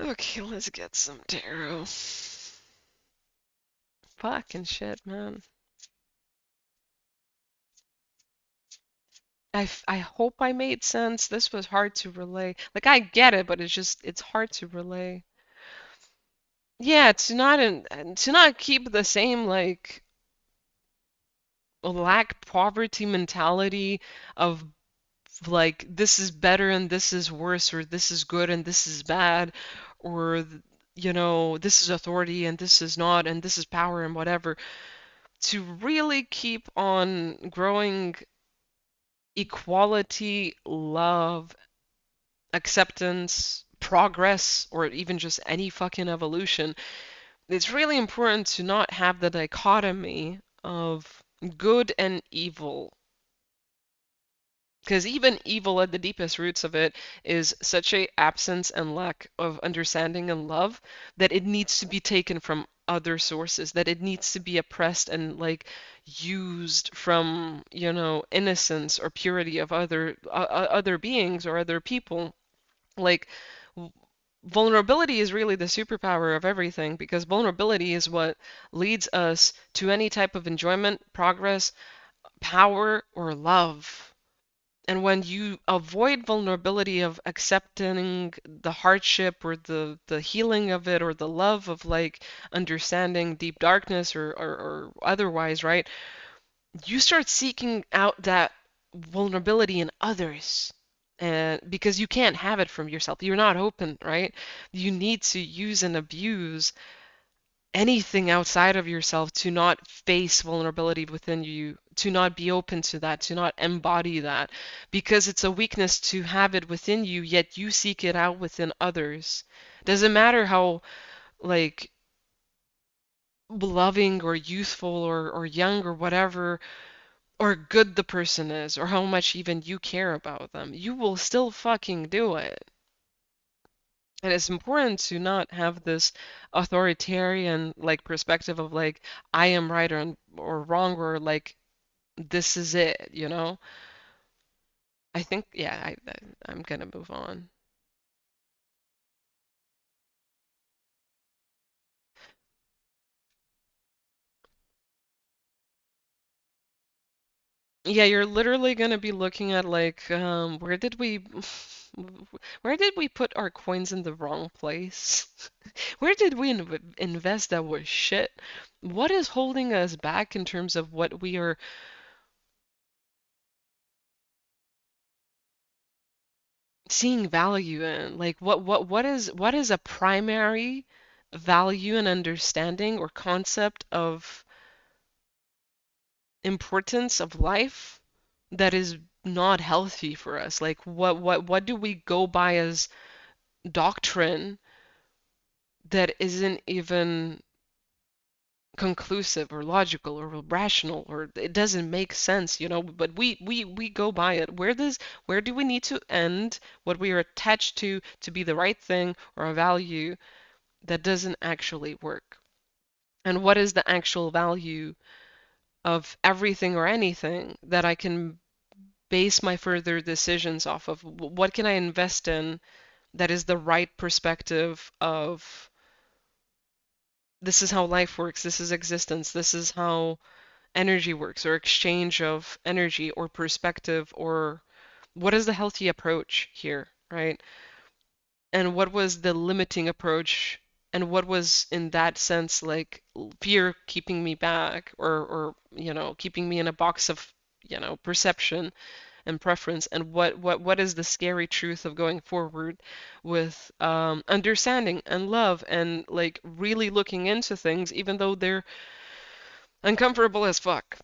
Okay, let's get some tarot. Fucking shit, man. I hope I made sense. This was hard to relay. Like I get it, but it's hard to relay. Yeah, to not keep the same like lack poverty mentality of like this is better and this is worse, or this is good and this is bad, or this is authority and this is not, and this is power and whatever, to really keep on growing equality, love, acceptance, progress, or even just any fucking evolution. It's really important to not have the dichotomy of good and evil. Because even evil at the deepest roots of it is such a absence and lack of understanding and love that it needs to be taken from other sources, that it needs to be oppressed and like used from, innocence or purity of other beings or other people. Like vulnerability is really the superpower of everything because vulnerability is what leads us to any type of enjoyment, progress, power, or love. And when you avoid vulnerability of accepting the hardship or the healing of it or the love of like understanding deep darkness or otherwise, right? You start seeking out that vulnerability in others. And because you can't have it from yourself, you're not open, right? You need to use and abuse anything outside of yourself to not face vulnerability within you, to not be open to that, to not embody that, because it's a weakness to have it within you, yet you seek it out within others. Doesn't matter how, like, loving or youthful or young or whatever, or good the person is, or how much even you care about them, you will still fucking do it. And it's important to not have this authoritarian like perspective of like I am right or wrong or like this is it, you know? I think yeah, I'm gonna move on. Yeah, you're literally gonna be looking at like where did we put our coins in the wrong place? Where did we invest that was shit? What is holding us back in terms of what we are seeing value in? Like what is a primary value and understanding or concept of importance of life that is not healthy for us? Like what do we go by as doctrine that isn't even conclusive or logical or rational or it doesn't make sense, but we go by it. Where do we need to end what we are attached to be the right thing or a value that doesn't actually work? And what is the actual value of everything or anything that I can base my further decisions off of? What can I invest in that is the right perspective of this is how life works, this is existence, this is how energy works, or exchange of energy or perspective, or what is the healthy approach here, right? And what was the limiting approach, and what was in that sense like fear keeping me back, or keeping me in a box of perception and preference, and what is the scary truth of going forward with understanding and love and like really looking into things even though they're uncomfortable as fuck.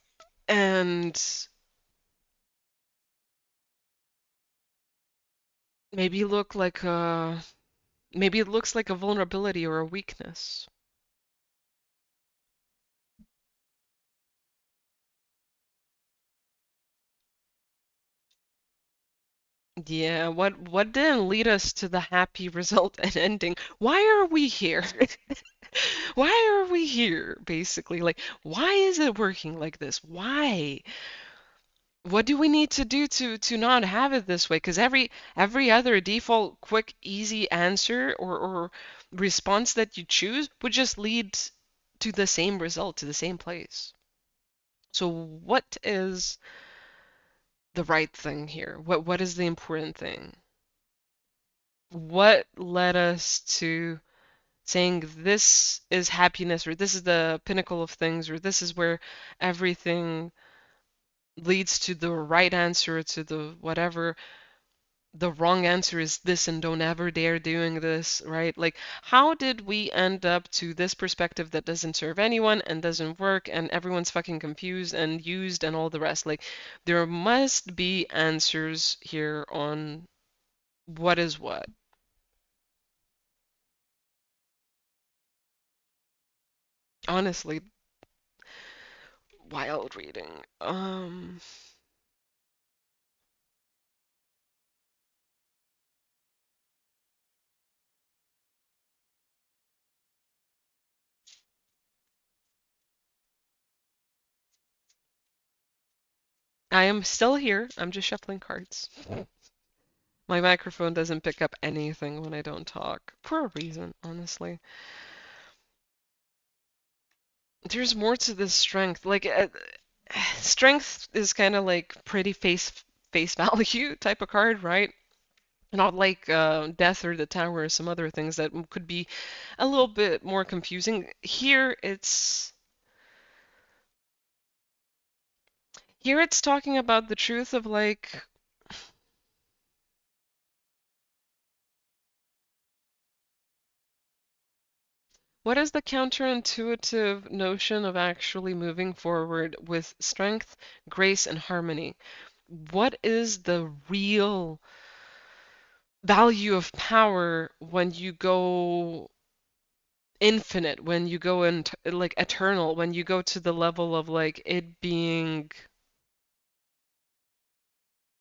And maybe look like a maybe it looks like a vulnerability or a weakness. Yeah, what didn't lead us to the happy result and ending? Why are we here? Why are we here, basically? Like, why is it working like this? Why? What do we need to do to not have it this way? Because every other default, quick, easy answer or response that you choose would just lead to the same result, to the same place. So what is the right thing here? What is the important thing? What led us to saying this is happiness or this is the pinnacle of things or this is where everything leads to the right answer, to the whatever. The wrong answer is this, and don't ever dare doing this, right? Like, how did we end up to this perspective that doesn't serve anyone and doesn't work, and everyone's fucking confused and used and all the rest? Like, there must be answers here on what is what. Honestly, wild reading. I am still here. I'm just shuffling cards. My microphone doesn't pick up anything when I don't talk, for a reason, honestly. There's more to this strength. Like, strength is kind of like pretty face value type of card, right? Not like death or the tower or some other things that could be a little bit more confusing. Here it's talking about the truth of like what is the counterintuitive notion of actually moving forward with strength, grace, and harmony? What is the real value of power when you go infinite, when you go into like eternal, when you go to the level of like it being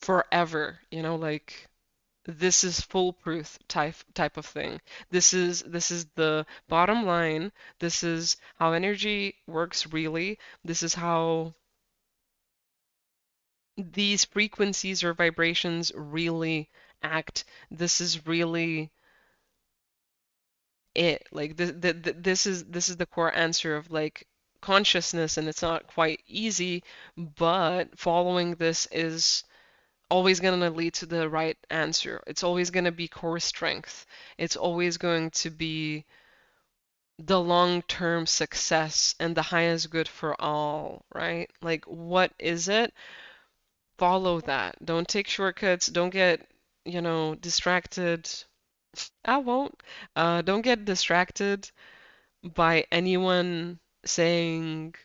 forever, like this is foolproof type of thing. This is the bottom line. This is how energy works really. This is how these frequencies or vibrations really act. This is really it. Like this is the core answer of like consciousness, and it's not quite easy, but following this is always going to lead to the right answer. It's always going to be core strength. It's always going to be the long-term success and the highest good for all, right? Like, what is it? Follow that. Don't take shortcuts. Don't get, distracted. I won't. Don't get distracted by anyone saying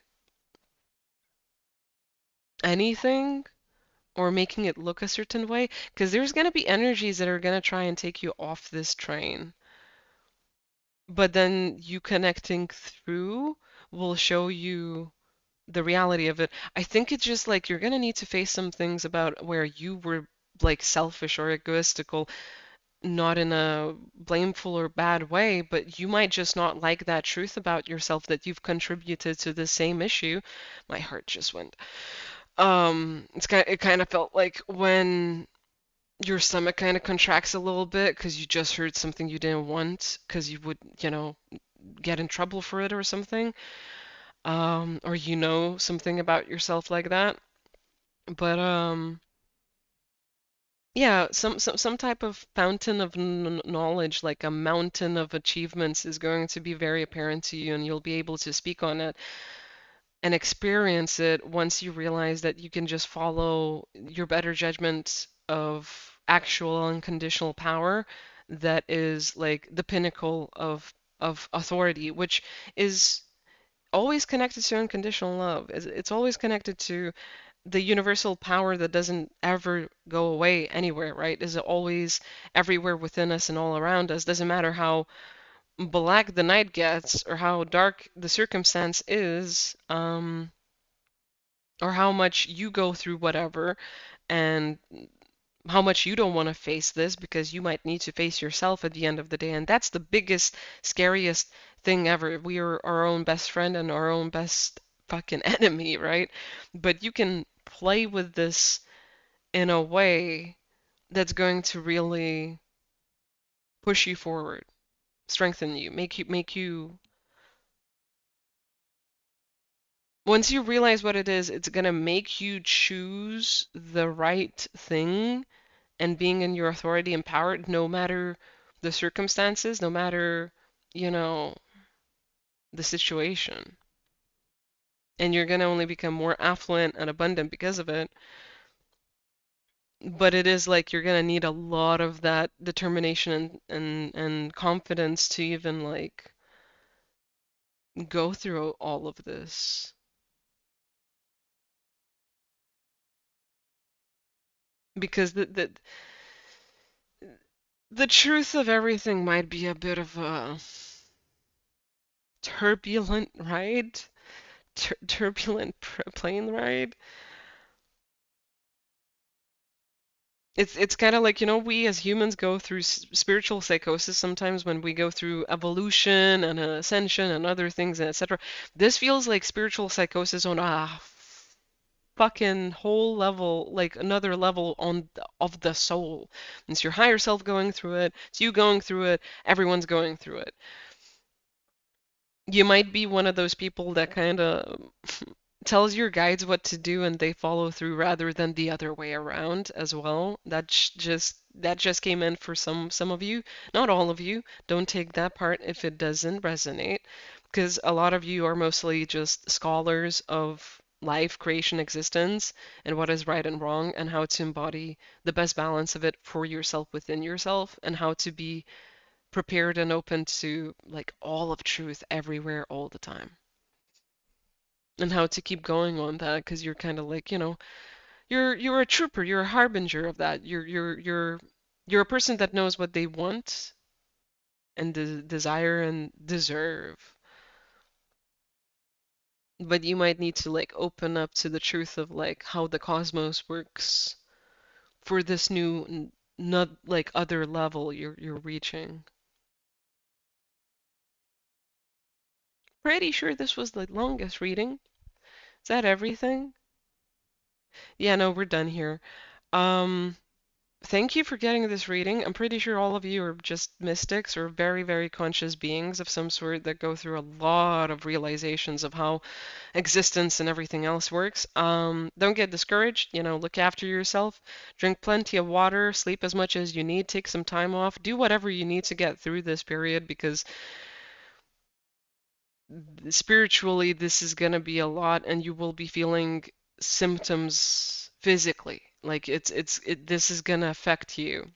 anything or making it look a certain way, because there's going to be energies that are going to try and take you off this train. But then you connecting through will show you the reality of it. I think it's just like you're going to need to face some things about where you were like selfish or egoistical, not in a blameful or bad way, but you might just not like that truth about yourself that you've contributed to the same issue. My heart just went. It kind of felt like when your stomach kind of contracts a little bit because you just heard something you didn't want because you would, get in trouble for it or something. Or something about yourself like that. But yeah, some type of fountain of knowledge, like a mountain of achievements, is going to be very apparent to you, and you'll be able to speak on it and experience it once you realize that you can just follow your better judgment of actual unconditional power that is like the pinnacle of authority, which is always connected to unconditional love. It's always connected to the universal power that doesn't ever go away anywhere, right? Is always everywhere within us and all around us. Doesn't matter how black the night gets or how dark the circumstance is, or how much you go through whatever, and how much you don't want to face this because you might need to face yourself at the end of the day. And that's the biggest, scariest thing ever. We are our own best friend and our own best fucking enemy, right? But you can play with this in a way that's going to really push you forward, strengthen you, make you once you realize what it is, it's gonna make you choose the right thing and being in your authority and power no matter the circumstances, no matter, you know, the situation. and you're gonna only become more affluent and abundant because of it. But it is like you're gonna need a lot of that determination and confidence to even like go through all of this. Because the truth of everything might be a bit of a turbulent ride, turbulent plane ride. It's kind of like, we as humans go through spiritual psychosis sometimes when we go through evolution and ascension and other things, and etc. This feels like spiritual psychosis on a fucking whole level, like another level of the soul. It's your higher self going through it, it's you going through it, everyone's going through it. You might be one of those people that kind of tells your guides what to do and they follow through rather than the other way around as well. That just came in for some of you, not all of you. Don't take that part if it doesn't resonate, because a lot of you are mostly just scholars of life, creation, existence, and what is right and wrong, and how to embody the best balance of it for yourself within yourself, and how to be prepared and open to like all of truth everywhere all the time, and how to keep going on that because you're kind of like, you're a trooper, you're a harbinger of that. You're a person that knows what they want and desire and deserve. But you might need to like open up to the truth of like how the cosmos works for this new not like other level you're reaching. Pretty sure this was the longest reading. Is that everything? Yeah, no, we're done here. Um, Thank you for getting this reading. I'm pretty sure all of you are just mystics or very, very conscious beings of some sort that go through a lot of realizations of how existence and everything else works. Don't get discouraged, look after yourself, drink plenty of water, sleep as much as you need, take some time off, do whatever you need to get through this period because spiritually this is going to be a lot and you will be feeling symptoms physically. Like this is going to affect you.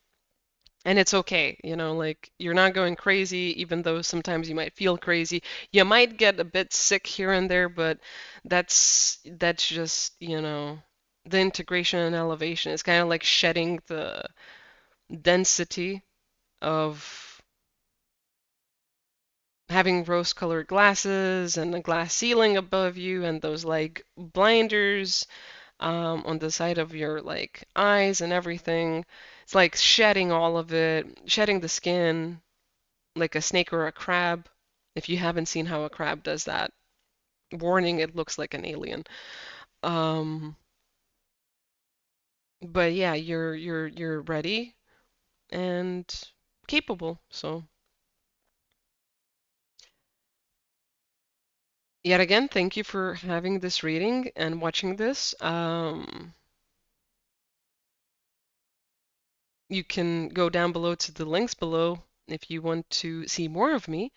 And it's okay, like you're not going crazy, even though sometimes you might feel crazy. You might get a bit sick here and there, but that's just, the integration and elevation. It's kind of like shedding the density of having rose-colored glasses and a glass ceiling above you and those like blinders on the side of your like eyes and everything. It's like shedding all of it, shedding the skin like a snake or a crab. If you haven't seen how a crab does that, warning, it looks like an alien. Um, but yeah, you're ready and capable. So yet again, thank you for having this reading and watching this. You can go down below to the links below if you want to see more of me.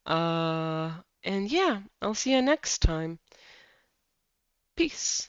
And yeah, I'll see you next time. Peace.